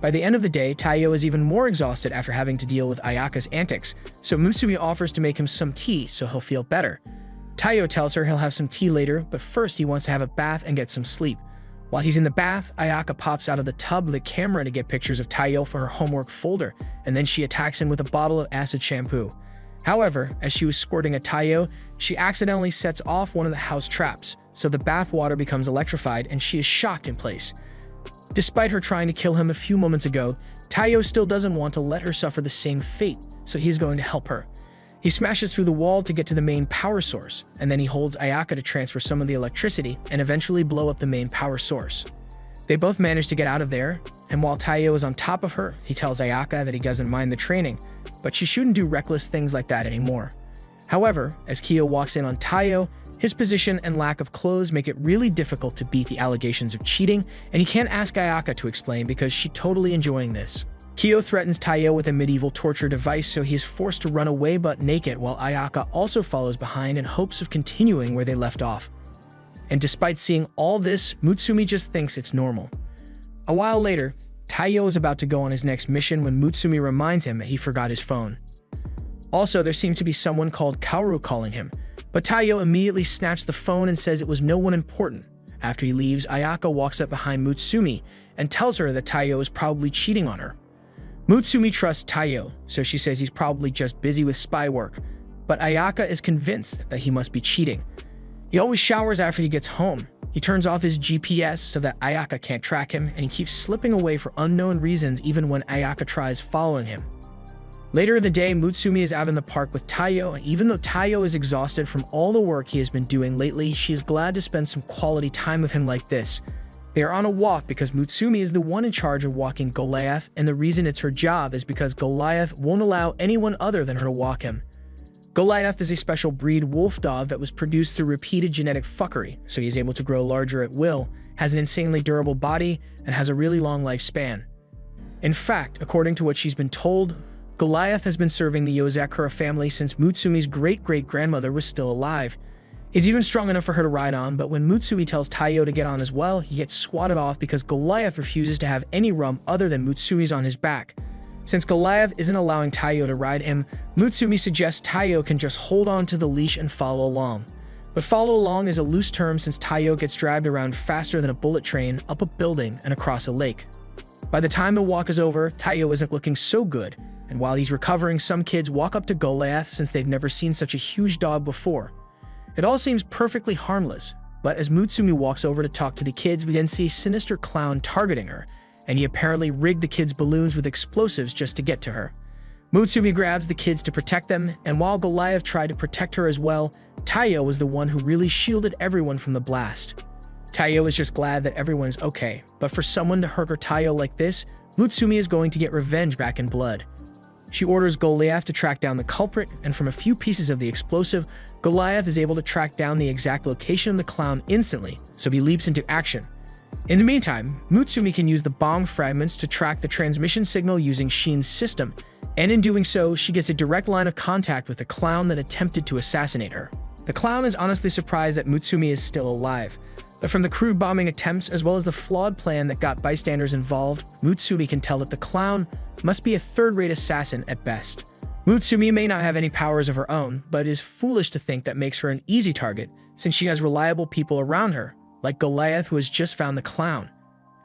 By the end of the day, Taiyou is even more exhausted after having to deal with Ayaka's antics, so Mutsumi offers to make him some tea so he'll feel better. Taiyou tells her he'll have some tea later, but first he wants to have a bath and get some sleep. While he's in the bath, Ayaka pops out of the tub with a camera to get pictures of Taiyou for her homework folder, and then she attacks him with a bottle of acid shampoo. However, as she was squirting at Taiyou, she accidentally sets off one of the house traps, so the bath water becomes electrified and she is shocked in place. Despite her trying to kill him a few moments ago, Taiyou still doesn't want to let her suffer the same fate, so he's going to help her. He smashes through the wall to get to the main power source, and then he holds Ayaka to transfer some of the electricity and eventually blow up the main power source. They both manage to get out of there, and while Taiyou is on top of her, he tells Ayaka that he doesn't mind the training, but she shouldn't do reckless things like that anymore. However, as Kyo walks in on Taiyou, his position and lack of clothes make it really difficult to beat the allegations of cheating, and he can't ask Ayaka to explain because she's totally enjoying this. Kyo threatens Taiyou with a medieval torture device, so he is forced to run away butt naked, while Ayaka also follows behind in hopes of continuing where they left off. And despite seeing all this, Mutsumi just thinks it's normal. A while later, Taiyou is about to go on his next mission when Mutsumi reminds him that he forgot his phone. Also, there seems to be someone called Kaoru calling him, but Taiyou immediately snatched the phone and says it was no one important. After he leaves, Ayaka walks up behind Mutsumi and tells her that Taiyou is probably cheating on her. Mutsumi trusts Taiyou, so she says he's probably just busy with spy work, but Ayaka is convinced that he must be cheating. He always showers after he gets home. He turns off his GPS so that Ayaka can't track him, and he keeps slipping away for unknown reasons even when Ayaka tries following him. Later in the day, Mutsumi is out in the park with Taiyou, and even though Taiyou is exhausted from all the work he has been doing lately, she is glad to spend some quality time with him like this. They are on a walk because Mutsumi is the one in charge of walking Goliath, and the reason it's her job is because Goliath won't allow anyone other than her to walk him. Goliath is a special breed wolf dog that was produced through repeated genetic fuckery, so he is able to grow larger at will, has an insanely durable body, and has a really long lifespan. In fact, according to what she's been told, Goliath has been serving the Yozakura family since Mutsumi's great-great-grandmother was still alive. He's even strong enough for her to ride on, but when Mutsumi tells Taiyou to get on as well, he gets swatted off because Goliath refuses to have any rum other than Mutsumi's on his back. Since Goliath isn't allowing Taiyou to ride him, Mutsumi suggests Taiyou can just hold on to the leash and follow along. But follow along is a loose term since Taiyou gets dragged around faster than a bullet train, up a building, and across a lake. By the time the walk is over, Taiyou isn't looking so good, and while he's recovering, some kids walk up to Goliath since they've never seen such a huge dog before. It all seems perfectly harmless, but as Mutsumi walks over to talk to the kids, we then see a sinister clown targeting her, and he apparently rigged the kids' balloons with explosives just to get to her. Mutsumi grabs the kids to protect them, and while Goliath tried to protect her as well, Taiyou was the one who really shielded everyone from the blast. Taiyou is just glad that everyone's okay, but for someone to hurt her Taiyou like this, Mutsumi is going to get revenge back in blood. She orders Goliath to track down the culprit, and from a few pieces of the explosive, Goliath is able to track down the exact location of the clown instantly, so he leaps into action. In the meantime, Mutsumi can use the bomb fragments to track the transmission signal using Shin's system, and in doing so, she gets a direct line of contact with the clown that attempted to assassinate her. The clown is honestly surprised that Mutsumi is still alive, but from the crude bombing attempts as well as the flawed plan that got bystanders involved, Mutsumi can tell that the clown must be a third-rate assassin at best. Mutsumi may not have any powers of her own, but it is foolish to think that makes her an easy target since she has reliable people around her, like Goliath who has just found the clown.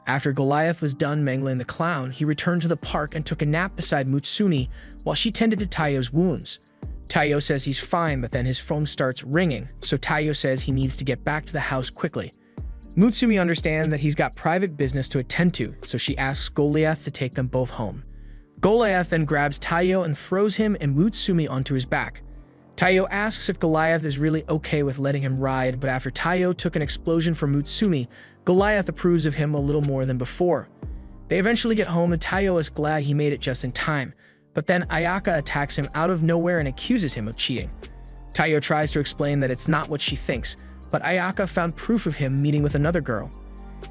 After Goliath was done mangling the clown, he returned to the park and took a nap beside Mutsumi while she tended to Taiyou's wounds. Taiyou says he's fine, but then his phone starts ringing, so Taiyou says he needs to get back to the house quickly. Mutsumi understands that he's got private business to attend to, so she asks Goliath to take them both home. Goliath then grabs Taiyou and throws him and Mutsumi onto his back. Taiyou asks if Goliath is really okay with letting him ride, but after Taiyou took an explosion from Mutsumi, Goliath approves of him a little more than before. They eventually get home and Taiyou is glad he made it just in time, but then Ayaka attacks him out of nowhere and accuses him of cheating. Taiyou tries to explain that it's not what she thinks, but Ayaka found proof of him meeting with another girl.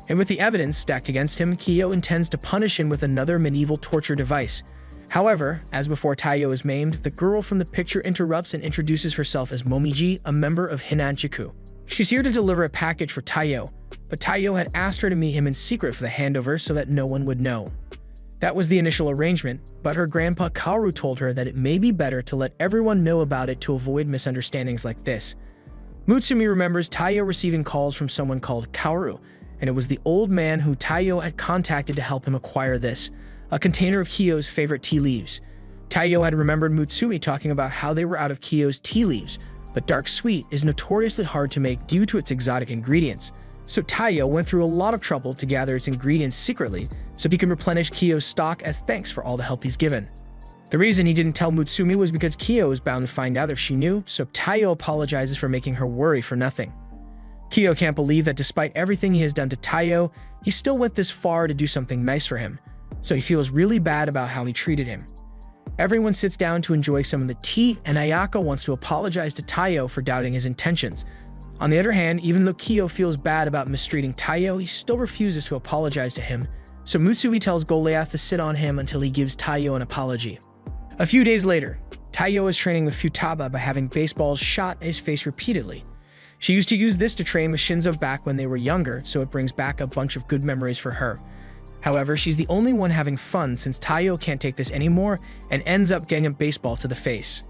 And with the evidence stacked against him, Kyo intends to punish him with another medieval torture device. However, as before Taiyou is maimed, the girl from the picture interrupts and introduces herself as Momiji, a member of Hinanchiku. She's here to deliver a package for Taiyou, but Taiyou had asked her to meet him in secret for the handover so that no one would know. That was the initial arrangement, but her grandpa Kaoru told her that it may be better to let everyone know about it to avoid misunderstandings like this. Mutsumi remembers Taiyou receiving calls from someone called Kaoru, and it was the old man who Taiyou had contacted to help him acquire this, a container of Kyo's favorite tea leaves. Taiyou had remembered Mutsumi talking about how they were out of Kyo's tea leaves, but dark sweet is notoriously hard to make due to its exotic ingredients. So Taiyou went through a lot of trouble to gather its ingredients secretly so he can replenish Kyo's stock as thanks for all the help he's given. The reason he didn't tell Mutsumi was because Kyo was bound to find out if she knew, so Taiyou apologizes for making her worry for nothing. Kyo can't believe that despite everything he has done to Taiyou, he still went this far to do something nice for him, so he feels really bad about how he treated him. Everyone sits down to enjoy some of the tea, and Ayaka wants to apologize to Taiyou for doubting his intentions. On the other hand, even though Kyo feels bad about mistreating Taiyou, he still refuses to apologize to him, so Mutsumi tells Goliath to sit on him until he gives Taiyou an apology. A few days later, Taiyou is training with Futaba by having baseballs shot at his face repeatedly. She used to use this to train with Shinzo back when they were younger, so it brings back a bunch of good memories for her. However, she's the only one having fun since Taiyou can't take this anymore and ends up getting a baseball to the face.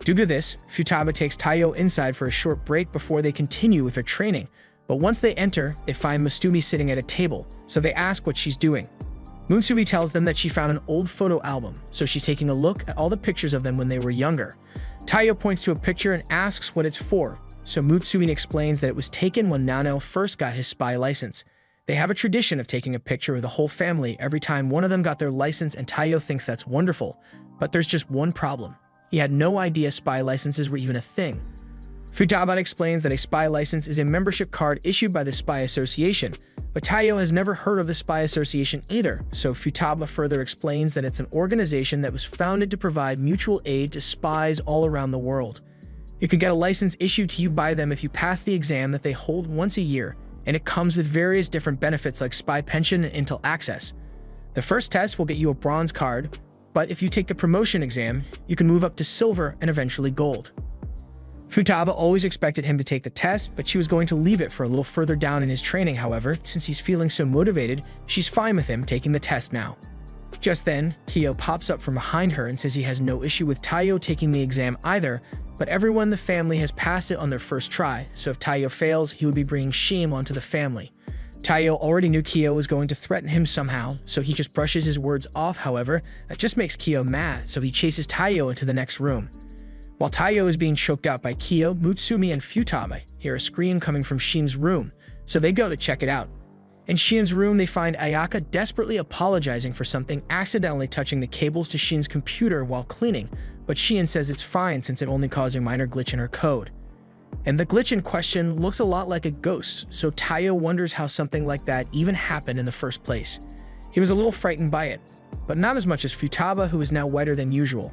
Due to this, Futaba takes Taiyou inside for a short break before they continue with their training, but once they enter, they find Mutsumi sitting at a table, so they ask what she's doing. Mutsumi tells them that she found an old photo album, so she's taking a look at all the pictures of them when they were younger. Taiyou points to a picture and asks what it's for, so Mutsumi explains that it was taken when Nano first got his spy license. They have a tradition of taking a picture of the whole family every time one of them got their license, and Taiyou thinks that's wonderful, but there's just one problem. He had no idea spy licenses were even a thing. Futaba explains that a spy license is a membership card issued by the Spy Association, but Taiyou has never heard of the Spy Association either, so Futaba further explains that it's an organization that was founded to provide mutual aid to spies all around the world. You can get a license issued to you by them if you pass the exam that they hold once a year, and it comes with various different benefits like spy pension and intel access. The first test will get you a bronze card, but if you take the promotion exam, you can move up to silver and eventually gold. Futaba always expected him to take the test, but she was going to leave it for a little further down in his training. However, since he's feeling so motivated, she's fine with him taking the test now. Just then, Kyo pops up from behind her and says he has no issue with Taiyou taking the exam either, but everyone in the family has passed it on their first try, so if Taiyou fails, he would be bringing shame onto the family. Taiyou already knew Kyo was going to threaten him somehow, so he just brushes his words off. However, that just makes Kyo mad, so he chases Taiyou into the next room. While Taiyou is being choked out by Kyo, Mutsumi and Futaba hear a scream coming from Shin's room, so they go to check it out. In Shin's room, they find Ayaka desperately apologizing for something accidentally touching the cables to Shin's computer while cleaning, but Shin says it's fine since it only caused a minor glitch in her code. And the glitch in question looks a lot like a ghost, so Taiyou wonders how something like that even happened in the first place. He was a little frightened by it, but not as much as Futaba, who is now whiter than usual.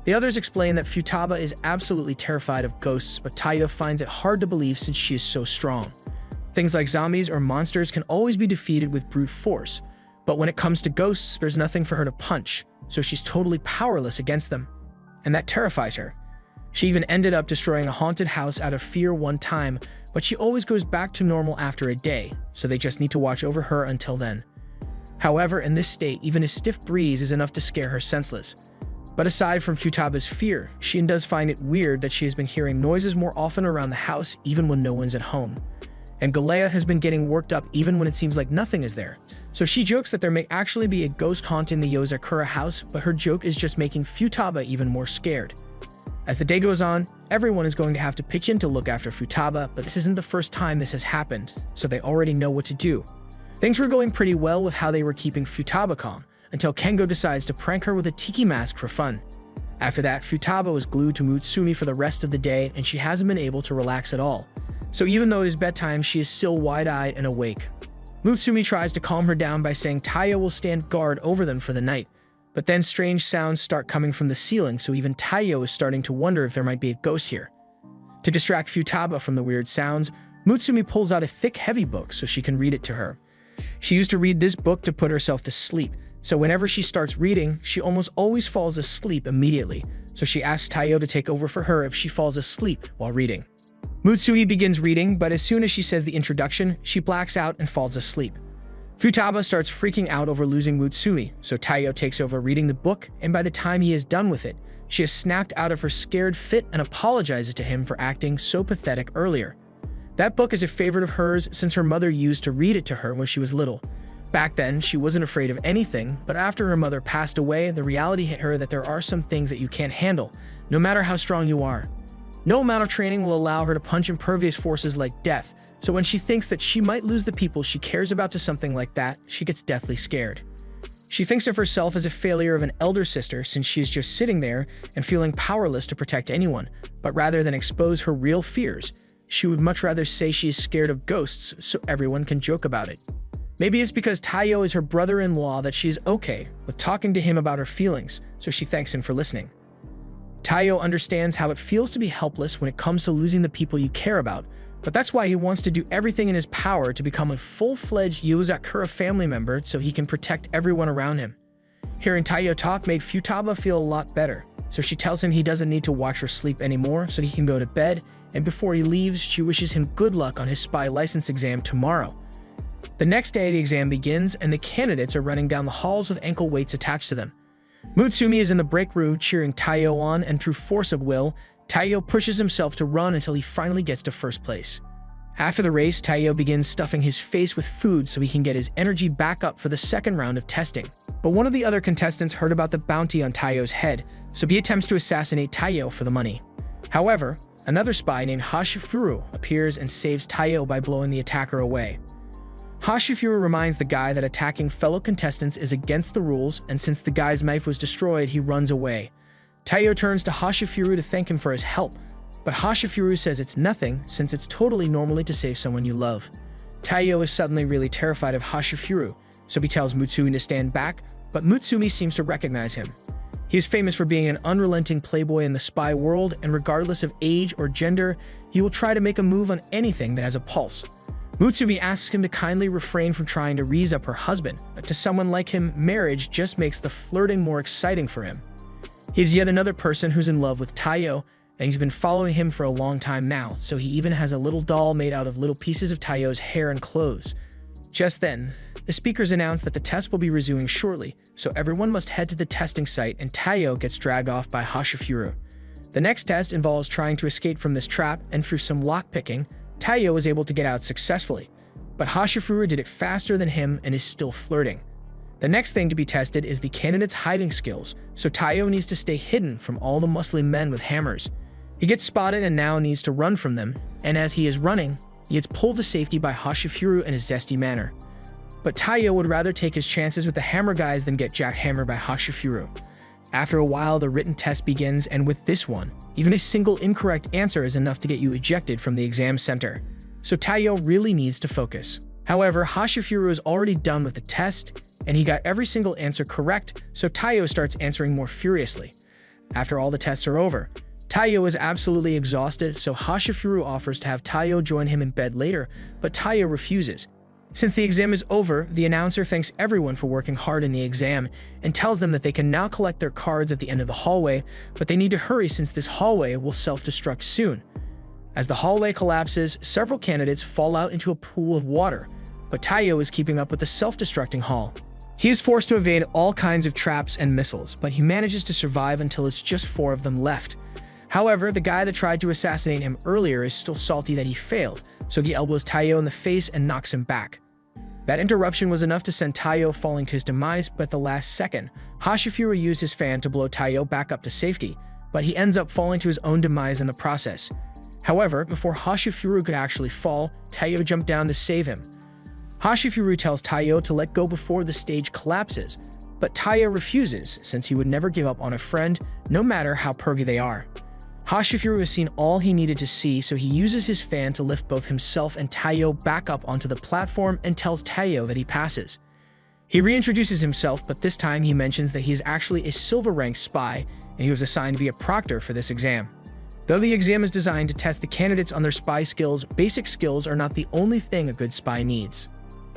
The others explain that Futaba is absolutely terrified of ghosts, but Taiyou finds it hard to believe since she is so strong. Things like zombies or monsters can always be defeated with brute force, but when it comes to ghosts, there's nothing for her to punch, so she's totally powerless against them. And that terrifies her. She even ended up destroying a haunted house out of fear one time, but she always goes back to normal after a day, so they just need to watch over her until then. However, in this state, even a stiff breeze is enough to scare her senseless. But aside from Futaba's fear, Shin does find it weird that she has been hearing noises more often around the house even when no one's at home. And Goliath has been getting worked up even when it seems like nothing is there. So she jokes that there may actually be a ghost haunting the Yozakura house, but her joke is just making Futaba even more scared. As the day goes on, everyone is going to have to pitch in to look after Futaba, but this isn't the first time this has happened, so they already know what to do. Things were going pretty well with how they were keeping Futaba calm, until Kengo decides to prank her with a tiki mask for fun. After that, Futaba was glued to Mutsumi for the rest of the day, and she hasn't been able to relax at all. So even though it is bedtime, she is still wide-eyed and awake. Mutsumi tries to calm her down by saying Taiyou will stand guard over them for the night, but then strange sounds start coming from the ceiling, so even Taiyou is starting to wonder if there might be a ghost here. To distract Futaba from the weird sounds, Mutsumi pulls out a thick, heavy book so she can read it to her. She used to read this book to put herself to sleep, so whenever she starts reading, she almost always falls asleep immediately, so she asks Taiyou to take over for her if she falls asleep while reading. Mutsumi begins reading, but as soon as she says the introduction, she blacks out and falls asleep. Futaba starts freaking out over losing Mutsumi, so Taiyou takes over reading the book, and by the time he is done with it, she has snapped out of her scared fit and apologizes to him for acting so pathetic earlier. That book is a favorite of hers since her mother used to read it to her when she was little. Back then, she wasn't afraid of anything, but after her mother passed away, the reality hit her that there are some things that you can't handle, no matter how strong you are. No amount of training will allow her to punch impervious forces like death, so when she thinks that she might lose the people she cares about to something like that, she gets deathly scared. She thinks of herself as a failure of an elder sister since she is just sitting there and feeling powerless to protect anyone, but rather than expose her real fears, she would much rather say she is scared of ghosts so everyone can joke about it. Maybe it's because Taiyou is her brother-in-law that she's okay with talking to him about her feelings, so she thanks him for listening. Taiyou understands how it feels to be helpless when it comes to losing the people you care about, but that's why he wants to do everything in his power to become a full-fledged Yozakura family member so he can protect everyone around him. Hearing Taiyou talk made Futaba feel a lot better, so she tells him he doesn't need to watch her sleep anymore so he can go to bed, and before he leaves, she wishes him good luck on his spy license exam tomorrow. The next day, the exam begins, and the candidates are running down the halls with ankle weights attached to them. Mutsumi is in the break room cheering Taiyou on, and through force of will, Taiyou pushes himself to run until he finally gets to first place. After the race, Taiyou begins stuffing his face with food so he can get his energy back up for the second round of testing. But one of the other contestants heard about the bounty on Taiyou's head, so he attempts to assassinate Taiyou for the money. However, another spy named Hashifuru appears and saves Taiyou by blowing the attacker away. Hashifuru reminds the guy that attacking fellow contestants is against the rules, and since the guy's knife was destroyed, he runs away. Taiyou turns to Hashifuru to thank him for his help, but Hashifuru says it's nothing since it's totally normal to save someone you love. Taiyou is suddenly really terrified of Hashifuru, so he tells Mutsumi to stand back, but Mutsumi seems to recognize him. He is famous for being an unrelenting playboy in the spy world, and regardless of age or gender, he will try to make a move on anything that has a pulse. Mutsumi asks him to kindly refrain from trying to raise up her husband, but to someone like him, marriage just makes the flirting more exciting for him. He's yet another person who's in love with Taiyou, and he's been following him for a long time now, so he even has a little doll made out of little pieces of Taiyou's hair and clothes. Just then, the speakers announce that the test will be resuming shortly, so everyone must head to the testing site, and Taiyou gets dragged off by Hashifuru. The next test involves trying to escape from this trap, and through some lockpicking, Taiyou was able to get out successfully, but Hashifuru did it faster than him and is still flirting. The next thing to be tested is the candidate's hiding skills, so Taiyou needs to stay hidden from all the muscly men with hammers. He gets spotted and now needs to run from them, and as he is running, he gets pulled to safety by Hashifuru in his zesty manner. But Taiyou would rather take his chances with the hammer guys than get jackhammered by Hashifuru. After a while, the written test begins, and with this one, even a single incorrect answer is enough to get you ejected from the exam center. So Taiyou really needs to focus. However, Hashifuru is already done with the test, and he got every single answer correct, so Taiyou starts answering more furiously. After all the tests are over, Taiyou is absolutely exhausted, so Hashifuru offers to have Taiyou join him in bed later, but Taiyou refuses. Since the exam is over, the announcer thanks everyone for working hard in the exam and tells them that they can now collect their cards at the end of the hallway, but they need to hurry since this hallway will self-destruct soon. As the hallway collapses, several candidates fall out into a pool of water, but Taiyou is keeping up with the self-destructing hall. He is forced to evade all kinds of traps and missiles, but he manages to survive until it's just 4 of them left. However, the guy that tried to assassinate him earlier is still salty that he failed, so he elbows Taiyou in the face and knocks him back. That interruption was enough to send Taiyou falling to his demise, but at the last second, Hashifuru used his fan to blow Taiyou back up to safety, but he ends up falling to his own demise in the process. However, before Hashifuru could actually fall, Taiyou jumped down to save him. Hashifuru tells Taiyou to let go before the stage collapses, but Taiyou refuses since he would never give up on a friend, no matter how pervy they are. Hashifuru has seen all he needed to see, so he uses his fan to lift both himself and Taiyou back up onto the platform and tells Taiyou that he passes. He reintroduces himself, but this time he mentions that he is actually a silver-ranked spy, and he was assigned to be a proctor for this exam. Though the exam is designed to test the candidates on their spy skills, basic skills are not the only thing a good spy needs.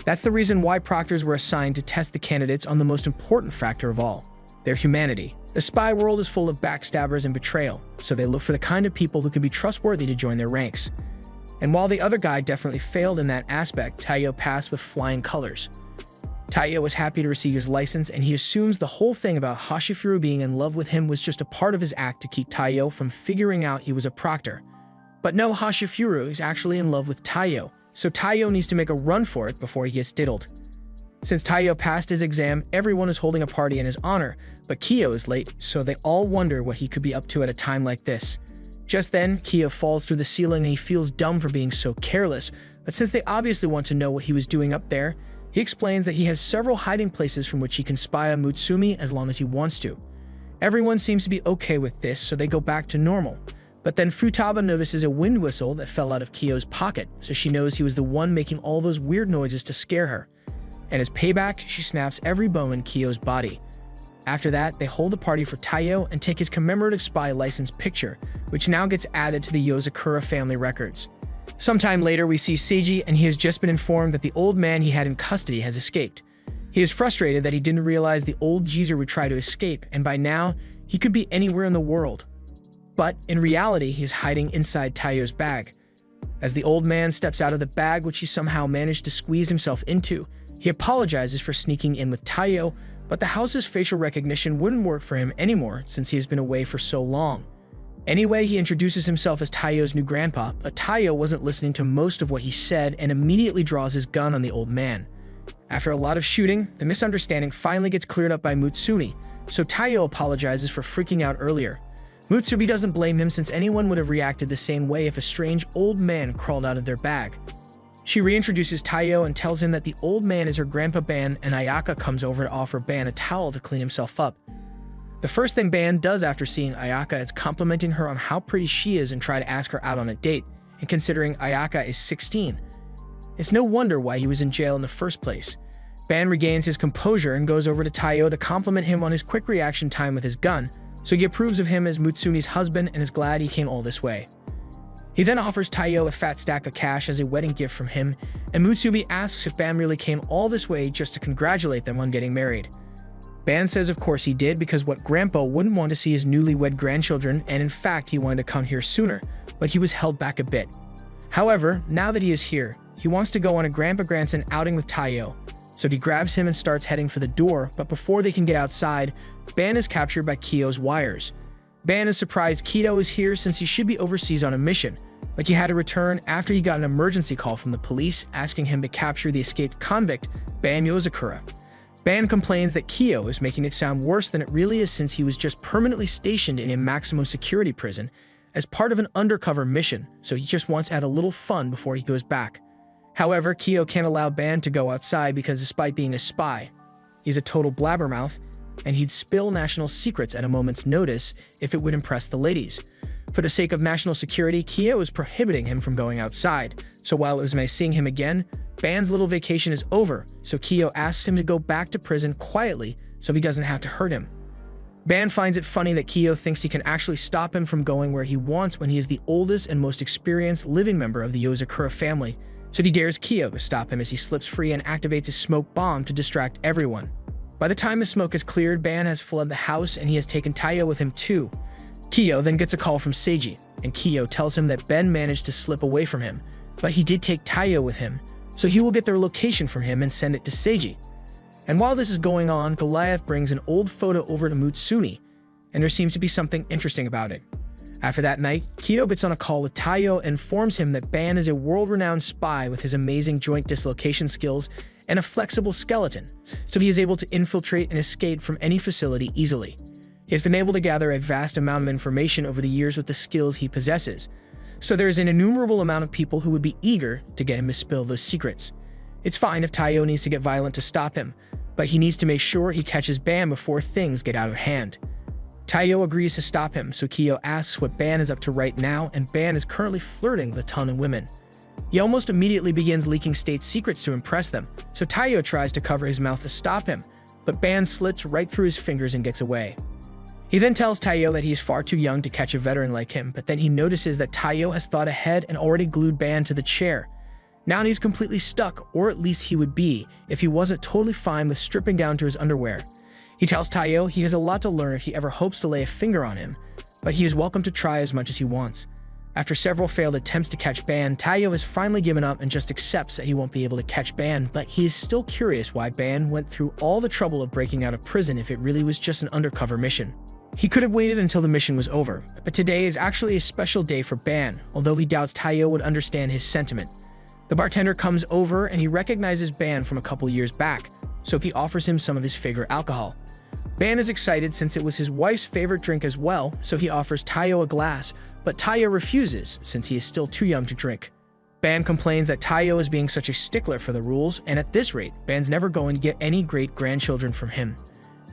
That's the reason why proctors were assigned to test the candidates on the most important factor of all, their humanity. The spy world is full of backstabbers and betrayal, so they look for the kind of people who can be trustworthy to join their ranks. And while the other guy definitely failed in that aspect, Taiyou passed with flying colors. Taiyou was happy to receive his license, and he assumes the whole thing about Hashifuru being in love with him was just a part of his act to keep Taiyou from figuring out he was a proctor. But no, Hashifuru is actually in love with Taiyou, so Taiyou needs to make a run for it before he gets diddled. Since Taiyou passed his exam, everyone is holding a party in his honor, but Kiyo is late, so they all wonder what he could be up to at a time like this. Just then, Kiyo falls through the ceiling and he feels dumb for being so careless, but since they obviously want to know what he was doing up there, he explains that he has several hiding places from which he can spy on Mutsumi as long as he wants to. Everyone seems to be okay with this, so they go back to normal. But then Futaba notices a wind whistle that fell out of Kiyo's pocket, so she knows he was the one making all those weird noises to scare her. And as payback, she snaps every bone in Kiyo's body. After that, they hold the party for Taiyou and take his commemorative spy license picture, which now gets added to the Yozakura family records. Sometime later, we see Seiji, and he has just been informed that the old man he had in custody has escaped. He is frustrated that he didn't realize the old geezer would try to escape, and by now, he could be anywhere in the world. But in reality, he is hiding inside Taiyou's bag. As the old man steps out of the bag, which he somehow managed to squeeze himself into, he apologizes for sneaking in with Taiyou, but the house's facial recognition wouldn't work for him anymore since he has been away for so long. Anyway, he introduces himself as Taiyou's new grandpa, but Taiyou wasn't listening to most of what he said and immediately draws his gun on the old man. After a lot of shooting, the misunderstanding finally gets cleared up by Mutsumi, so Taiyou apologizes for freaking out earlier. Mutsumi doesn't blame him since anyone would have reacted the same way if a strange old man crawled out of their bag. She reintroduces Taiyou and tells him that the old man is her grandpa Ban, and Ayaka comes over to offer Ban a towel to clean himself up. The first thing Ban does after seeing Ayaka is complimenting her on how pretty she is and try to ask her out on a date, and considering Ayaka is 16. It's no wonder why he was in jail in the first place. Ban regains his composure and goes over to Taiyou to compliment him on his quick reaction time with his gun, so he approves of him as Mutsumi's husband and is glad he came all this way. He then offers Taiyou a fat stack of cash as a wedding gift from him, and Mutsumi asks if Ban really came all this way just to congratulate them on getting married. Ban says of course he did because what grandpa wouldn't want to see his newlywed grandchildren, and in fact he wanted to come here sooner, but he was held back a bit. However, now that he is here, he wants to go on a grandpa-grandson outing with Taiyou, so he grabs him and starts heading for the door, but before they can get outside, Ban is captured by Kiyo's wires. Ban is surprised Kiyo is here since he should be overseas on a mission, but he had to return after he got an emergency call from the police asking him to capture the escaped convict, Ban Yozakura. Ban complains that Kiyo is making it sound worse than it really is since he was just permanently stationed in a maximum security prison as part of an undercover mission, so he just wants to have a little fun before he goes back. However, Kiyo can't allow Ban to go outside because despite being a spy, he's a total blabbermouth, and he'd spill national secrets at a moment's notice if it would impress the ladies. For the sake of national security, Kiyo is prohibiting him from going outside, so while it was nice seeing him again, Ban's little vacation is over, so Kiyo asks him to go back to prison quietly so he doesn't have to hurt him. Ban finds it funny that Kiyo thinks he can actually stop him from going where he wants when he is the oldest and most experienced living member of the Yozakura family, so he dares Kiyo to stop him as he slips free and activates his smoke bomb to distract everyone. By the time the smoke is cleared, Ban has fled the house and he has taken Taiyou with him too. Kiyo then gets a call from Seiji, and Kiyo tells him that Ben managed to slip away from him, but he did take Taiyou with him, so he will get their location from him and send it to Seiji. And while this is going on, Goliath brings an old photo over to Mutsumi, and there seems to be something interesting about it. After that night, Kiyo gets on a call with Taiyou and informs him that Ban is a world-renowned spy with his amazing joint dislocation skills and a flexible skeleton, so he is able to infiltrate and escape from any facility easily. He has been able to gather a vast amount of information over the years with the skills he possesses, so there is an innumerable amount of people who would be eager to get him to spill those secrets. It's fine if Taiyou needs to get violent to stop him, but he needs to make sure he catches Ban before things get out of hand. Taiyou agrees to stop him, so Kiyo asks what Ban is up to right now, and Ban is currently flirting with a ton of women. He almost immediately begins leaking state secrets to impress them, so Taiyou tries to cover his mouth to stop him, but Ban slips right through his fingers and gets away. He then tells Taiyou that he is far too young to catch a veteran like him, but then he notices that Taiyou has thought ahead and already glued Ban to the chair. Now he's completely stuck, or at least he would be, if he wasn't totally fine with stripping down to his underwear. He tells Taiyou he has a lot to learn if he ever hopes to lay a finger on him, but he is welcome to try as much as he wants. After several failed attempts to catch Ban, Taiyou has finally given up and just accepts that he won't be able to catch Ban, but he is still curious why Ban went through all the trouble of breaking out of prison if it really was just an undercover mission. He could have waited until the mission was over, but today is actually a special day for Ban, although he doubts Taiyou would understand his sentiment. The bartender comes over and he recognizes Ban from a couple years back, so he offers him some of his favorite alcohol. Ban is excited since it was his wife's favorite drink as well, so he offers Taiyou a glass, but Taiyou refuses since he is still too young to drink. Ban complains that Taiyou is being such a stickler for the rules, and at this rate, Ban's never going to get any great-grandchildren from him.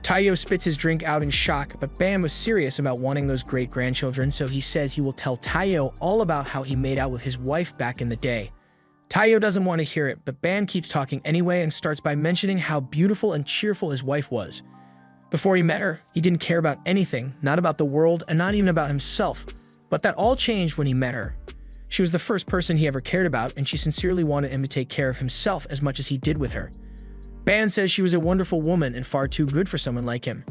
Taiyou spits his drink out in shock, but Ban was serious about wanting those great-grandchildren, so he says he will tell Taiyou all about how he made out with his wife back in the day. Taiyou doesn't want to hear it, but Ban keeps talking anyway and starts by mentioning how beautiful and cheerful his wife was. Before he met her, he didn't care about anything, not about the world, and not even about himself. But that all changed when he met her. She was the first person he ever cared about, and she sincerely wanted him to take care of himself as much as he did with her. Ban says she was a wonderful woman and far too good for someone like him.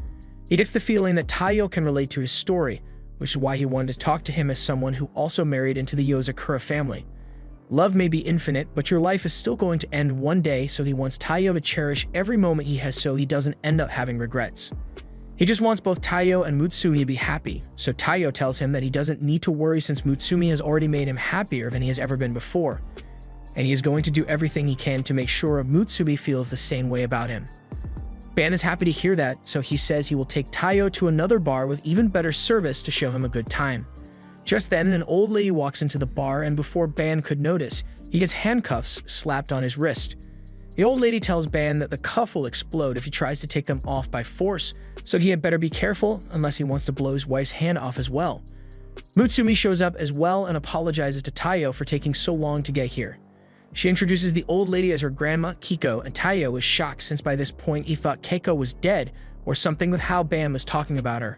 He gets the feeling that Taiyou can relate to his story, which is why he wanted to talk to him as someone who also married into the Yozakura family. Love may be infinite, but your life is still going to end one day, so he wants Taiyou to cherish every moment he has so he doesn't end up having regrets. He just wants both Taiyou and Mutsumi to be happy, so Taiyou tells him that he doesn't need to worry since Mutsumi has already made him happier than he has ever been before, and he is going to do everything he can to make sure Mutsumi feels the same way about him. Ban is happy to hear that, so he says he will take Taiyou to another bar with even better service to show him a good time. Just then, an old lady walks into the bar, and before Ban could notice, he gets handcuffs slapped on his wrist. The old lady tells Ban that the cuff will explode if he tries to take them off by force, so he had better be careful unless he wants to blow his wife's hand off as well. Mutsumi shows up as well and apologizes to Taiyou for taking so long to get here. She introduces the old lady as her grandma, Kiko, and Taiyou is shocked since by this point he thought Keiko was dead or something with how Ban was talking about her.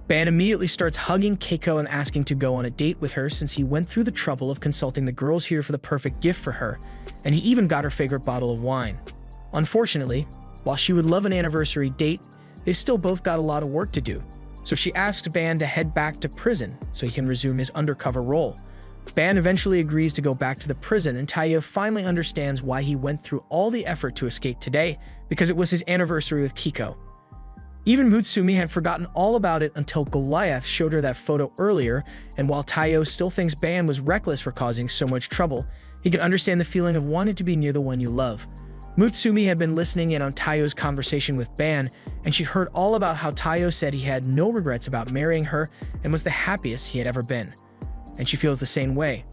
Ban immediately starts hugging Keiko and asking to go on a date with her since he went through the trouble of consulting the girls here for the perfect gift for her, and he even got her favorite bottle of wine. Unfortunately, while she would love an anniversary date, they still both got a lot of work to do, so she asks Ban to head back to prison so he can resume his undercover role. Ban eventually agrees to go back to the prison, and Taiyou finally understands why he went through all the effort to escape today, because it was his anniversary with Kiko. Even Mutsumi had forgotten all about it until Goliath showed her that photo earlier, and while Taiyou still thinks Ban was reckless for causing so much trouble, he can understand the feeling of wanting to be near the one you love. Mutsumi had been listening in on Taiyou's conversation with Ban, and she heard all about how Taiyou said he had no regrets about marrying her and was the happiest he had ever been. And she feels the same way.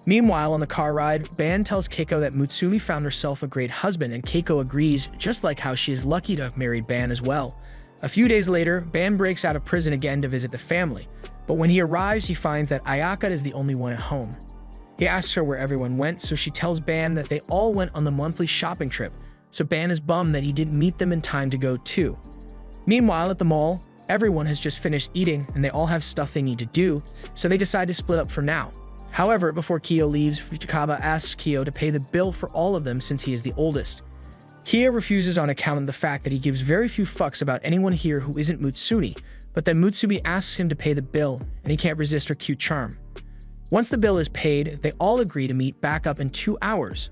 Meanwhile, on the car ride, Ban tells Keiko that Mutsumi found herself a great husband, and Keiko agrees, just like how she is lucky to have married Ban as well. A few days later, Ban breaks out of prison again to visit the family, but when he arrives, he finds that Ayaka is the only one at home. He asks her where everyone went, so she tells Ban that they all went on the monthly shopping trip, so Ban is bummed that he didn't meet them in time to go too. Meanwhile, at the mall, everyone has just finished eating and they all have stuff they need to do, so they decide to split up for now. However, before Kyo leaves, Fuchikaba asks Kyo to pay the bill for all of them since he is the oldest. Kyo refuses on account of the fact that he gives very few fucks about anyone here who isn't Mutsumi, but then Mutsumi asks him to pay the bill, and he can't resist her cute charm. Once the bill is paid, they all agree to meet back up in 2 hours.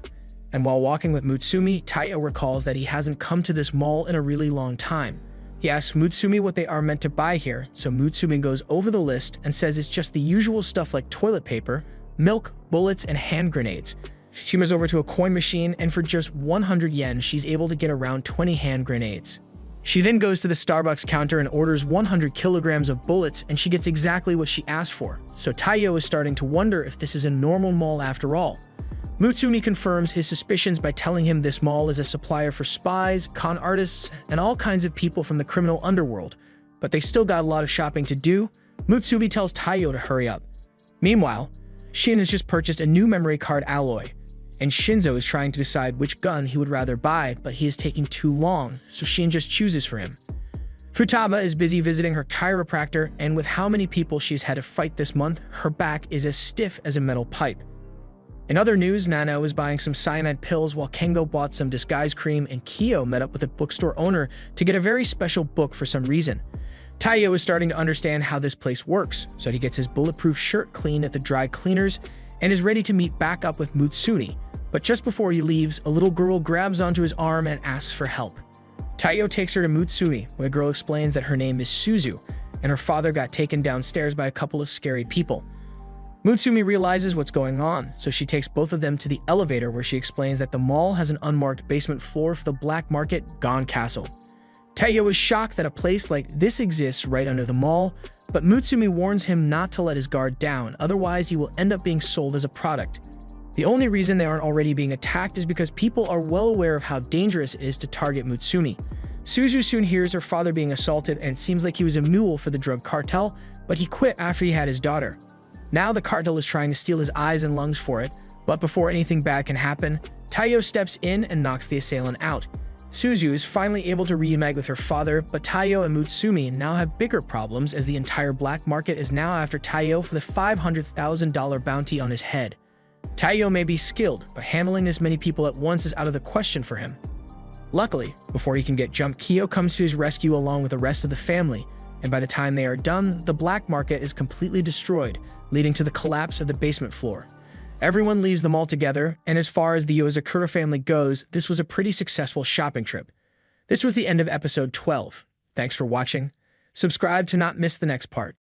And while walking with Mutsumi, Taiyou recalls that he hasn't come to this mall in a really long time. He asks Mutsumi what they are meant to buy here, so Mutsumi goes over the list and says it's just the usual stuff like toilet paper, milk, bullets, and hand grenades. She moves over to a coin machine, and for just 100 yen, she's able to get around 20 hand grenades. She then goes to the Starbucks counter and orders 100 kilograms of bullets, and she gets exactly what she asked for, so Taiyou is starting to wonder if this is a normal mall after all. Mutsumi confirms his suspicions by telling him this mall is a supplier for spies, con artists, and all kinds of people from the criminal underworld, but they still got a lot of shopping to do. Mutsumi tells Taiyou to hurry up. Meanwhile, Shin has just purchased a new memory card alloy, and Shinzo is trying to decide which gun he would rather buy, but he is taking too long, so Shin just chooses for him. Futaba is busy visiting her chiropractor, and with how many people she's had to fight this month, her back is as stiff as a metal pipe. In other news, Nano is buying some cyanide pills while Kengo bought some disguise cream, and Kyo met up with a bookstore owner to get a very special book for some reason. Taiyou is starting to understand how this place works, so he gets his bulletproof shirt cleaned at the dry cleaners and is ready to meet back up with Mutsumi. But just before he leaves, a little girl grabs onto his arm and asks for help. Taiyou takes her to Mutsumi, where the girl explains that her name is Suzu, and her father got taken downstairs by a couple of scary people. Mutsumi realizes what's going on, so she takes both of them to the elevator where she explains that the mall has an unmarked basement floor for the black market gone castle. Taiyou is shocked that a place like this exists right under the mall, but Mutsumi warns him not to let his guard down, otherwise he will end up being sold as a product. The only reason they aren't already being attacked is because people are well aware of how dangerous it is to target Mutsumi. Suzu soon hears her father being assaulted, and it seems like he was a mule for the drug cartel, but he quit after he had his daughter. Now the cartel is trying to steal his eyes and lungs for it, but before anything bad can happen, Taiyou steps in and knocks the assailant out. Suzu is finally able to reunite with her father, but Taiyou and Mutsumi now have bigger problems as the entire black market is now after Taiyou for the $500,000 bounty on his head. Taiyou may be skilled, but handling this many people at once is out of the question for him. Luckily, before he can get jumped, Kyo comes to his rescue along with the rest of the family, and by the time they are done, the black market is completely destroyed, leading to the collapse of the basement floor. Everyone leaves the mall together, and as far as the Yozakura family goes, this was a pretty successful shopping trip. This was the end of episode 12. Thanks for watching. Subscribe to not miss the next part.